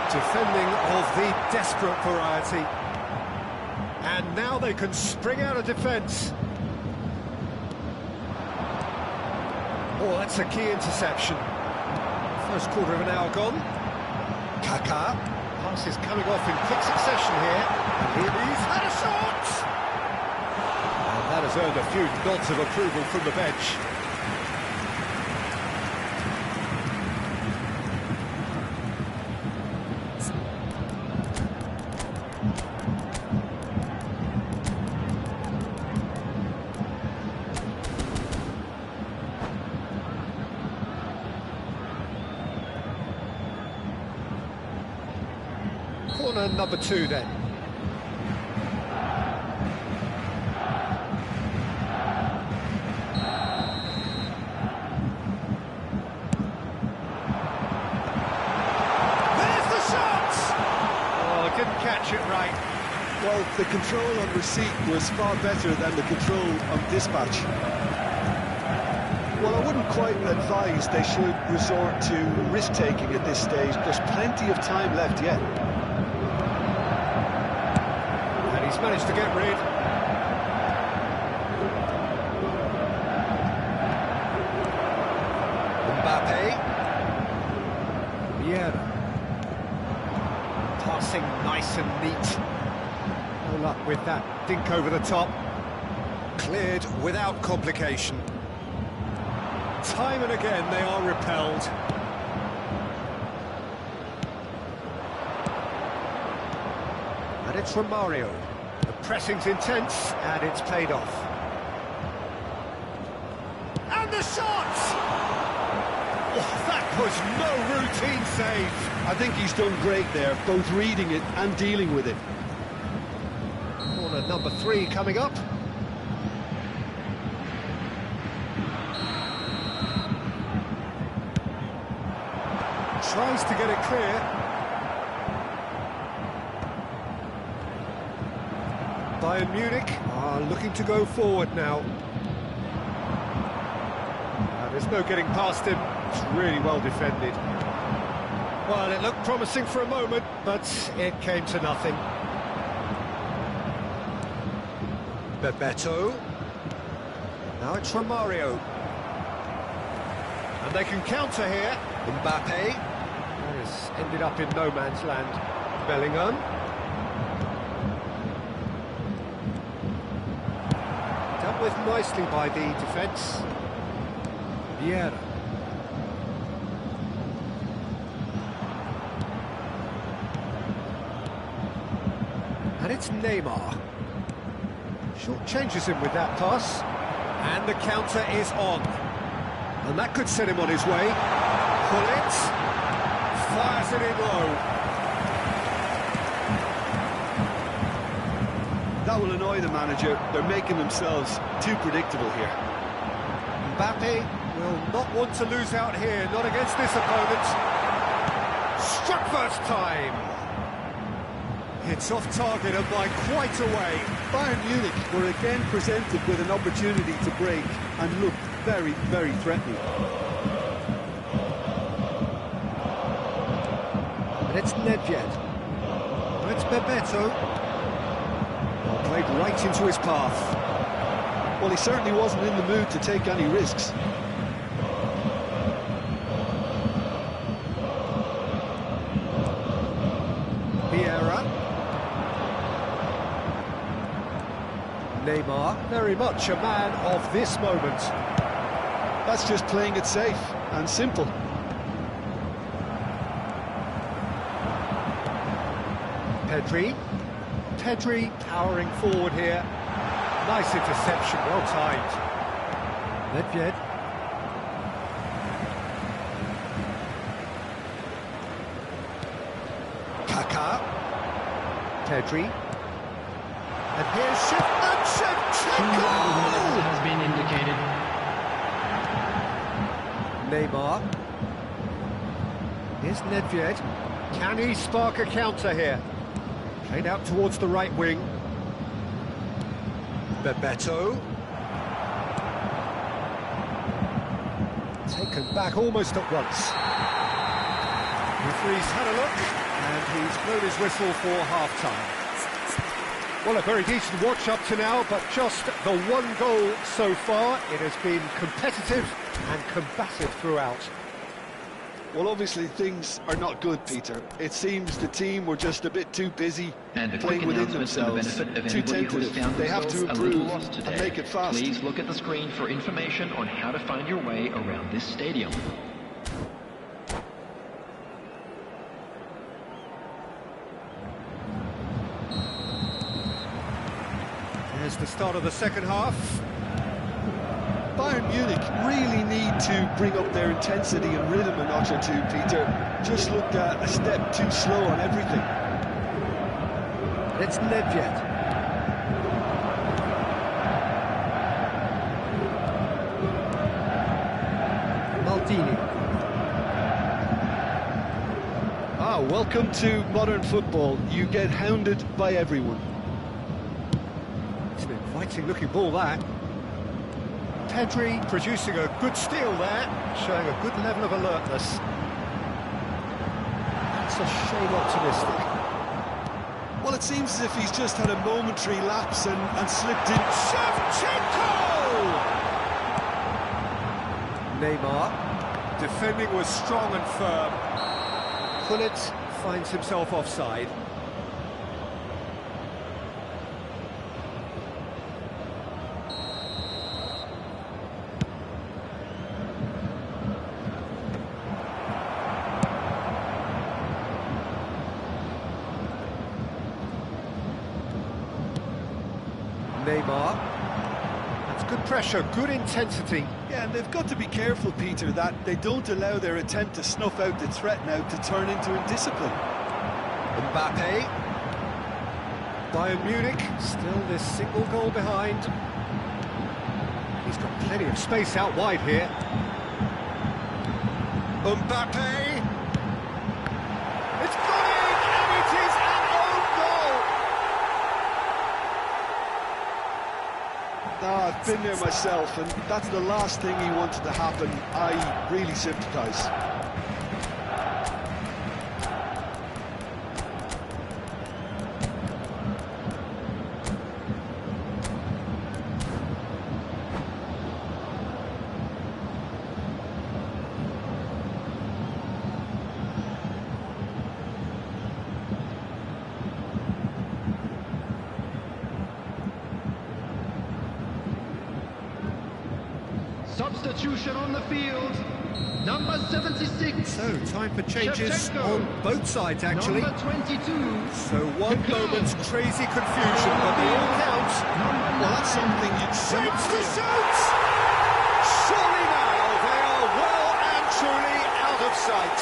Defending of the desperate variety. And now they can spring out of defence. Oh, that's a key interception. First quarter of an hour gone. Kaká. Pass is coming off in quick succession here. And he's had a shot! And that has earned a few nods of approval from the bench. Corner number 2 then. There's the shot! Oh, didn't catch it right. Well, the control on receipt was far better than the control on dispatch. Well, I wouldn't quite advise they should resort to risk-taking at this stage. There's plenty of time left yet. He's managed to get rid. Mbappe. Vieira. Passing nice and neat. No luck with that dink over the top. Cleared without complication. Time and again they are repelled. And it's from Mario. The pressing's intense, and it's paid off. And the shot! Oh, that was no routine save. I think he's done great there, both reading it and dealing with it. Corner number 3 coming up. Tries to get it clear. Bayern Munich are looking to go forward now. There's no getting past him. It's really well defended. Well, it looked promising for a moment, but it came to nothing. Bebeto. Now it's Romario. And they can counter here. Mbappe. That has ended up in no man's land. Bellingham. Dealt with nicely by the defence. Vieira. And it's Neymar. Short changes him with that pass. And the counter is on. And that could set him on his way. Pull it. Fires it in low. That will annoy the manager. They're making themselves too predictable here. Mbappe will not want to lose out here, not against this opponent. Struck first time. It's off target and by quite a way. Bayern Munich were again presented with an opportunity to break and looked very, very threatening. And it's Nedved. And it's Bebeto. Well, played right into his path. Well, he certainly wasn't in the mood to take any risks. Vieira. Neymar, very much a man of this moment. That's just playing it safe and simple. Pedri powering forward here. Nice interception, well timed. Nedved. Kaká. Pedri. And here's Shevchenko! Has been indicated. Neymar. Here's Nedved. Can he spark a counter here? Played out towards the right wing. Bebeto. Taken back almost at once. Referee's had a look, and he's blown his whistle for half-time. Well, a very decent watch up to now, but just the one goal so far. It has been competitive and combative throughout. Well, obviously things are not good, Peter. It seems the team were just a bit too busy playing within themselves, too tentative. They have to improve and make it fast. Please look at the screen for information on how to find your way around this stadium. Here's the start of the second half. Bayern Munich really need to bring up their intensity and rhythm a notch or two, Peter. Just looked a step too slow on everything. It's Nedved. Maldini. Welcome to modern football. You get hounded by everyone. It's an inviting looking ball, that. Pedri producing a good steal there, showing a good level of alertness. That's a shade optimistic. Well, it seems as if he's just had a momentary lapse and slipped in. Shevchenko! Neymar. Defending was strong and firm. Gullit finds himself offside. Neymar. That's good pressure, good intensity. Yeah, and they've got to be careful, Peter, that they don't allow their attempt to snuff out the threat now to turn into indiscipline. Mbappe. Bayern Munich, still this single goal behind. He's got plenty of space out wide here. Mbappe. It's gone in, and it is an own goal. been there myself, and that's the last thing he wanted to happen. I really sympathise. Substitution on the field. Number 76. So, time for changes on both sides, actually. Number 22. So, one moment's crazy confusion, but they all count. Well, that's something you'd Shoots to shoot! Surely now they are well and truly out of sight.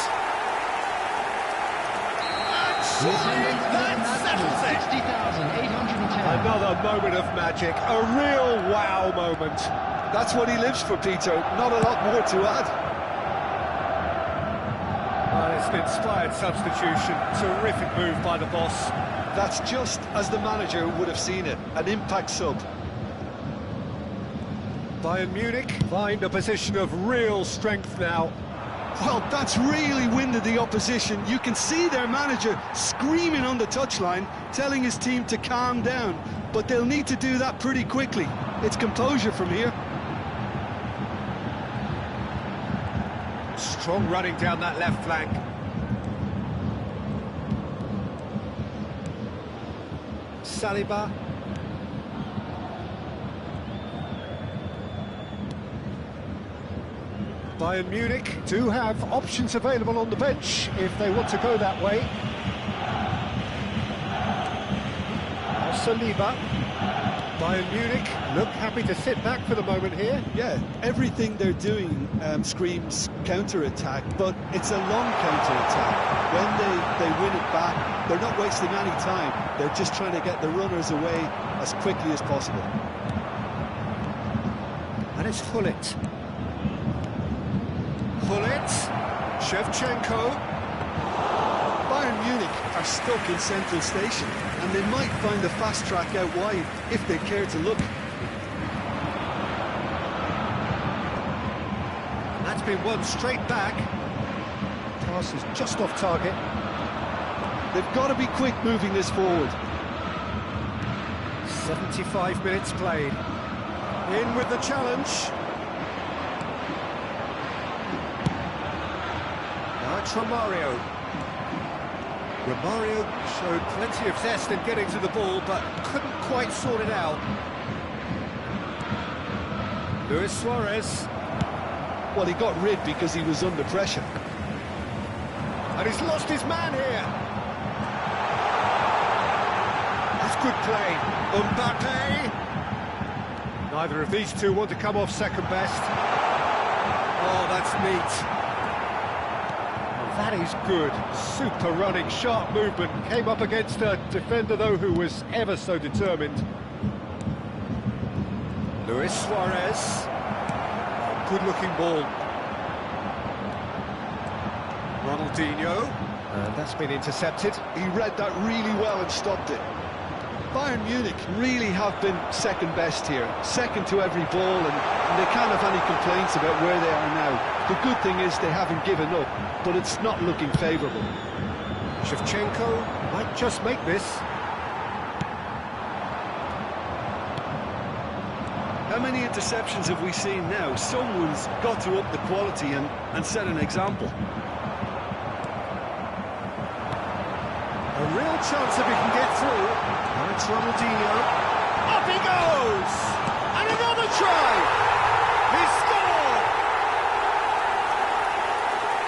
And surely that settles it. 60,810. Another moment of magic, a real wow moment. That's what he lives for, Peter. Not a lot more to add. Well, it's an inspired substitution. Terrific move by the boss. That's just as the manager would have seen it. An impact sub. Bayern Munich find a position of real strength now. Well, that's really winded the opposition. You can see their manager screaming on the touchline, telling his team to calm down. But they'll need to do that pretty quickly. It's composure from here. Strong running down that left flank. Saliba. Bayern Munich do have options available on the bench if they want to go that way. Saliba. Bayern Munich look happy to sit back for the moment here. Yeah, everything they're doing screams counter-attack, but it's a long counter-attack. When they win it back, they're not wasting any time. They're just trying to get the runners away as quickly as possible. And it's Hullet. Hullet. Shevchenko. Bayern Munich are stuck in central station, and they might find the fast track out wide if they care to look. That's been won straight back. Pass is just off target. They've got to be quick moving this forward. 75 minutes played. In with the challenge. Now it's Romario. Romario showed plenty of zest in getting to the ball, but couldn't quite sort it out. Luis Suarez. Well, he got rid because he was under pressure. And he's lost his man here. That's good play. Mbappe. Neither of these two want to come off second best. Oh, that's neat. That is good. Super running, sharp movement. Came up against a defender, though, who was ever so determined. Luis Suarez. Oh, good-looking ball. Ronaldinho. And that's been intercepted. He read that really well and stopped it. Bayern Munich really have been second best here, second to every ball, and they can't have any complaints about where they are now. The good thing is they haven't given up, but it's not looking favourable. Shevchenko might just make this. How many interceptions have we seen now? Someone's got to up the quality and set an example. A real chance if he can get through. Now it's Ronaldinho. Up he goes! And another try! He scored!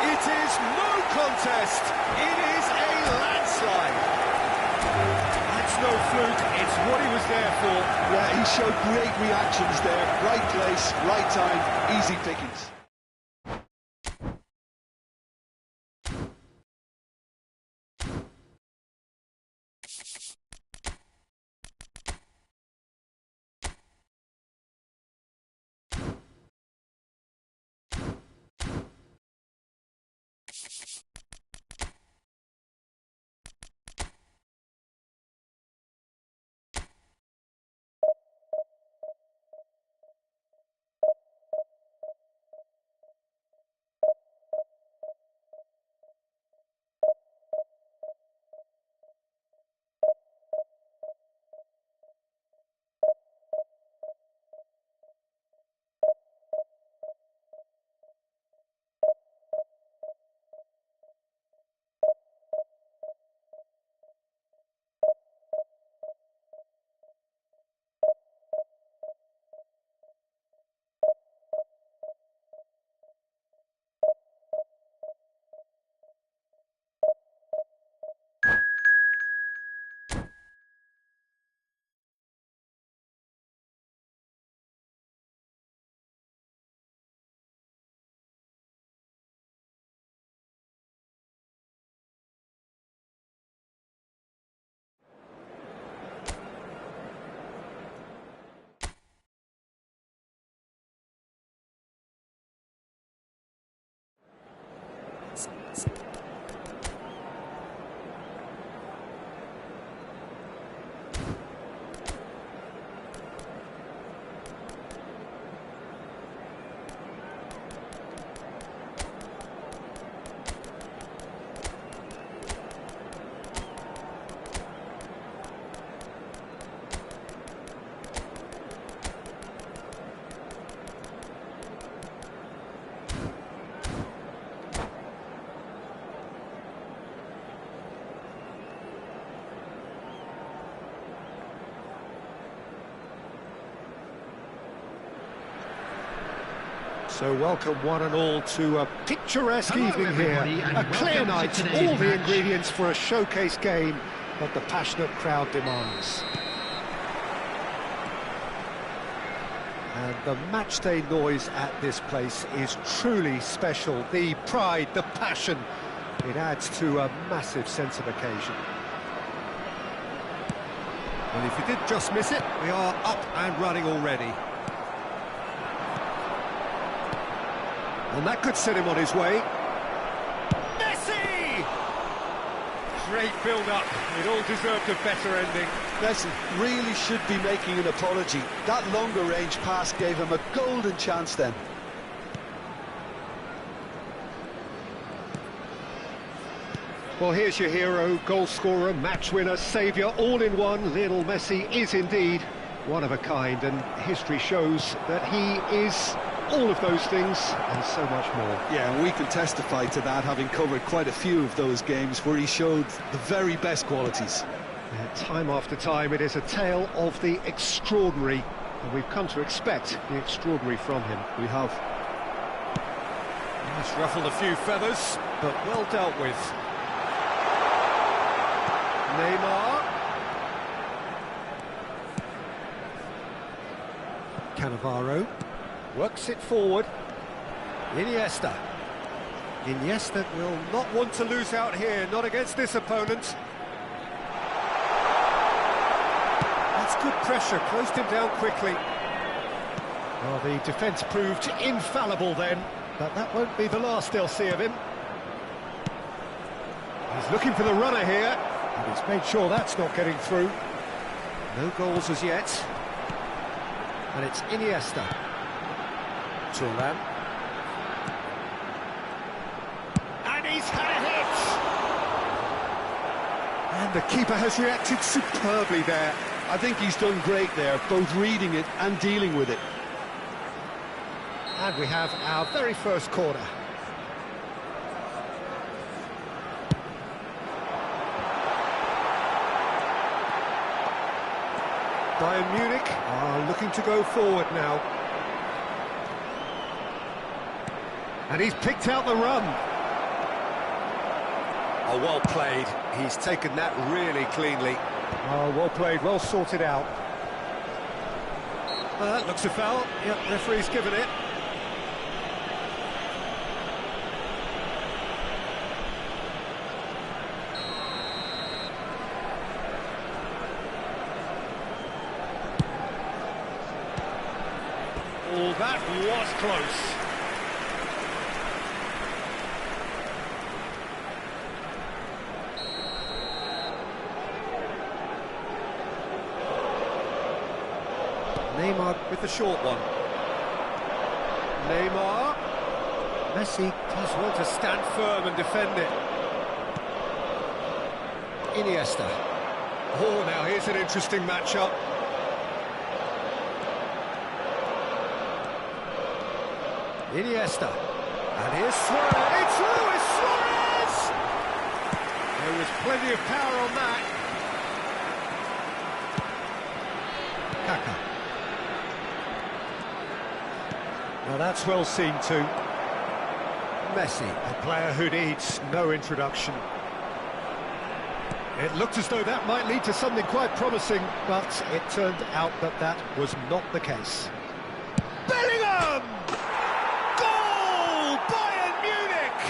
It is no contest. It is a landslide. That's no fluke. It's what he was there for. Yeah, he showed great reactions there. Right place, right time, easy pickings. So welcome one and all to a picturesque Hello, evening here. everybody, and A clear welcome to night, today's all the match. ingredients for a showcase game that the passionate crowd demands. And the matchday noise at this place is truly special. The pride, the passion, it adds to a massive sense of occasion. Well, if you did just miss it, we are up and running already. And that could set him on his way. Messi! Great build-up. It all deserved a better ending. Messi really should be making an apology. That longer range pass gave him a golden chance then. Well, here's your hero, goal scorer, match winner, saviour, all in one. Lionel Messi is indeed one of a kind, and history shows that he is all of those things and so much more. Yeah, and we can testify to that, having covered quite a few of those games where he showed the very best qualities. Yeah, time after time, it is a tale of the extraordinary, and we've come to expect the extraordinary from him. We have. He's ruffled a few feathers, but well dealt with. Neymar. Cannavaro works it forward. Iniesta. Iniesta will not want to lose out here, not against this opponent. That's good pressure, closed him down quickly. Well, the defence proved infallible then, but that won't be the last they'll see of him. He's looking for the runner here, and he's made sure that's not getting through. No goals as yet. And it's Iniesta. Turan. And he's had a hit! And the keeper has reacted superbly there. I think he's done great there, both reading it and dealing with it. And we have our very first corner. Bayern Munich are looking to go forward now. And he's picked out the run. Oh, well played. He's taken that really cleanly. Oh, well played, well sorted out. Looks a foul. Yep, referee's given it. Oh, that was close. Neymar with the short one. Neymar. Messi does want to stand firm and defend it. Iniesta. Oh, now here's an interesting matchup. Iniesta. And here's Suarez. It's Luis Suarez! There was plenty of power on that. Kaka. Now that's well seen too. Messi, a player who needs no introduction. It looked as though that might lead to something quite promising, but it turned out that that was not the case. Bellingham! Goal! Bayern Munich!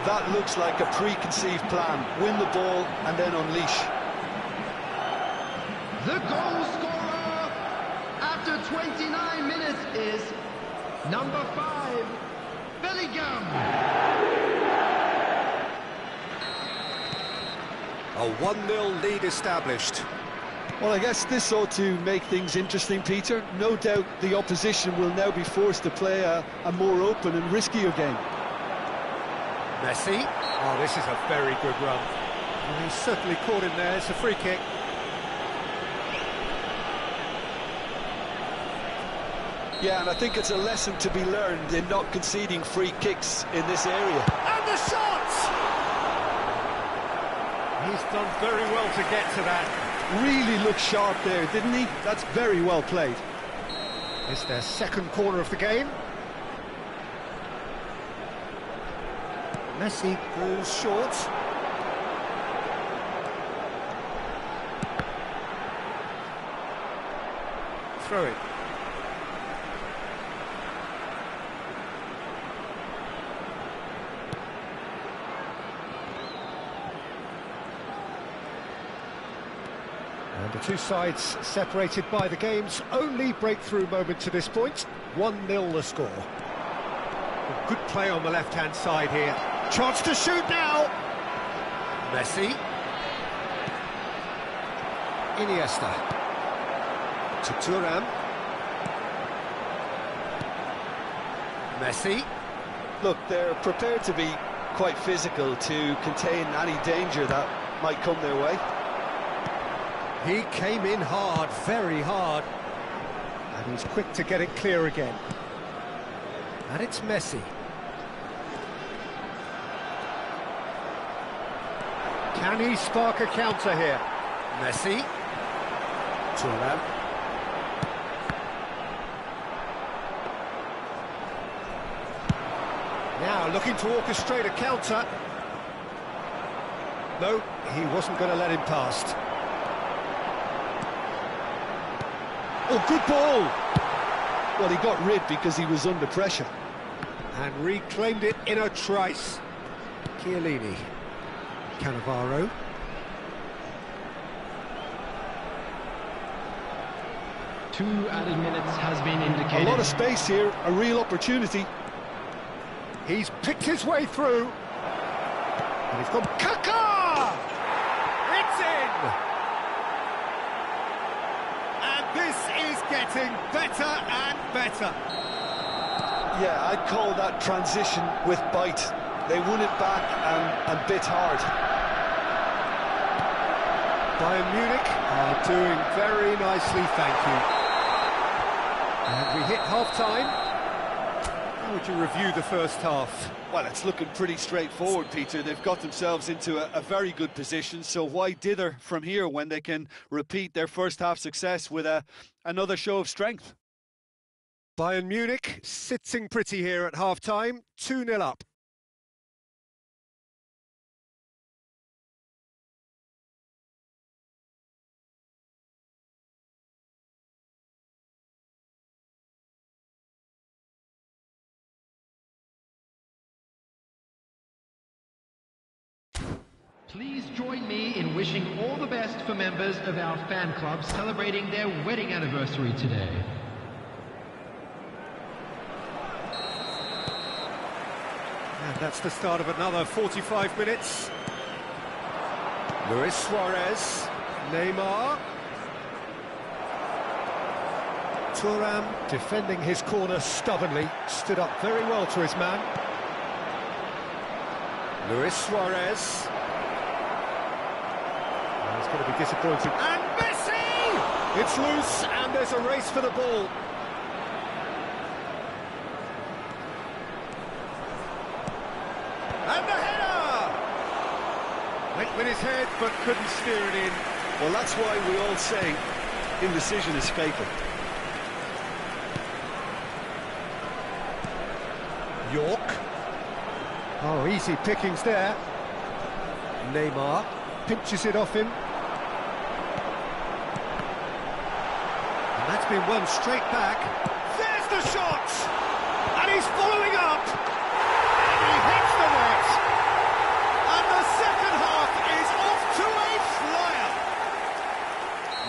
That looks like a preconceived plan. Win the ball and then unleash. The goal scorer after 29 minutes is number 5, Bellingham. A 1-0 lead established. Well, I guess this ought to make things interesting, Peter. No doubt the opposition will now be forced to play a more open and riskier game. Messi. Oh, this is a very good run. Well, he's certainly caught him there. It's a free kick. Yeah, and I think it's a lesson to be learned in not conceding free kicks in this area. And the shot! He's done very well to get to that. really looked sharp there, didn't he? That's very well played. It's their second corner of the game. Messi goes short. Throw it. And the two sides separated by the game's only breakthrough moment to this point. 1-0 the score. Good play on the left-hand side here. Chance to shoot now! Messi. Iniesta. To Thuram. Messi. Look, they're prepared to be quite physical to contain any danger that might come their way. He came in hard, very hard. And he's quick to get it clear again. And it's Messi. Can he spark a counter here? Messi. Thuram. Now looking to orchestrate a counter. No, he wasn't going to let him past. Oh, good ball! Well, he got rid because he was under pressure. And reclaimed it in a trice. Chiellini. Cannavaro. Two added minutes has been indicated. A lot of space here, a real opportunity. He's picked his way through. And he's gone. Kaka! It's in! And this is getting better and better. Yeah, I'd call that transition with bite. They won it back and bit hard. Bayern Munich are doing very nicely, thank you. And we hit half-time. How would you review the first half? Well, it's looking pretty straightforward, Peter. They've got themselves into a very good position, so why dither from here when they can repeat their first half success with another show of strength? Bayern Munich sitting pretty here at half-time, 2-0 up. Please join me in wishing all the best for members of our fan club celebrating their wedding anniversary today. And that's the start of another 45 minutes. Luis Suarez, Neymar. Thuram defending his corner stubbornly, stood up very well to his man. Luis Suarez. He's going to be disappointed. And Messi! It's loose, and there's a race for the ball. And the header! Went with his head, but couldn't steer it in. Well, that's why we all say indecision is fatal. York. Oh, easy pickings there. Neymar pinches it off him. And that's been won straight back. There's the shot! And he's following up! And he hits the net! And the second half is off to a flyer!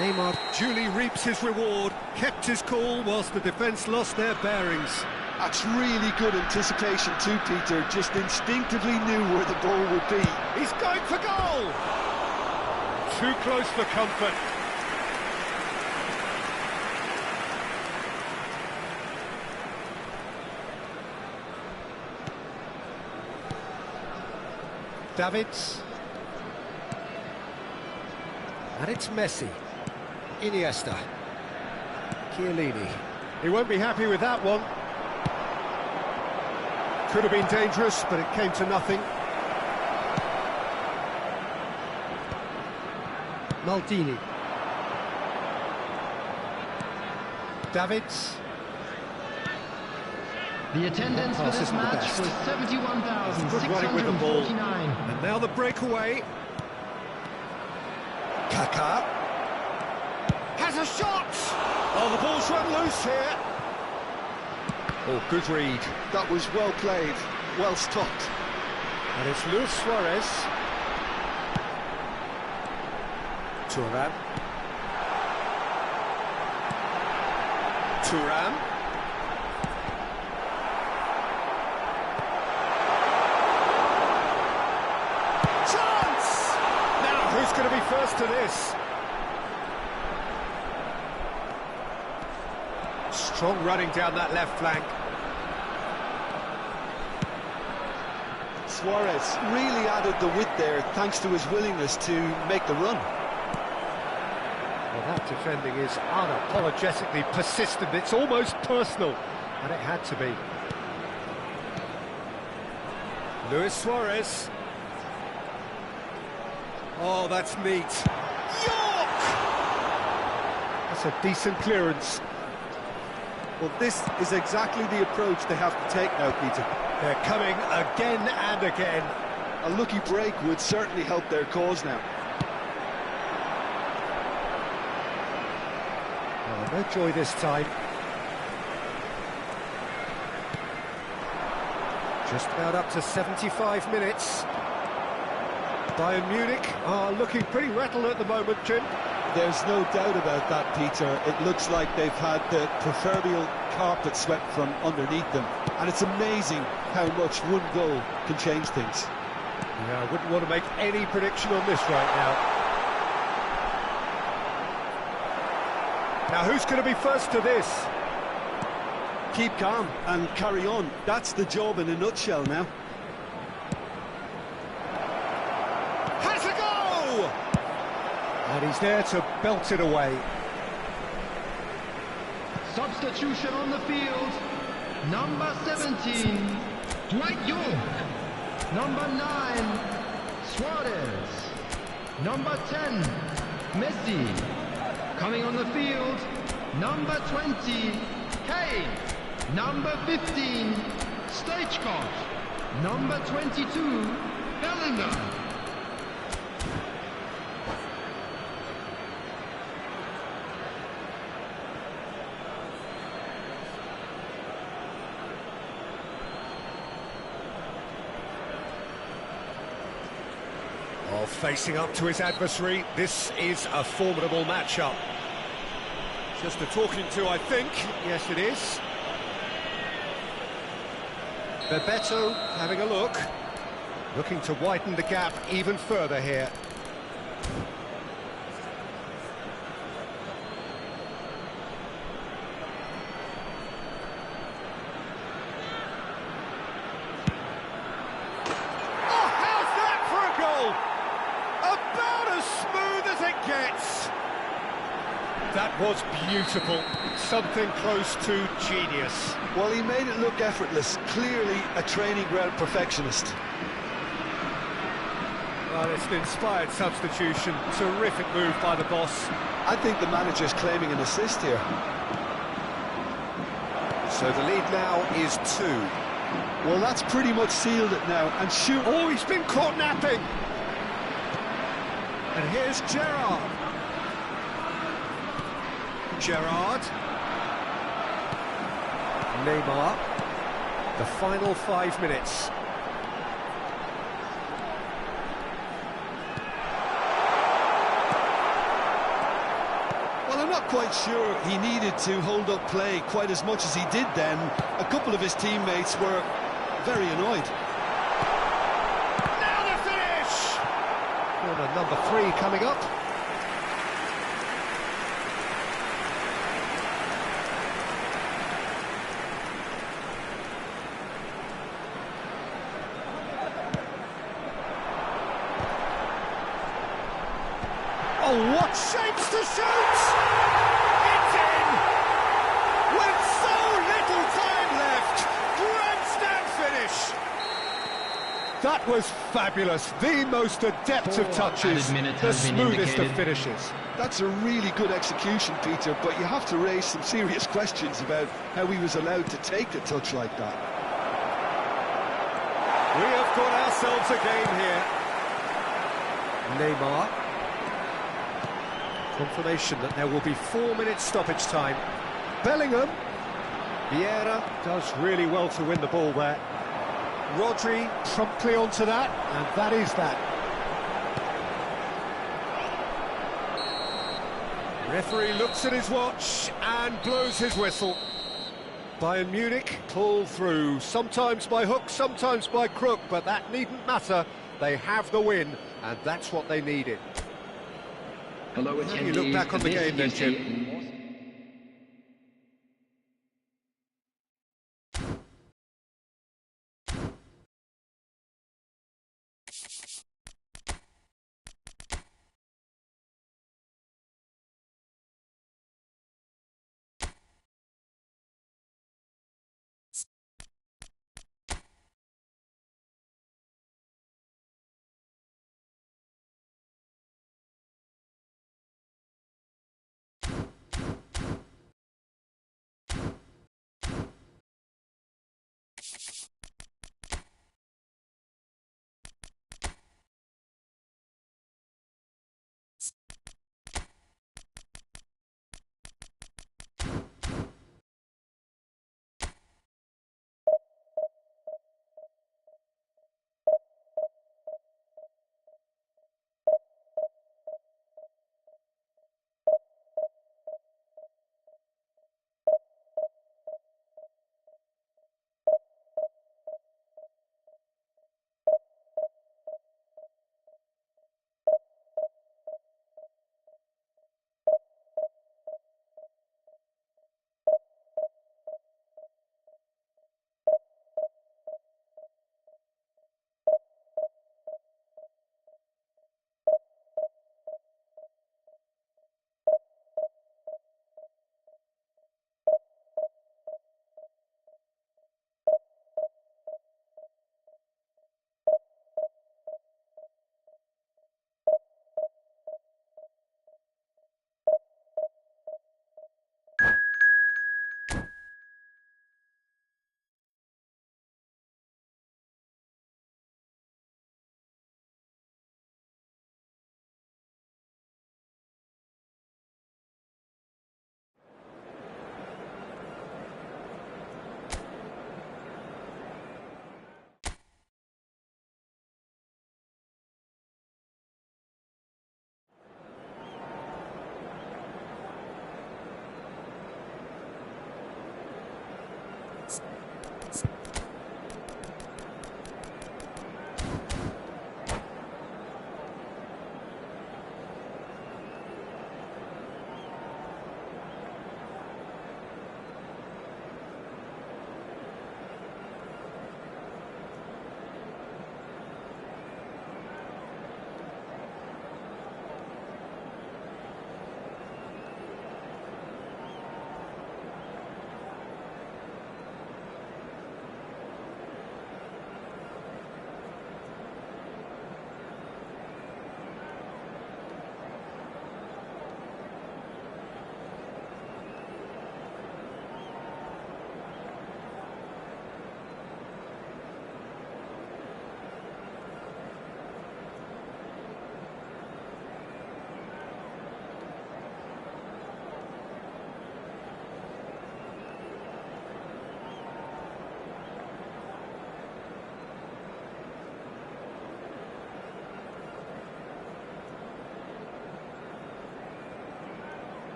Neymar duly reaps his reward, kept his cool whilst the defence lost their bearings. That's really good anticipation too, Peter. Just instinctively knew where the ball would be. He's going for goal! Too close for comfort. Davids. And it's Messi. Iniesta. Chiellini. He won't be happy with that one. Could have been dangerous, but it came to nothing. Maldini. Davids. The attendance for this match was Good running with the ball. 71,649. And now the breakaway. Kaká. Has a shot! Oh, the ball's run loose here. Oh, good read. That was well played, well stopped. And it's Luis Suarez. Thuram. Thuram. Chance! Now, who's going to be first to this? Strong running down that left flank. Suarez really added the width there thanks to his willingness to make the run. Well, that defending is unapologetically persistent. It's almost personal, and it had to be. Luis Suarez. Oh, that's neat. York! That's a decent clearance. Well, this is exactly the approach they have to take now, Peter. They're coming again and again. A lucky break would certainly help their cause now. Oh, no joy this time. Just about up to 75 minutes. Bayern Munich are looking pretty rattled at the moment, Jim. There's no doubt about that, Peter. It looks like they've had the proverbial carpet swept from underneath them. And it's amazing how much one goal can change things. Yeah, I wouldn't want to make any prediction on this right now. Now, who's going to be first to this? Keep calm and carry on. That's the job in a nutshell now. Has a go! And he's there to belt it away. Substitution on the field. Number 17, Dwight York. Number 9, Suarez. Number 10, Messi. Coming on the field, number 20, Kane. Number 15, Stoichkov. Number 22, Bellingham. Well, facing up to his adversary, this is a formidable matchup. Just a talking to, I think. Yes, it is. Bebeto having a look. Looking to widen the gap even further here. That was beautiful, something close to genius. Well, he made it look effortless, clearly a training ground perfectionist. Well, it's an inspired substitution, terrific move by the boss. I think the manager's claiming an assist here. So the lead now is 2. Well, that's pretty much sealed it now, and shoot. Oh, he's been caught napping! And here's Gerrard. Gerrard. Neymar. The final 5 minutes. Well, I'm not quite sure he needed to hold up play quite as much as he did then. A couple of his teammates were very annoyed. Now the finish! Corner number 3 coming up. Oh, what shapes to shoot! It's in! With so little time left! Grandstand finish! That was fabulous. The most adept of touches, the smoothest of finishes. That's a really good execution, Peter, but you have to raise some serious questions about how he was allowed to take a touch like that. We have got ourselves a game here. Neymar. Confirmation that there will be 4 minutes stoppage time. Bellingham. Vieira does really well to win the ball there. Rodri promptly onto that, and that is that. Referee looks at his watch and blows his whistle. Bayern Munich pull through, sometimes by hook, sometimes by crook, but that needn't matter. They have the win, and that's what they needed. Hello, How do you look back on the game then, Jim?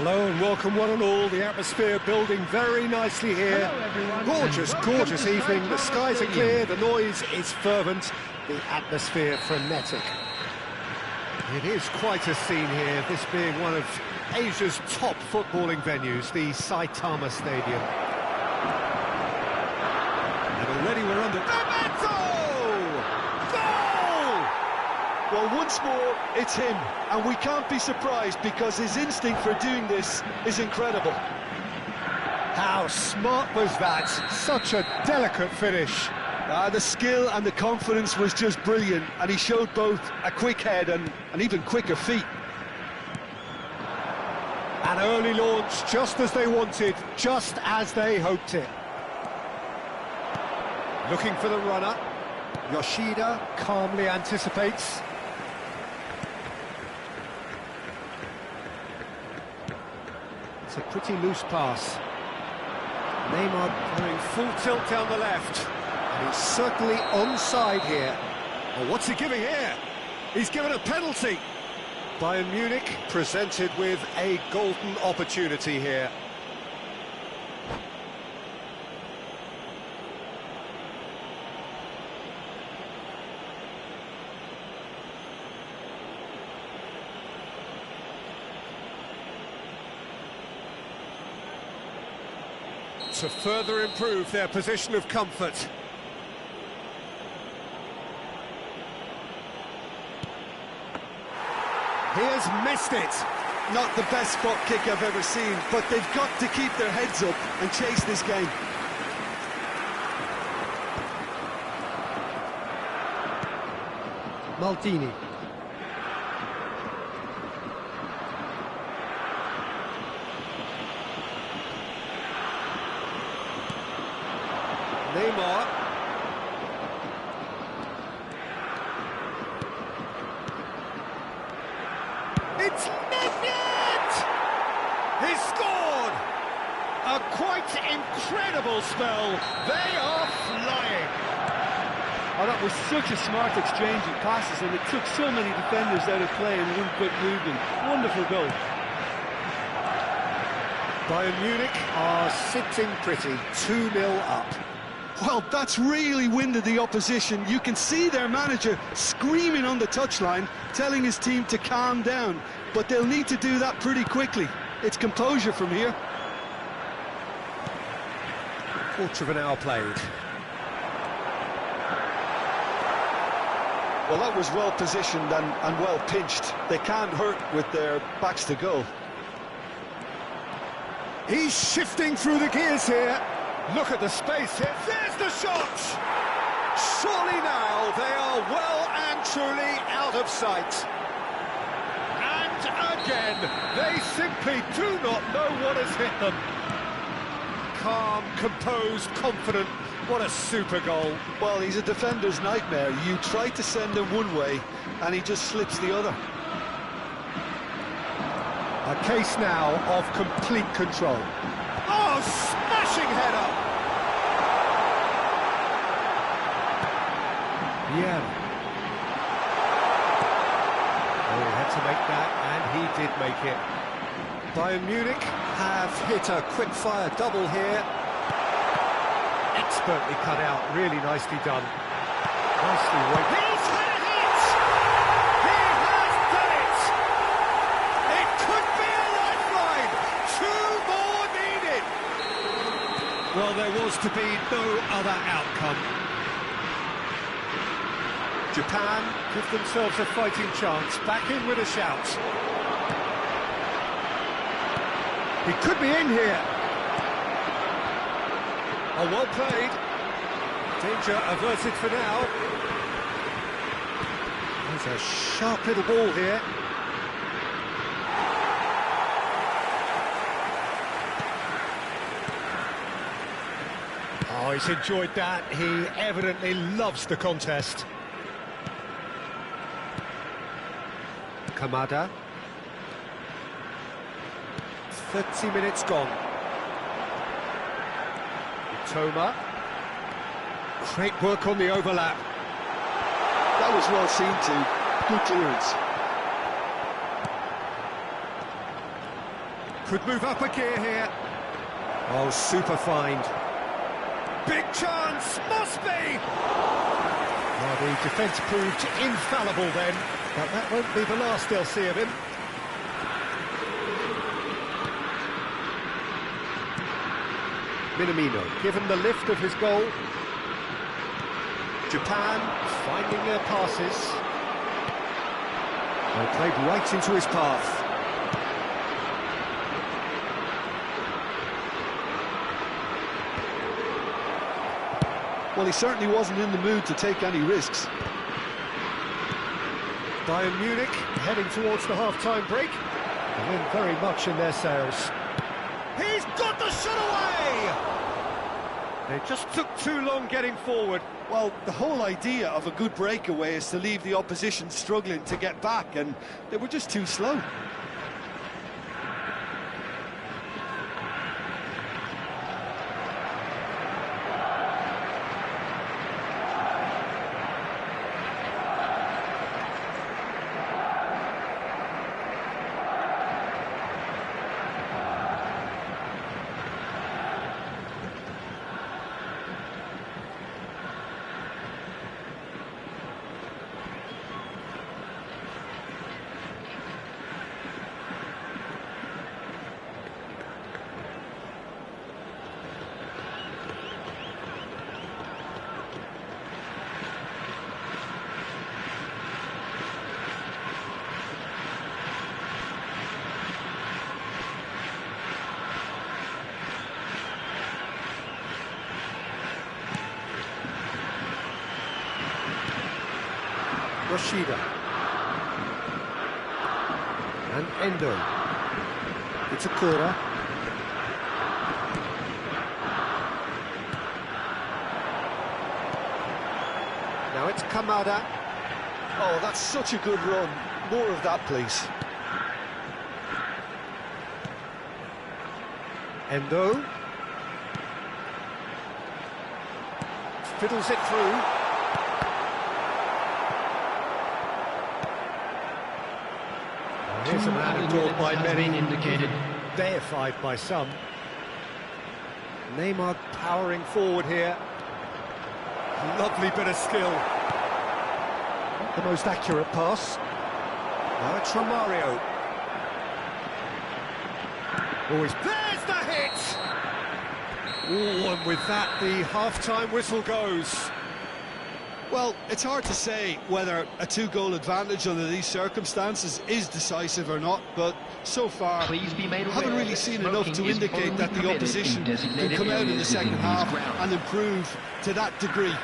Hello and welcome one and all. The atmosphere building very nicely here. Gorgeous, gorgeous evening. The skies are clear, the noise is fervent, the atmosphere frenetic. It is quite a scene here, this being one of Asia's top footballing venues, the Saitama Stadium. Memento! Goal! Well, once more, it's him, and we can't be surprised because his instinct for doing this is incredible. How smart was that? Such a delicate finish. The skill and the confidence was just brilliant, and he showed both a quick head and even quicker feet. An early launch, just as they wanted, just as they hoped it. Looking for the runner. Yoshida calmly anticipates. It's a pretty loose pass. Neymar going full tilt down the left. And he's certainly onside here. Well, what's he giving here? He's given a penalty. Bayern Munich presented with a golden opportunity here. To further improve their position of comfort. He has missed it. Not the best spot kick I've ever seen, but they've got to keep their heads up and chase this game. Maldini. Neymar. It's Nedved! He's scored! A quite incredible spell. They are flying. Oh, that was such a smart exchange of passes, and it took so many defenders out of play in one quick movement. Wonderful goal. Bayern Munich are sitting pretty, 2-0 up. Well, that's really winded the opposition. You can see their manager screaming on the touchline, telling his team to calm down. But they'll need to do that pretty quickly. It's composure from here. Quarter of an hour played. Well, that was well positioned and well pinched. They can't hurt with their backs to goal. He's shifting through the gears here. Look at the space here. There's the shot! Surely now they are well and truly out of sight. And again, they simply do not know what has hit them. Calm, composed, confident. What a super goal. Well, he's a defender's nightmare. You try to send him one way, and he just slips the other. A case now of complete control. Oh, smashing header! Yeah. Oh, he had to make that, and he did make it. Bayern Munich have hit a quick-fire double here. Expertly cut out, really nicely done. Nicely weighted. He's had it! He has done it! It could be a lifeline! 2 more needed! Well, there was to be no other outcome. Japan give themselves a fighting chance, back in with a shout. He could be in here. Oh, well played. Danger averted for now. There's a sharp little ball here. Oh, he's enjoyed that. He evidently loves the contest. Kamada. 30 minutes gone. Toma. Great work on the overlap. That was well seen too. Good clearance. Could move up a gear here. Oh, super find. Big chance, must be! Well, the defence proved infallible then, but that won't be the last they'll see of him. Minamino, given the lift of his goal. Japan finding their passes. They played right into his path. Well, he certainly wasn't in the mood to take any risks. Bayern Munich heading towards the half-time break. And in very much in their sails. He's got the shot away! They just took too long getting forward. Well, the whole idea of a good breakaway is to leave the opposition struggling to get back, and they were just too slow. Rashida. And Endo. It's a corner. Now it's Kamada. Oh, that's such a good run. More of that, please. Endo. Fiddles it through. Here's a man adored by many, indicated. deified by some. Neymar powering forward here. Lovely bit of skill. Not the most accurate pass. Now it's Romario. Always. There's the hit! Ooh, and with that, the half-time whistle goes. Well, it's hard to say whether a two-goal advantage under these circumstances is decisive or not, but so far, Please be made aware haven't really that seen enough to smoking is indicate that only the permitted opposition in can designated come out in the areas second within half these grounds. and improve to that degree.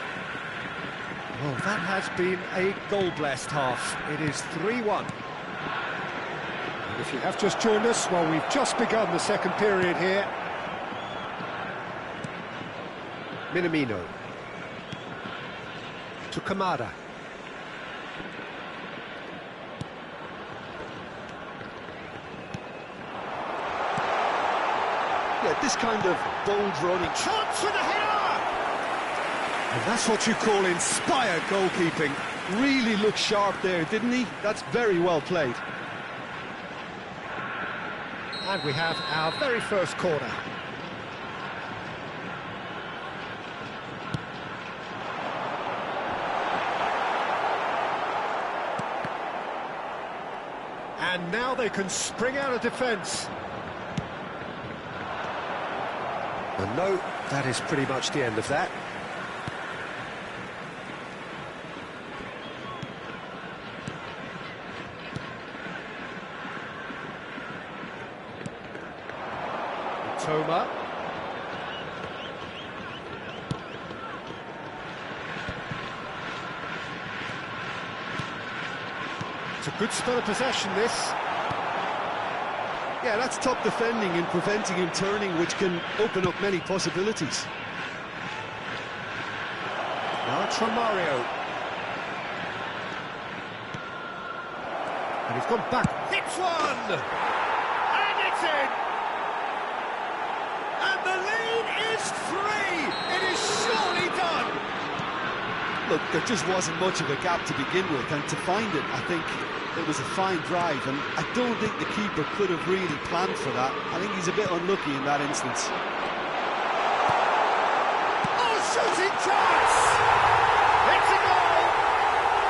Well, that has been a goal-blessed half. It is 3-1. And if you have just joined us, well, we've just begun the second period here. Minamino. To Kamada. Yeah, this kind of bold running. Chance with the header! And that's what you call inspired goalkeeping. Really looked sharp there, didn't he? That's very well played. And we have our very first corner. And now they can spring out of defence. And no, that is pretty much the end of that. Toma. It's a good spell of possession, this. Yeah, that's top defending and preventing him turning, which can open up many possibilities. Now it's Romario. And he's gone back. Hits one! And it's in! And the lead is 3! It is surely done! Look, there just wasn't much of a gap to begin with, and to find it, I think it was a fine drive, and I don't think the keeper could have really planned for that. I think he's a bit unlucky in that instance. Oh, shooting chance! It's a goal!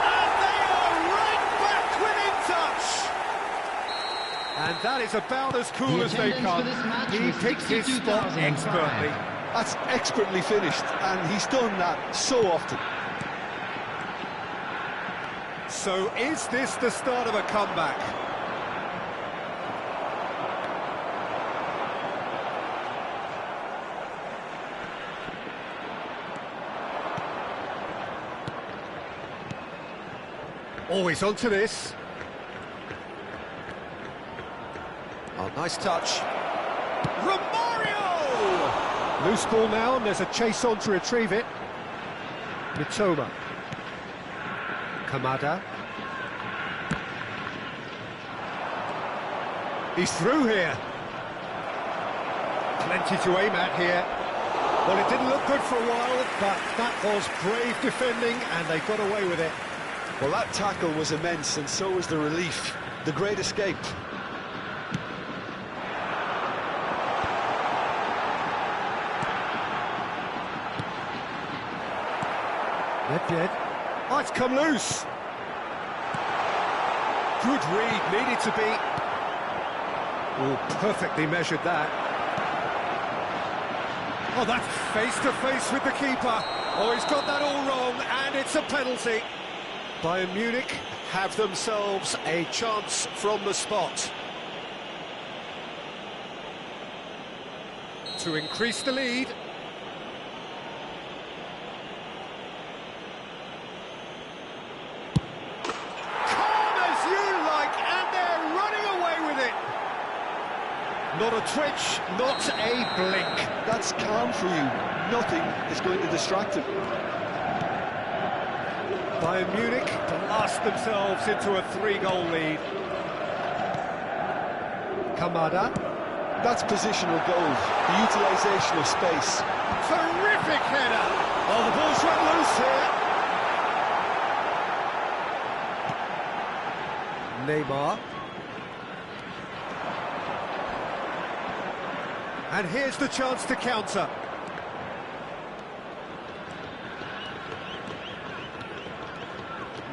And they are right back within touch! And that is about as cool as they come. He picked his spot expertly. That's expertly finished, and he's done that so often. So is this the start of a comeback? Always onto this. Oh, nice touch. Romario! Loose ball now, and there's a chase on to retrieve it. Mitoma. Kamada. He's through here. Plenty to aim at here. Well, it didn't look good for a while, but that was brave defending, and they got away with it. Well, that tackle was immense, and so was the relief. The great escape. Nedved. Oh, it's come loose. Good read, needed to be. Oh, perfectly measured that. Oh, that's face-to-face with the keeper. Oh, he's got that all wrong, and it's a penalty. Bayern Munich have themselves a chance from the spot to increase the lead. Calm as you like, and they're running away with it. Not a twitch, not a blink. That's calm for you. Nothing is going to distract him. Bayern Munich blast themselves into a 3-goal lead. Kamada. That's positional goal, the utilisation of space. Terrific header! Oh, the ball's run loose here. Neymar. And here's the chance to counter.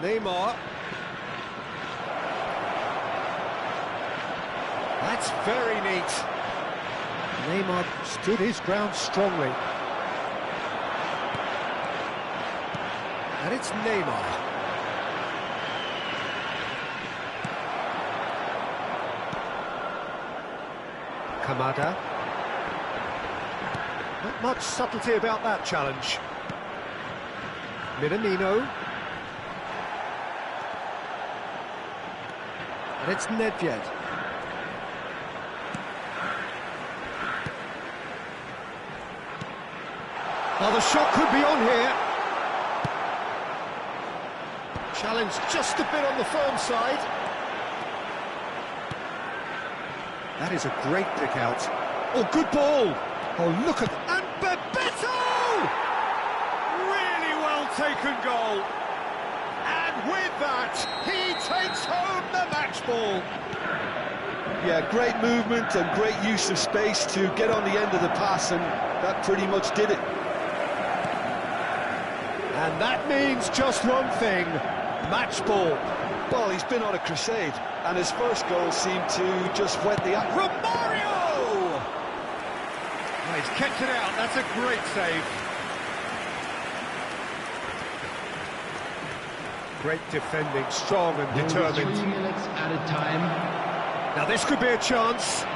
Neymar. That's very neat. Neymar stood his ground strongly. And it's Neymar. Kamada. Not much subtlety about that challenge. Minamino. And it's Nedved. Oh, the shot could be on here. Challenge just a bit on the firm side. That is a great pick out. Oh, good ball. Oh, look at that. And Bebeto! Really well taken goal. And with that, he takes home the match ball. Yeah, great movement and great use of space to get on the end of the pass, and that pretty much did it. And that means just one thing, match ball. Well, he's been on a crusade, and his first goal seemed to just whet the act. Romario! Oh, he's kept it out, that's a great save. Great defending, strong and determined. 3 minutes added time. Now this could be a chance.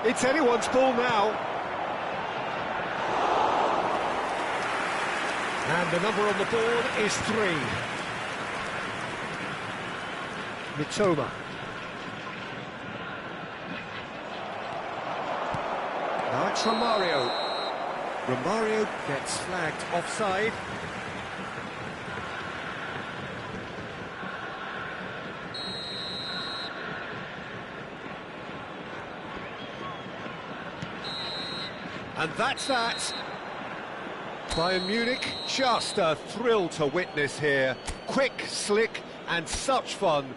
It's anyone's ball now. And the number on the board is 3. Mitoma. Now it's Romario. Romario gets flagged offside. And that's that. Bayern Munich, just a thrill to witness here. Quick, slick, and such fun.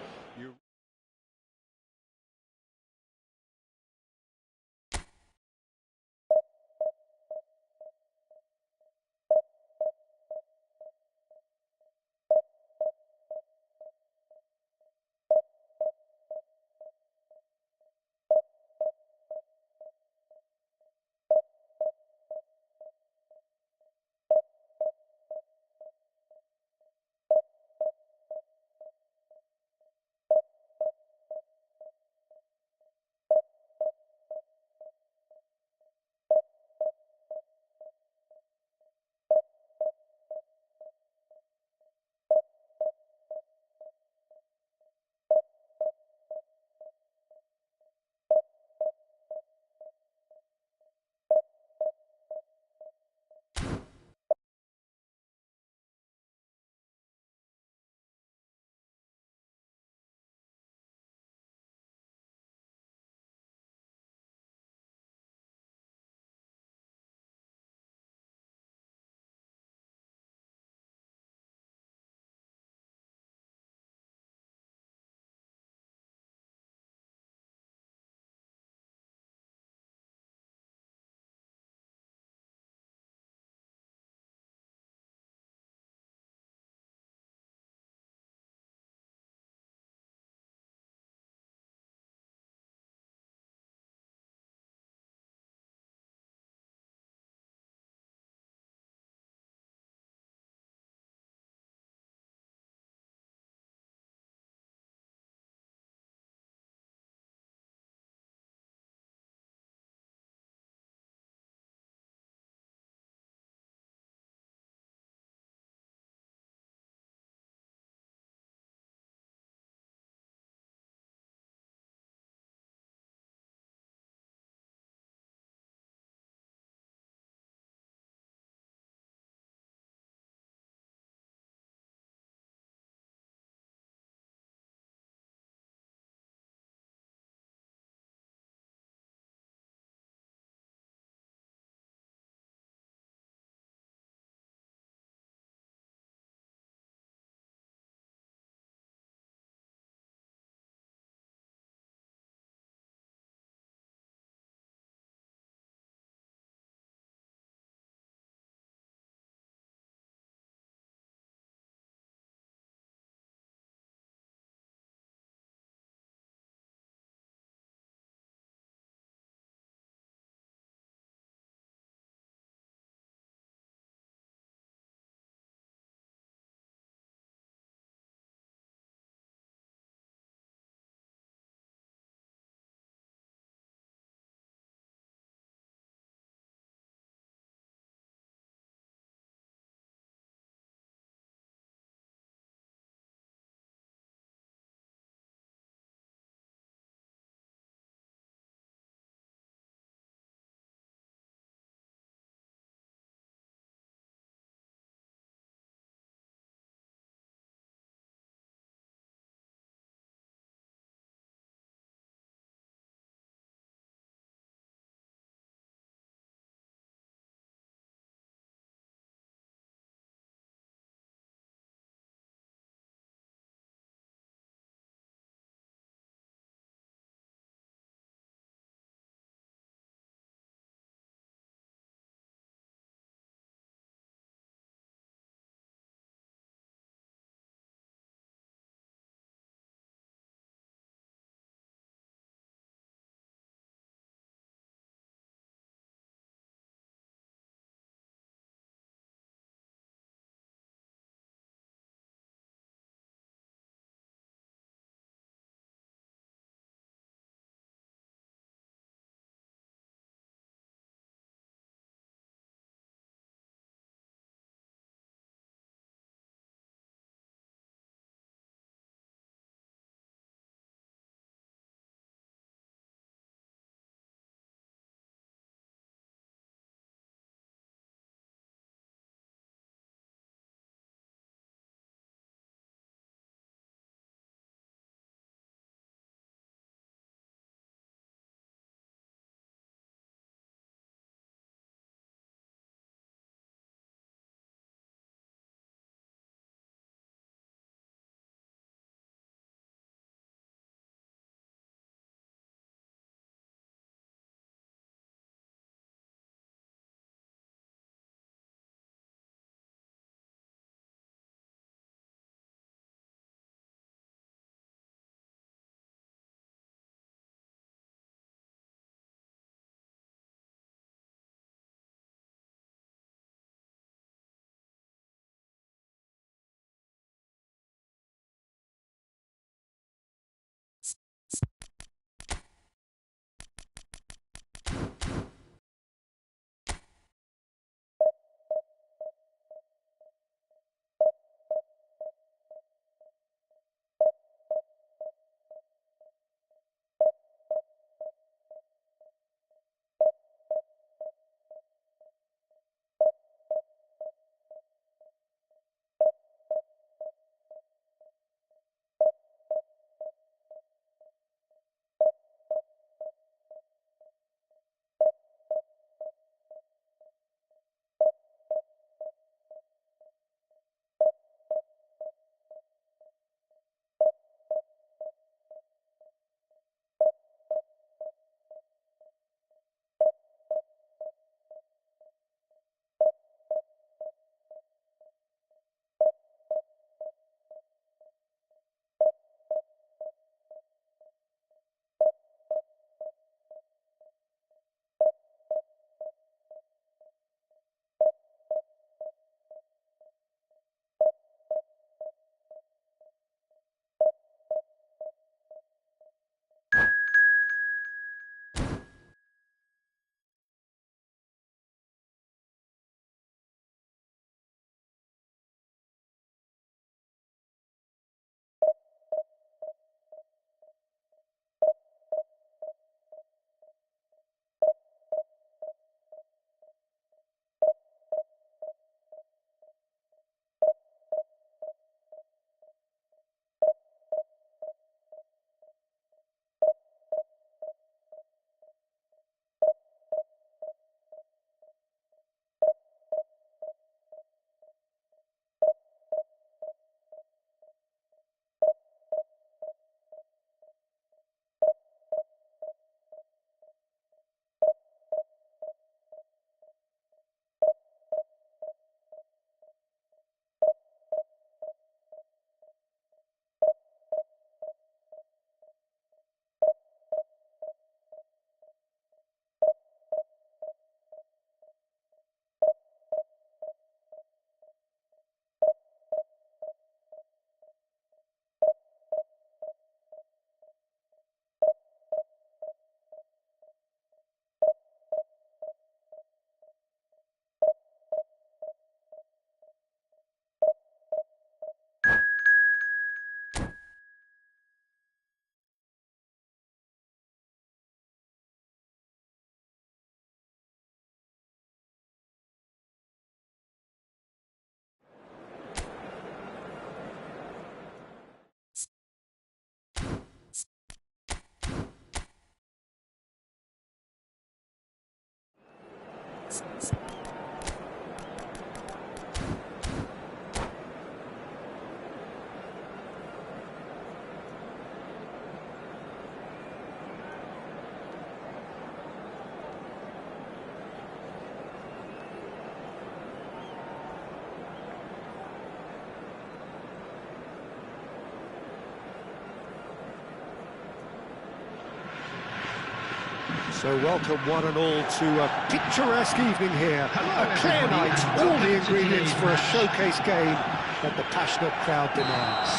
So welcome one and all to a picturesque evening here. A clear night, all the ingredients for a showcase game that the passionate crowd demands.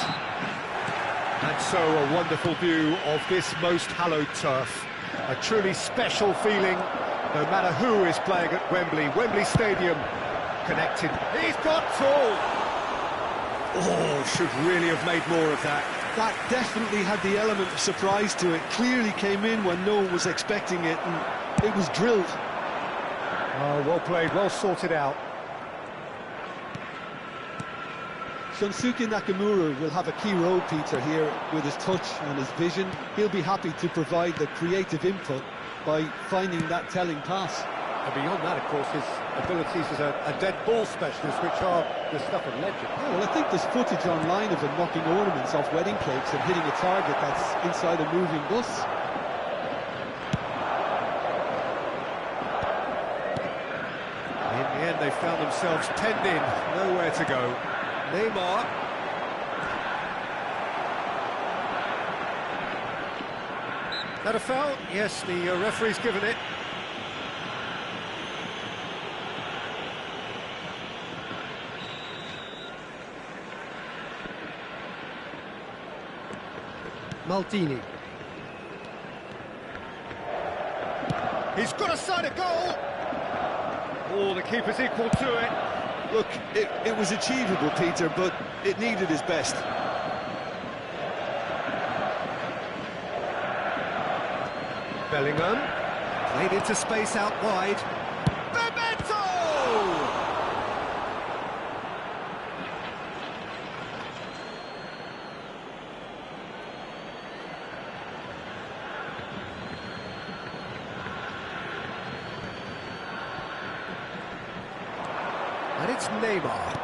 And so a wonderful view of this most hallowed turf. A truly special feeling, no matter who is playing at Wembley. Wembley Stadium connected. He's got full! Oh, should really have made more of that. That definitely had the element of surprise to it. Clearly came in when no one was expecting it, and it was drilled. Oh, well played, well sorted out. Shunsuke Nakamura will have a key role, Peter, here with his touch and his vision. He'll be happy to provide the creative input by finding that telling pass. And beyond that, of course, his abilities as a dead ball specialist, which are the stuff of legend. Oh, well, I think there's footage online of him knocking ornaments off wedding cakes and hitting a target that's inside a moving bus. In the end, they found themselves penned in, nowhere to go. Neymar. That a foul? Yes, the referee's given it. Maldini. He's got a side of goal. Oh, the keeper's equal to it. Look, it was achievable, Peter, but it needed his best. Bellingham. Played into space out wide. And it's Neymar.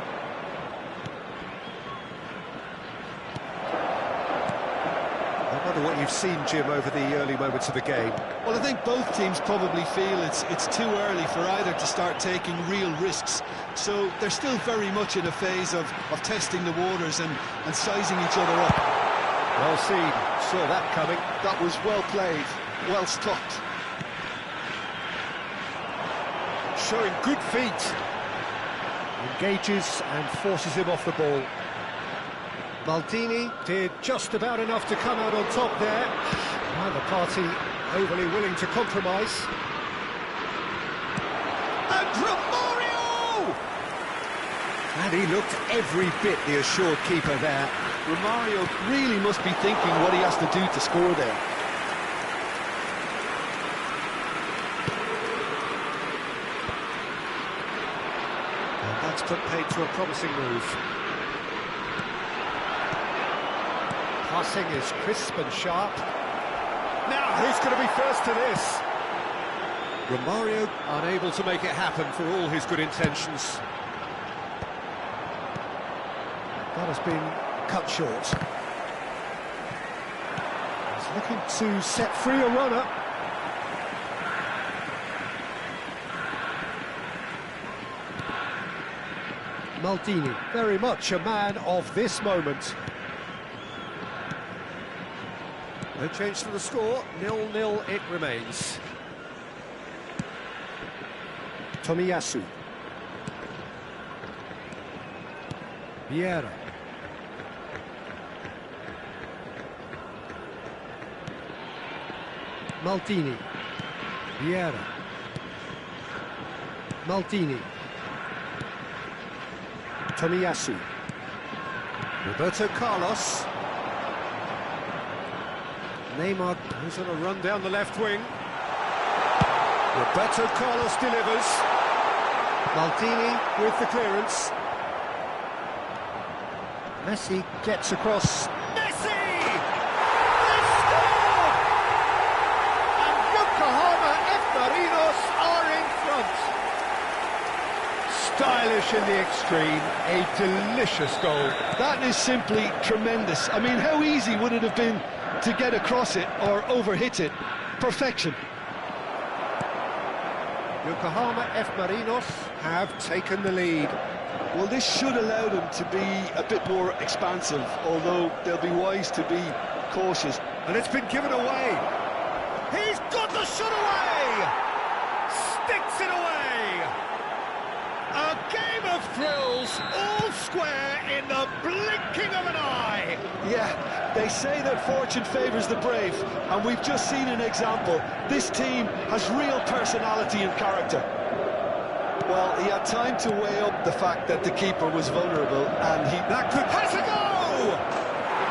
I wonder what you've seen, Jim, over the early moments of the game. Well, I think both teams probably feel it's too early for either to start taking real risks. So they're still very much in a phase of testing the waters and sizing each other up. Well seen, saw that coming. That was well played, well stopped. Showing good feet. Engages and forces him off the ball. Maldini did just about enough to come out on top there. Neither party overly willing to compromise. And Romario! And he looked every bit the assured keeper there. Romario really must be thinking what he has to do to score there. That's put paid to a promising move. Passing is crisp and sharp. Now, who's going to be first to this? Romario unable to make it happen for all his good intentions. That has been cut short. He's looking to set free a runner. Maldini, very much a man of this moment. No change to the score, 0-0 it remains. Tomiyasu. Vieira. Maldini. Vieira. Maldini. Tomiyasu. Roberto Carlos. Neymar, who's on a run down the left wing. Roberto Carlos delivers. Maldini with the clearance. Messi gets across. Messi! They score! And Yokohama F. Marinos are in front. Fresh in the extreme, a delicious goal. That is simply tremendous. I mean, how easy would it have been to get across it or overhit it? Perfection. Yokohama F. Marinos have taken the lead. Well, this should allow them to be a bit more expansive, although they'll be wise to be cautious. And it's been given away. He's got the shot away! Sticks it away! A game of thrills, all square in the blinking of an eye. Yeah, they say that fortune favours the brave, and we've just seen an example. This team has real personality and character. Well, he had time to weigh up the fact that the keeper was vulnerable, and he... That could... Has a goal!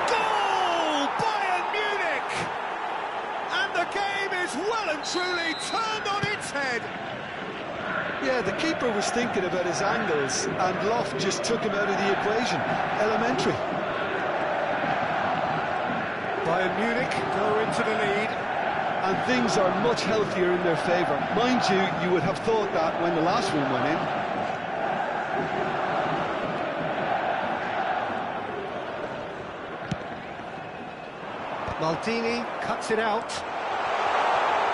Goal! Bayern Munich! And the game is well and truly turned on its head. Yeah, the keeper was thinking about his angles, and Loft just took him out of the equation. Elementary. Bayern Munich go into the lead. And things are much healthier in their favour. Mind you, you would have thought that when the last one went in. Maldini cuts it out.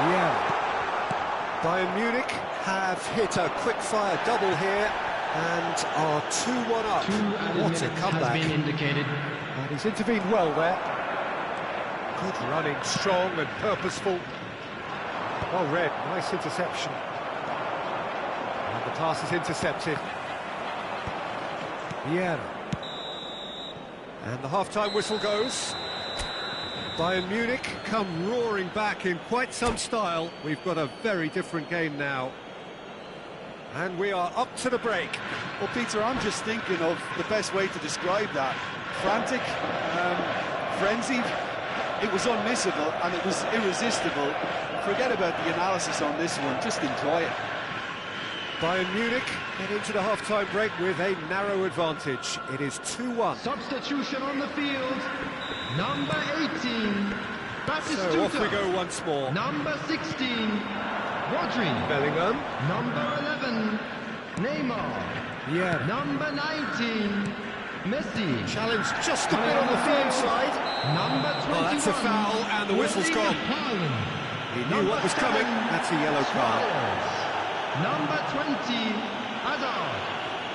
Yeah. Bayern Munich have hit a quick-fire double here and are 2-1 up. What a comeback. Has been indicated. And he's intervened well there. Good running, strong and purposeful. Well read, nice interception. And the pass is intercepted. Vieira. And the half-time whistle goes. Bayern Munich come roaring back in quite some style. We've got a very different game now. And we are up to the break. Well, Peter, I'm just thinking of the best way to describe that. Frantic, frenzied. It was unmissable and it was irresistible. Forget about the analysis on this one, just enjoy it. Bayern Munich get into the half-time break with a narrow advantage. It is 2-1. Substitution on the field. Number 18, Batistuta. So off we go once more. Number 16, Rodri. Bellingham. Number 11, Neymar. Yeah. Number 19, Messi. Challenge just a bit on the field side. Number 21. Oh, that's a foul and the whistle's gone. He knew what was coming. That's a yellow card. Number 20, Hazard.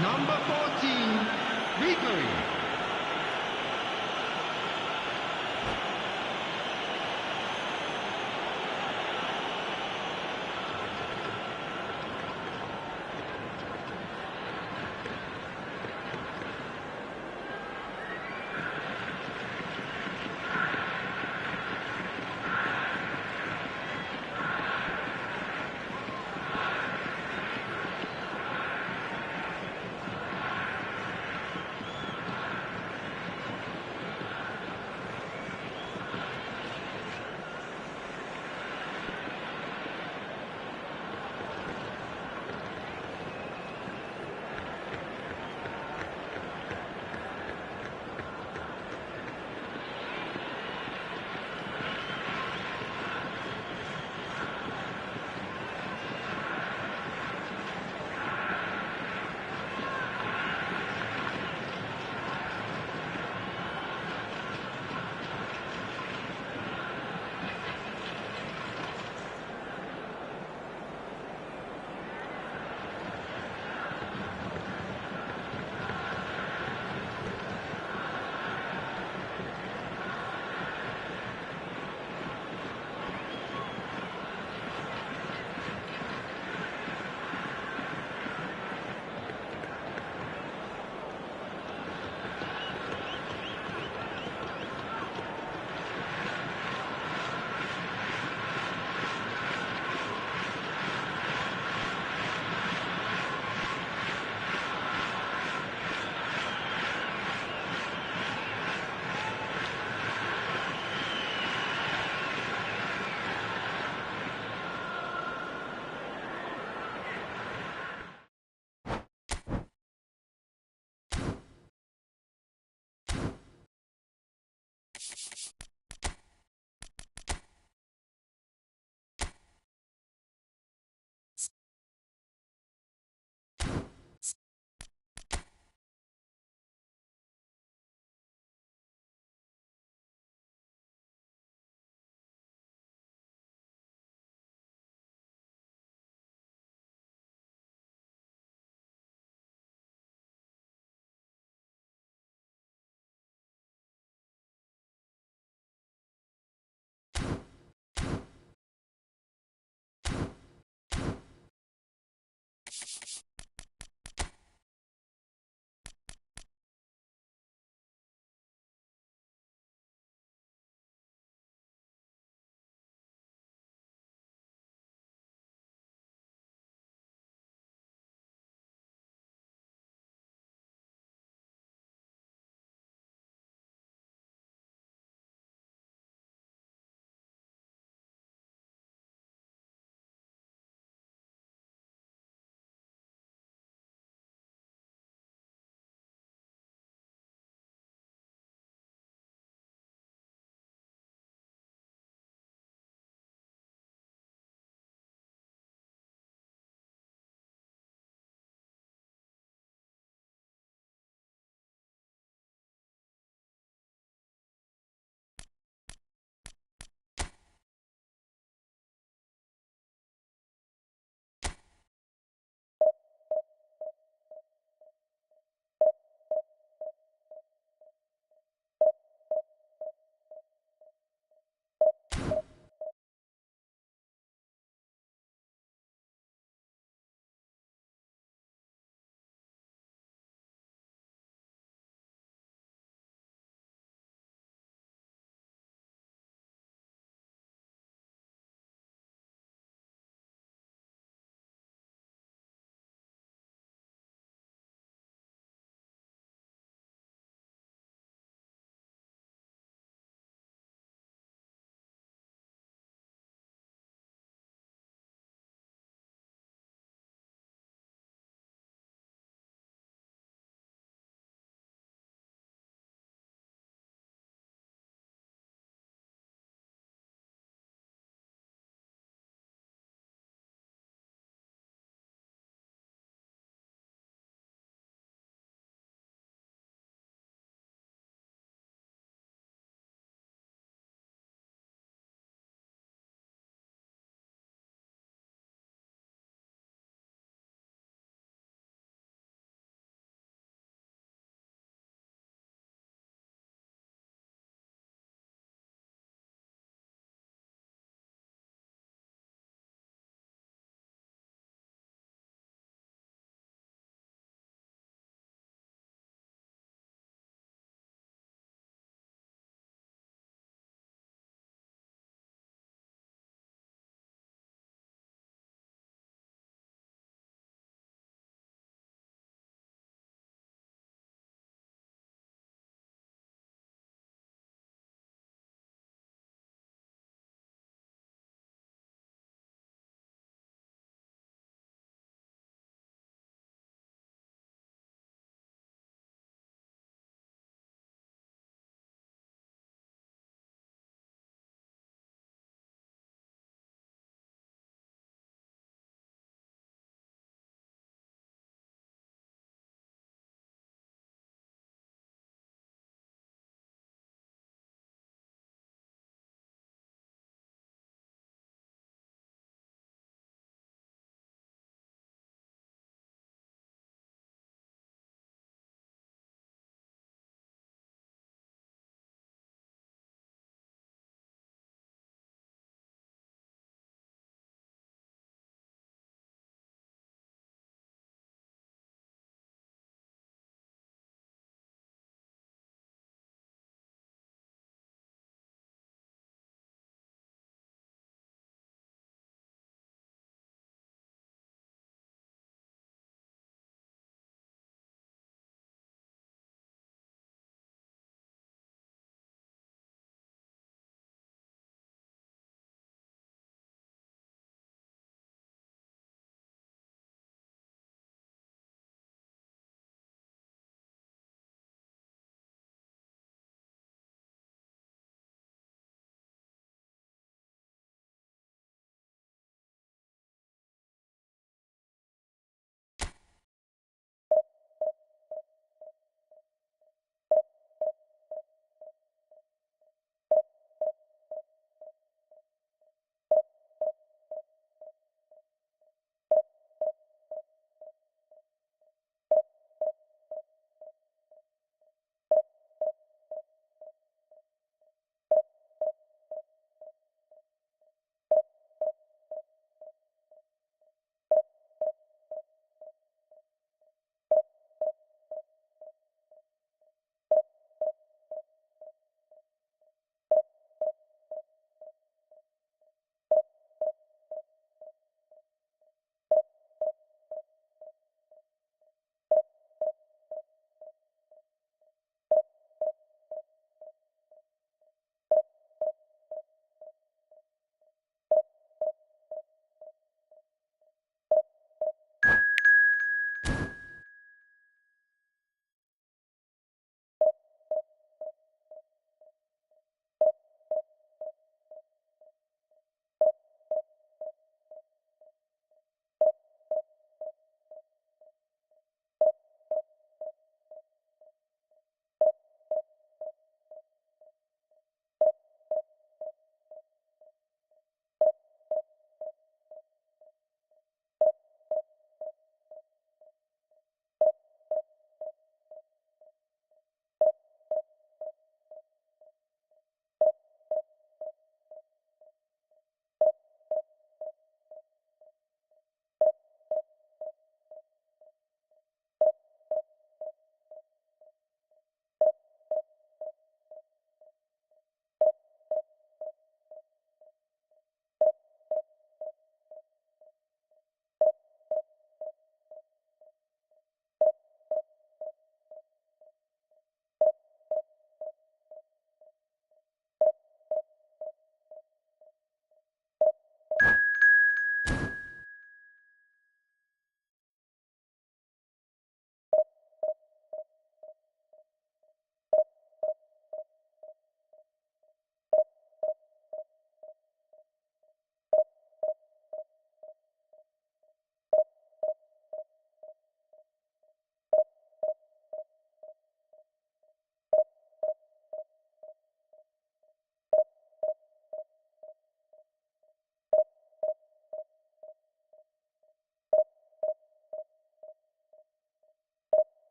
Number 14, Ribery.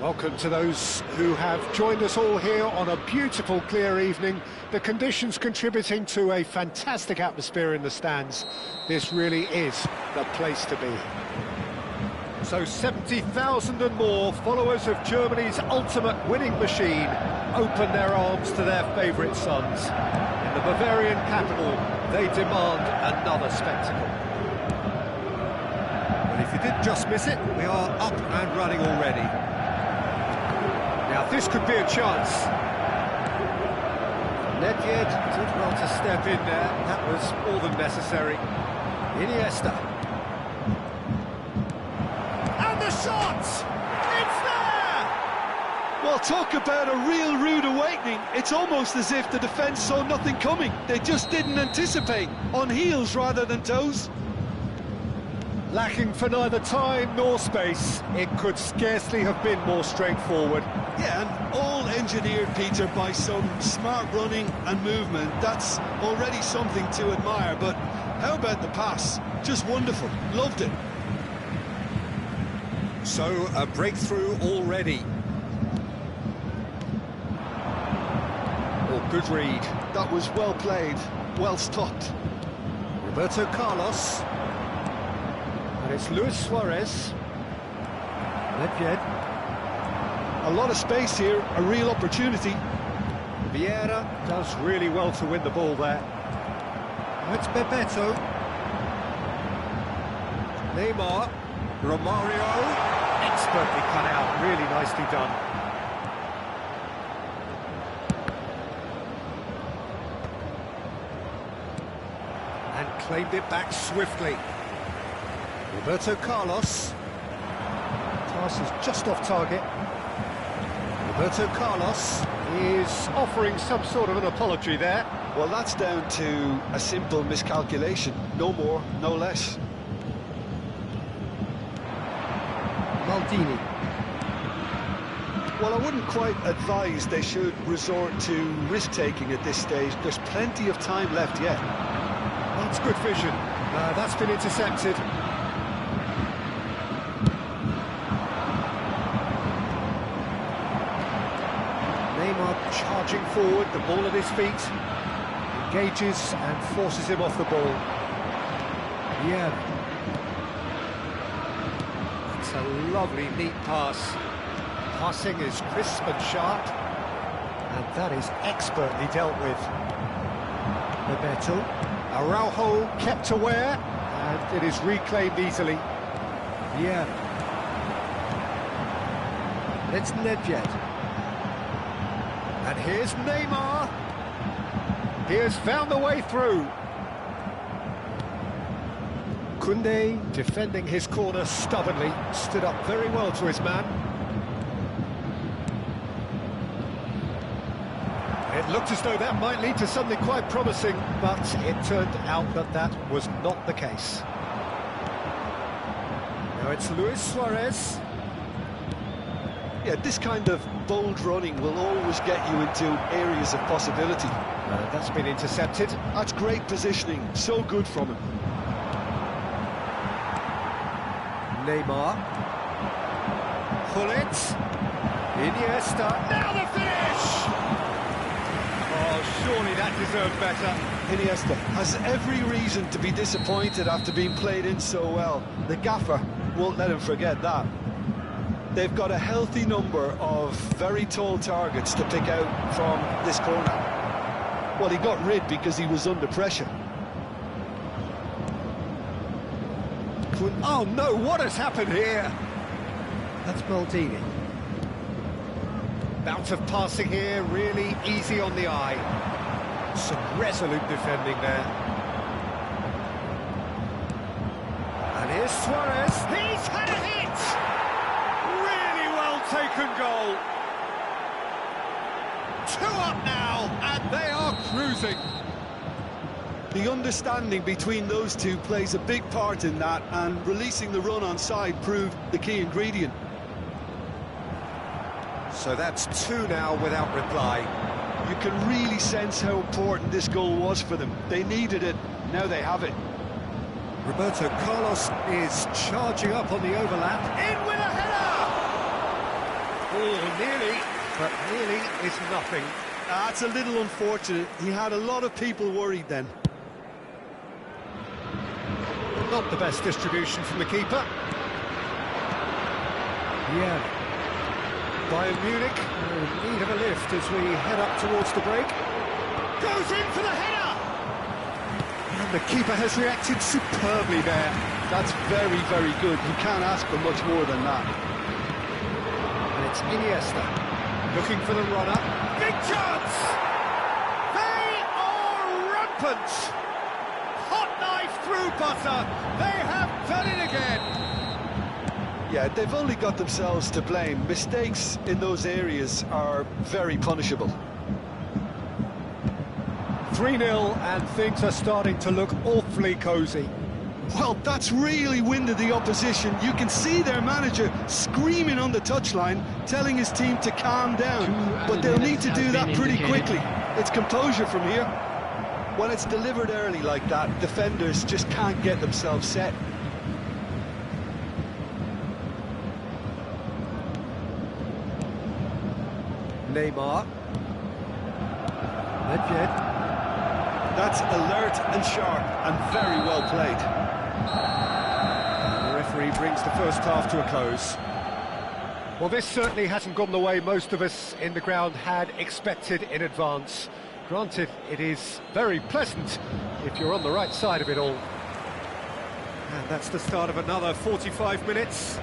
Welcome to those who have joined us all here on a beautiful, clear evening. The conditions contributing to a fantastic atmosphere in the stands. This really is the place to be. So 70,000 and more followers of Germany's ultimate winning machine open their arms to their favourite sons. In the Bavarian capital, they demand another spectacle. But if you did just miss it, we are up and running already. Now this could be a chance. Nedved did well to step in there. That was more than necessary. Iniesta. And the shot! It's there! Well, talk about a real rude awakening. It's almost as if the defence saw nothing coming. They just didn't anticipate. On heels rather than toes. Lacking for neither time nor space, it could scarcely have been more straightforward. Yeah, and all engineered, Peter, by some smart running and movement. That's already something to admire, but how about the pass? Just wonderful. Loved it. So, a breakthrough already. Oh, good read. That was well played, well stopped. Roberto Carlos. And it's Luis Suarez. Nedved. A lot of space here, a real opportunity. Vieira does really well to win the ball there. It's Bebeto. Neymar. Romario. Expertly cut out, really nicely done. And claimed it back swiftly. Roberto Carlos. Pass is just off target. Roberto Carlos is offering some sort of an apology there. Well, that's down to a simple miscalculation. No more, no less. Maldini. Well, I wouldn't quite advise they should resort to risk-taking at this stage. There's plenty of time left yet. That's good vision. That's been intercepted. Neymar charging forward, the ball at his feet. Engages and forces him off the ball. Yeah. It's a lovely, neat pass. Passing is crisp and sharp. And that is expertly dealt with. Bebeto. Araujo kept aware. And it is reclaimed easily. Yeah. It's Nedved. And here's Neymar. He has found the way through. Koundé, defending his corner stubbornly, stood up very well to his man. It looked as though that might lead to something quite promising, but it turned out that that was not the case. Now it's Luis Suarez. Yeah, this kind of bold running will always get you into areas of possibility. That's been intercepted. That's great positioning, so good from him. Neymar. Hullet. Iniesta. Now the finish! Oh, surely that deserved better. Iniesta has every reason to be disappointed after being played in so well. The gaffer won't let him forget that. They've got a healthy number of very tall targets to pick out from this corner. Well, he got rid because he was under pressure. Oh no, what has happened here? That's Maldini. Bout of passing here, really easy on the eye. Some resolute defending there. And here's Suarez. He's had a hit! Really well taken goal. 2 up now, and they are cruising. The understanding between those two plays a big part in that, and releasing the run on side proved the key ingredient. So that's 2 now without reply. You can really sense how important this goal was for them. They needed it, now they have it. Roberto Carlos is charging up on the overlap. In with a header! Oh, nearly, but nearly is nothing. That's a little unfortunate. He had a lot of people worried then. Not the best distribution from the keeper. Yeah. Bayern Munich in need of a lift as we head up towards the break. Goes in for the header! And the keeper has reacted superbly there. That's very, very good. You can't ask for much more than that. And it's Iniesta looking for the runner. Big chance! They are rampant! Hot knife through butter. They have done it again. Yeah, they've only got themselves to blame. Mistakes in those areas are very punishable. 3-0 and things are starting to look awfully cosy. Well, that's really winded the opposition. You can see their manager screaming on the touchline, telling his team to calm down. But they'll need to do that pretty quickly. It's composure from here. When it's delivered early like that, defenders just can't get themselves set. Neymar. Nedved. That's alert and sharp and very well played. The referee brings the first half to a close. Well, this certainly hasn't gone the way most of us in the ground had expected in advance. Granted, it is very pleasant if you're on the right side of it all. And that's the start of another 45 minutes.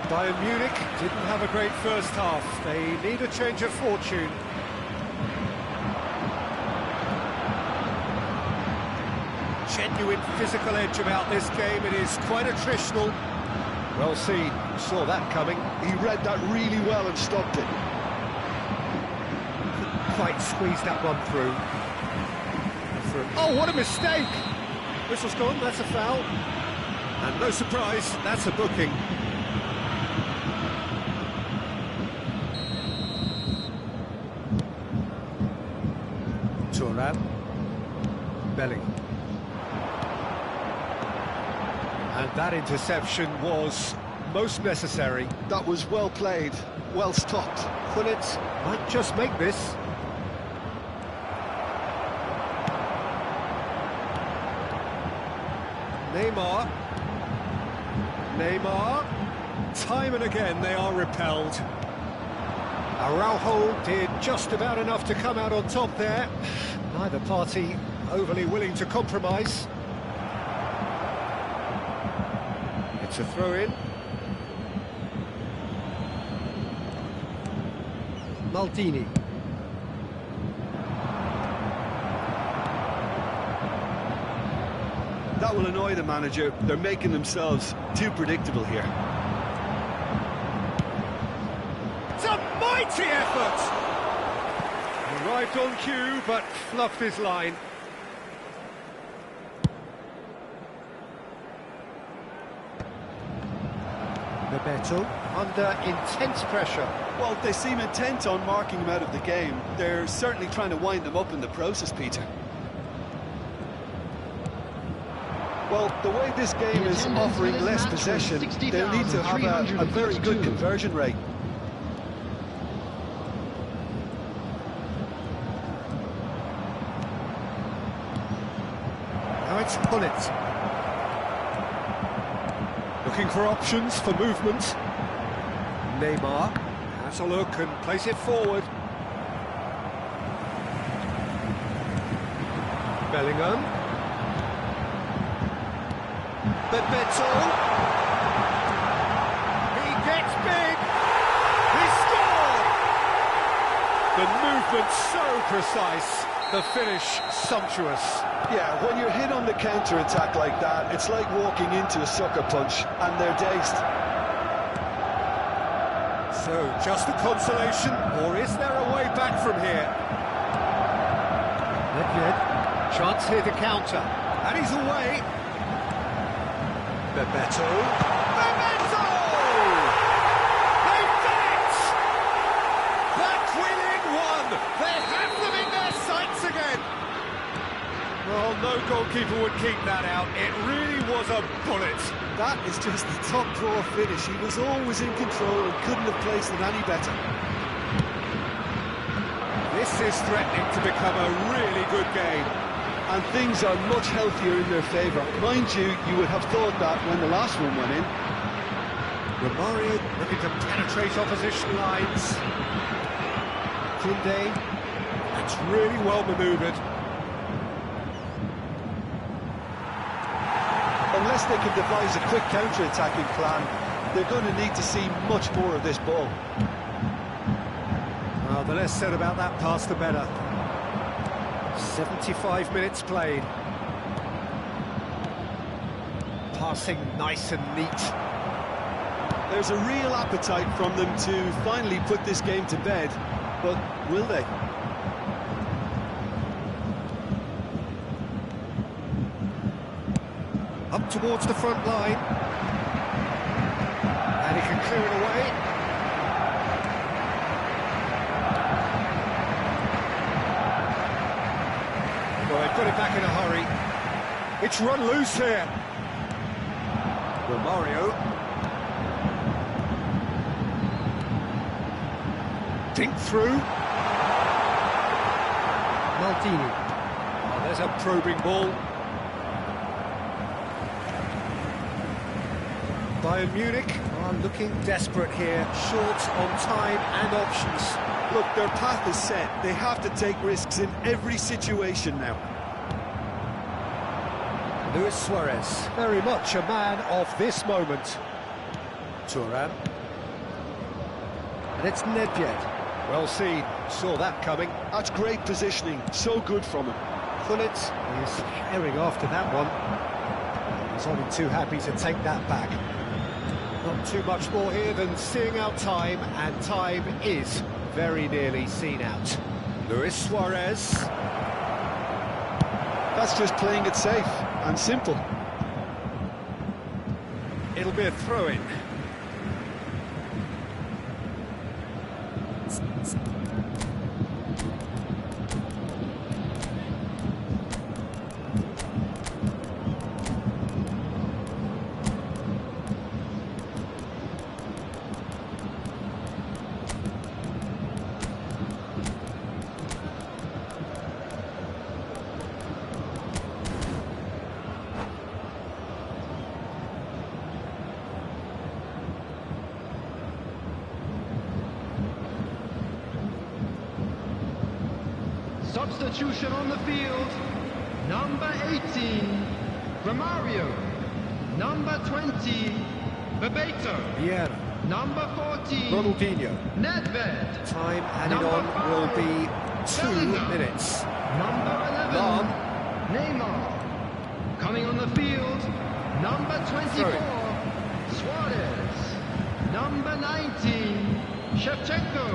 Bayern Munich didn't have a great first half. They need a change of fortune. Genuine physical edge about this game. It is quite attritional. Well seen. Saw that coming. He read that really well and stopped it. Couldn't quite squeeze that one through. Oh, what a mistake! Whistle's gone, that's a foul. And no surprise, that's a booking. Thuram. Bellingham. And that interception was most necessary. That was well played, well stopped. Gullit might just make this. Neymar. Time and again they are repelled. Araujo did just about enough to come out on top there. Neither party overly willing to compromise. It's a throw-in. Maldini. That will annoy the manager. They're making themselves too predictable here. It's a mighty effort! Arrived on cue, but fluffed his line. Bebeto under intense pressure. Well, they seem intent on marking him out of the game. They're certainly trying to wind them up in the process, Peter. Well, the way this game is offering less possession, they'll need to have a very good conversion rate. Now it's Gullit. Looking for options for movement. Neymar has a look and plays it forward. Bellingham. Bebeto. He gets big. He scored. The movement so precise. The finish sumptuous. Yeah, when you're hit on the counter-attack like that, it's like walking into a sucker punch, and they're dazed. So, just a consolation, or is there a way back from here? Nedved, chance here to counter, and he's away. Bebeto. Bebeto! They've done it! Back within one! They have them in their sights again! Well, no goalkeeper would keep that out. It really was a bullet. That is just the top drawer finish. He was always in control and couldn't have placed it any better. This is threatening to become a really good game. And things are much healthier in their favour. Mind you, you would have thought that when the last one went in. Romario looking to penetrate opposition lines. Koundé, that's really well manoeuvred. Unless they can devise a quick counter-attacking plan, they're going to need to see much more of this ball. Well, the less said about that pass, the better. 75 minutes played. Passing nice and neat. There's a real appetite from them to finally put this game to bed, but will they? Up towards the front line. And he can clear it away. Well, they've got it back in a hurry. It's run loose here. Romario. Dink through. Maldini. Oh, there's a probing ball. Bayern Munich are looking desperate here, short on time and options. Look, their path is set. They have to take risks in every situation now. Luis Suarez, very much a man of this moment. Thuram. And it's Nedved. Well seen, saw that coming. That's great positioning, so good from him. Gullit is herring after that one. He's only too happy to take that back. Not too much more here than seeing out time, and time is very nearly seen out. Luis Suarez. That's just playing it safe and simple. It'll be a throw-in. Substitution on the field. Number 18, Romario. Number 20, Bebeto. Vieira. Number 14, Ronaldinho. Nedved. Time added Number on 5, will be 2 Bellingham. minutes. Number 11, Lam. Neymar. Coming on the field, number 24, Suarez. Number 19, Shevchenko.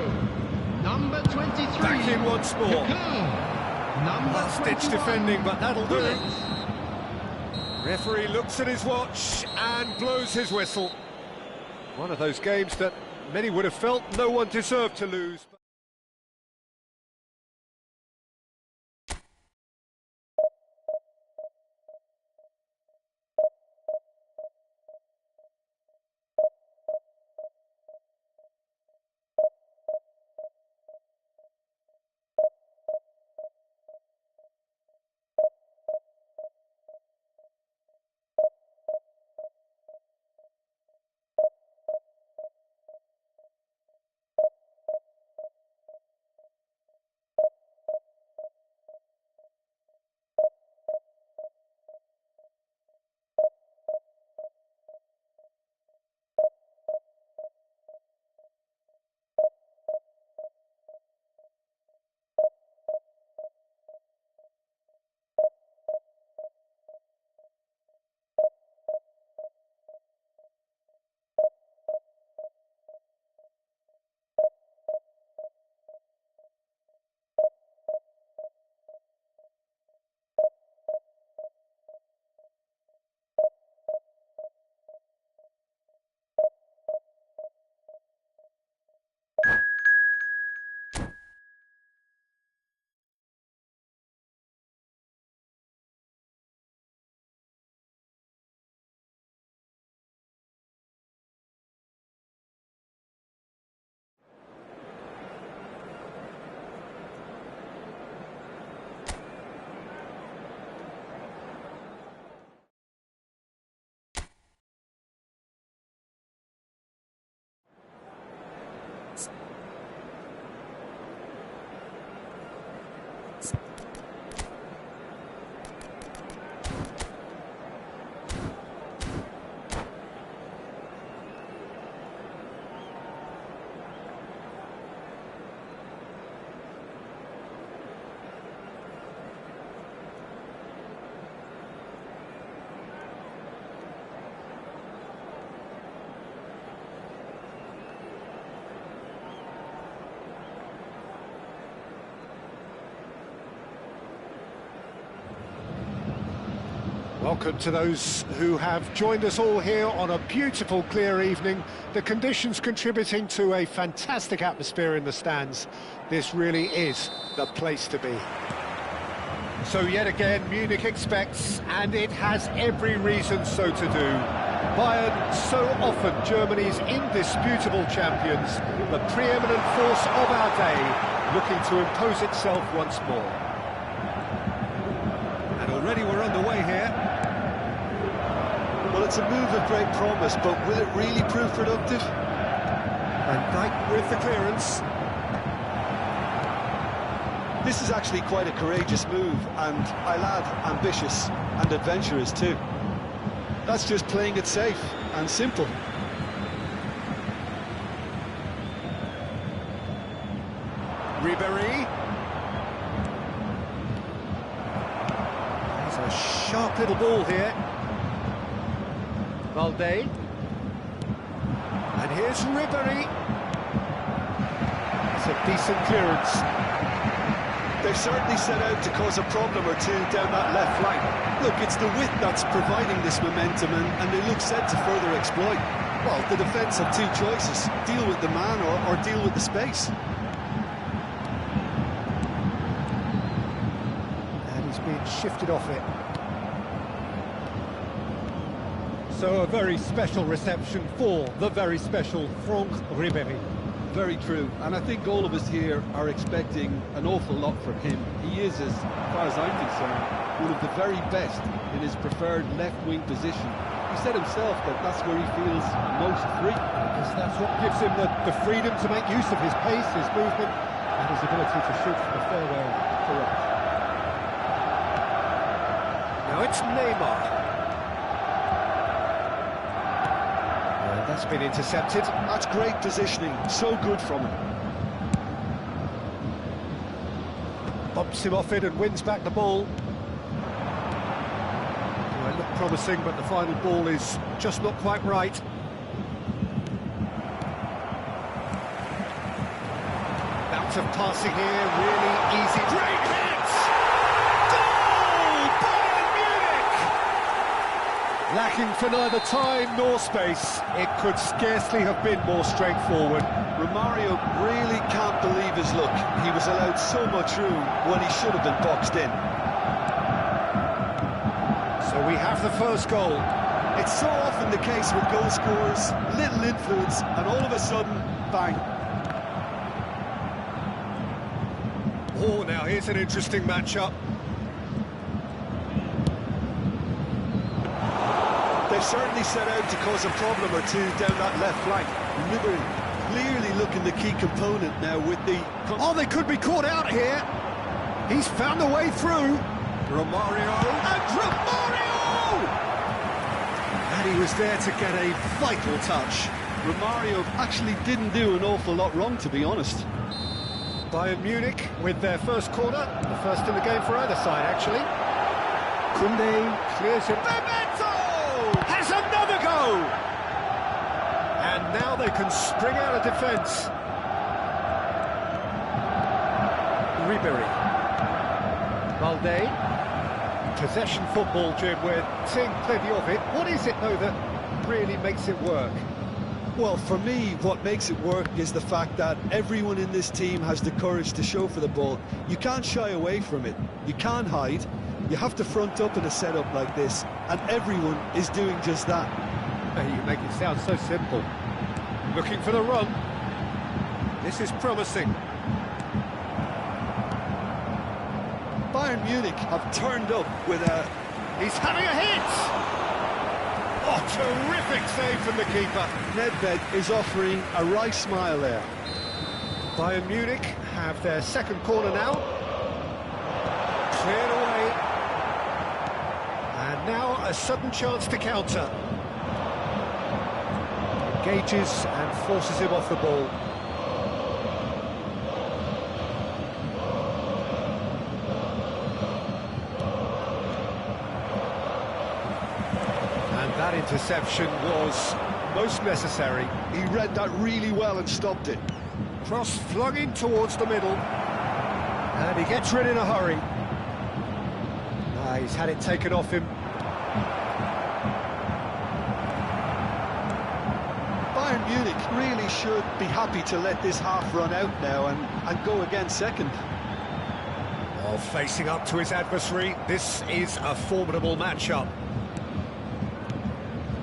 Number 23, Back in once more. Number Last-ditch 21, defending, but that'll do it. Gullit. Referee looks at his watch and blows his whistle. One of those games that many would have felt no one deserved to lose. Welcome to those who have joined us all here on a beautiful, clear evening. The conditions contributing to a fantastic atmosphere in the stands. This really is the place to be. So yet again, Munich expects, and it has every reason so to do. Bayern, so often Germany's indisputable champions, the preeminent force of our day, looking to impose itself once more. And already we're underway here. Well, it's a move of great promise, but will it really prove productive? Van Dijk with the clearance. This is actually quite a courageous move, and I'll add ambitious and adventurous too. That's just playing it safe and simple. Ribéry. There's a sharp little ball here. Valde. And here's Ribéry. It's a decent clearance. They've certainly set out to cause a problem or two down that left flank. Look, it's the width that's providing this momentum, and they look set to further exploit. Well, the defence have two choices: deal with the man or deal with the space. And he's being shifted off it. So a very special reception for the very special Franck Ribéry. Very true, and I think all of us here are expecting an awful lot from him. He is, as far as I'm concerned, one of the very best in his preferred left-wing position. He said himself that that's where he feels most free. Because that's what gives him the freedom to make use of his pace, his movement, and his ability to shoot from a fair way correct. Now it's Neymar. That's been intercepted. That's great positioning, so good from him. Bumps him off it and wins back the ball. Well, it looked promising, but the final ball is just not quite right. Bounce of passing here, really easy. Great hits! Goal! Bayern Munich! Lacking for neither time nor space, it could scarcely have been more straightforward. Romario really can't believe his luck. He was allowed so much room when he should have been boxed in. So we have the first goal. It's so often the case with goal scorers, little influence, and all of a sudden, bang. Oh, now here's an interesting matchup. They've certainly set out to cause a problem or two down that left flank. Ribéry clearly looking the key component now with the... Oh, they could be caught out here. He's found a way through. Romario. And Romario! And he was there to get a vital touch. Romario actually didn't do an awful lot wrong, to be honest. Bayern Munich with their first corner. The first in the game for either side, actually. Koundé clears it. Memento has another go! And now they can spring out of defence. Ribéry. Valde. Possession football, Jim. We're seeing plenty of it. What is it, though, that really makes it work? Well, for me, what makes it work is the fact that everyone in this team has the courage to show for the ball. You can't shy away from it. You can't hide. You have to front up in a setup like this, and everyone is doing just that. You make it sound so simple. Looking for the run. This is promising. Bayern Munich have turned up with a... He's having a hit! Oh, terrific save from the keeper. Nedved is offering a wry smile there. Bayern Munich have their second corner now. Cleared away. And now a sudden chance to counter. Engages and forces him off the ball. And that interception was most necessary. He read that really well and stopped it. Cross flung in towards the middle. And he gets rid in a hurry. He's had it taken off him. Bayern Munich really should be happy to let this half run out now and go again second. Well, facing up to his adversary, this is a formidable matchup.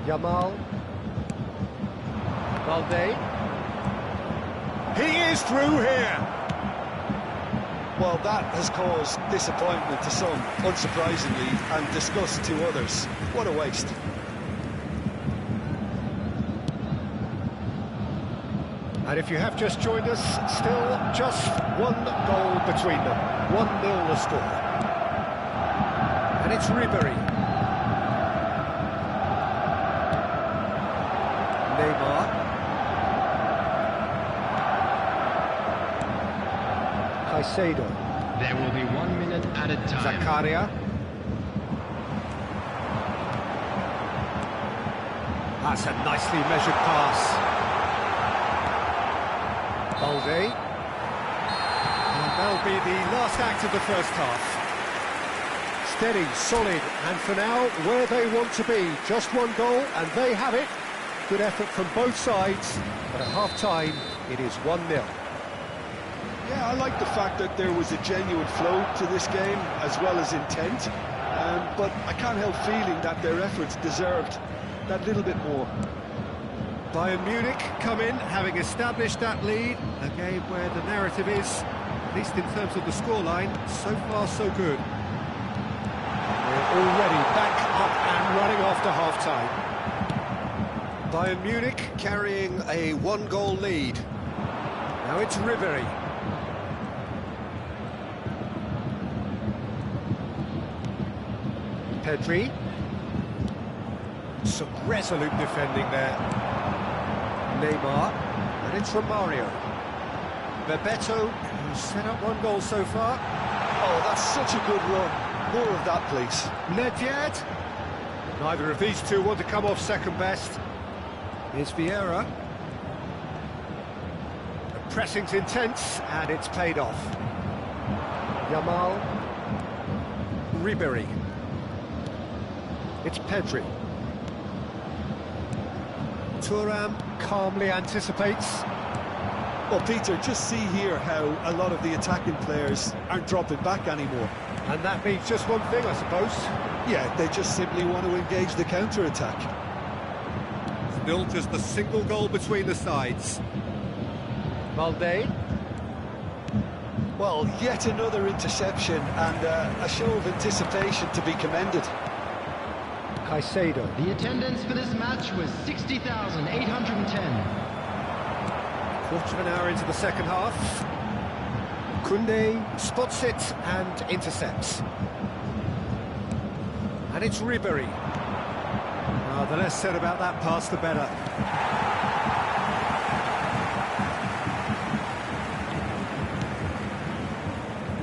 Yamal. Balde. He is through here. Well, that has caused disappointment to some, unsurprisingly, and disgust to others. What a waste. And if you have just joined us, still just one goal between them. 1-0 the score. And it's Ribery. Neymar. Caicedo. There will be 1 minute added time. Zakaria. That's a nicely measured pass. Balde. And that'll be the last act of the first half. Steady, solid, and for now, where they want to be. Just one goal, and they have it. Good effort from both sides, but at half-time, it is 1-0. Yeah, I like the fact that there was a genuine flow to this game, as well as intent. But I can't help feeling that their efforts deserved that little bit more. Bayern Munich come in, having established that lead. A game where the narrative is, at least in terms of the scoreline, so far so good. We're already back up and running after half-time. Bayern Munich carrying a one-goal lead. Now it's Ribery. Pedri. Some resolute defending there. Neymar, and it's Romario. Bebeto, who's set up one goal so far. Oh, that's such a good run. More of that, please. Nedved. Neither of these two want to come off second best. Here's Vieira. The pressing's intense, and it's paid off. Yamal. Ribery. It's Pedri. Thuram calmly anticipates. Well, Peter, just see here how a lot of the attacking players aren't dropping back anymore. And that means just one thing, I suppose. Yeah, they just simply want to engage the counter-attack. Still just the single goal between the sides. Balde. Well, yet another interception and a show of anticipation to be commended. Caicedo. The attendance for this match was 60,810. Quarter of an hour into the second half. Koundé spots it and intercepts. And it's Ribery. The less said about that pass, the better.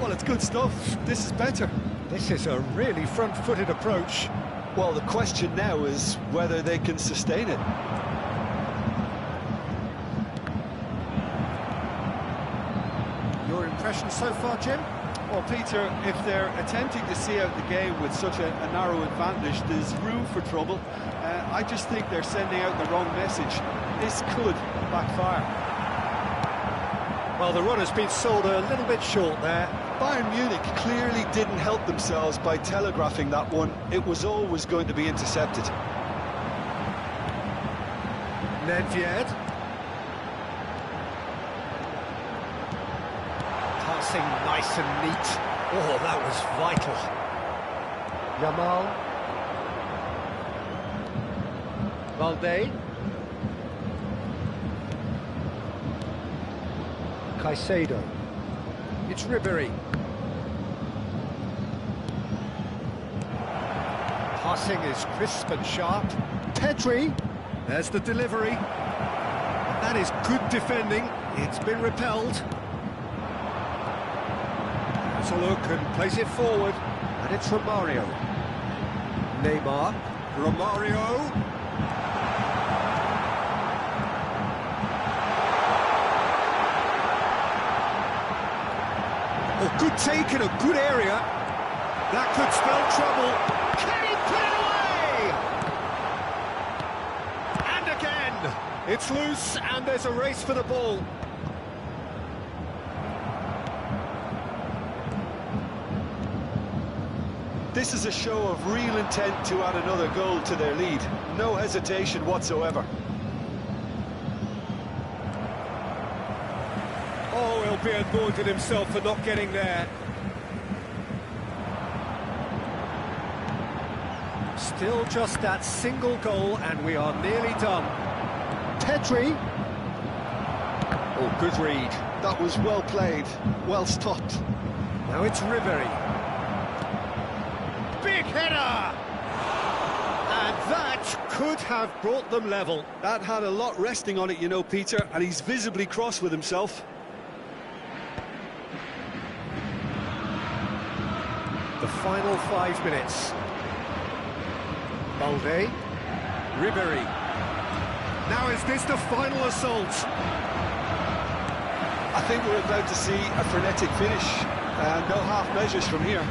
Well, it's good stuff. This is better. This is a really front-footed approach. Well, the question now is whether they can sustain it. Your impression so far, Jim? Well, Peter, if they're attempting to see out the game with such a narrow advantage, there's room for trouble. I just think they're sending out the wrong message. This could backfire. Well, the run has been sold a little bit short there. Bayern Munich clearly didn't help themselves by telegraphing that one. It was always going to be intercepted. Nedved. Passing nice and neat. Oh, that was vital. Yamal. Balde. Caicedo. It's Ribery. Passing is crisp and sharp. Pedri. There's the delivery. And that is good defending. It's been repelled. Has a look and plays it forward. And it's Romario. Neymar. Romario. Oh, good take in a good area. That could spell trouble. Can he put it away? It's loose, and there's a race for the ball. This is a show of real intent to add another goal to their lead. No hesitation whatsoever. Oh, he'll be annoyed at himself for not getting there. Still just that single goal, and we are nearly done. Pedri. Oh, good read. That was well played, well stopped. Now it's Ribery. Big header! And that could have brought them level. That had a lot resting on it, you know, Peter, and he's visibly cross with himself. The final 5 minutes. Balde. Ribery. Now is this the final assault? I think we're about to see a frenetic finish. No half measures from here.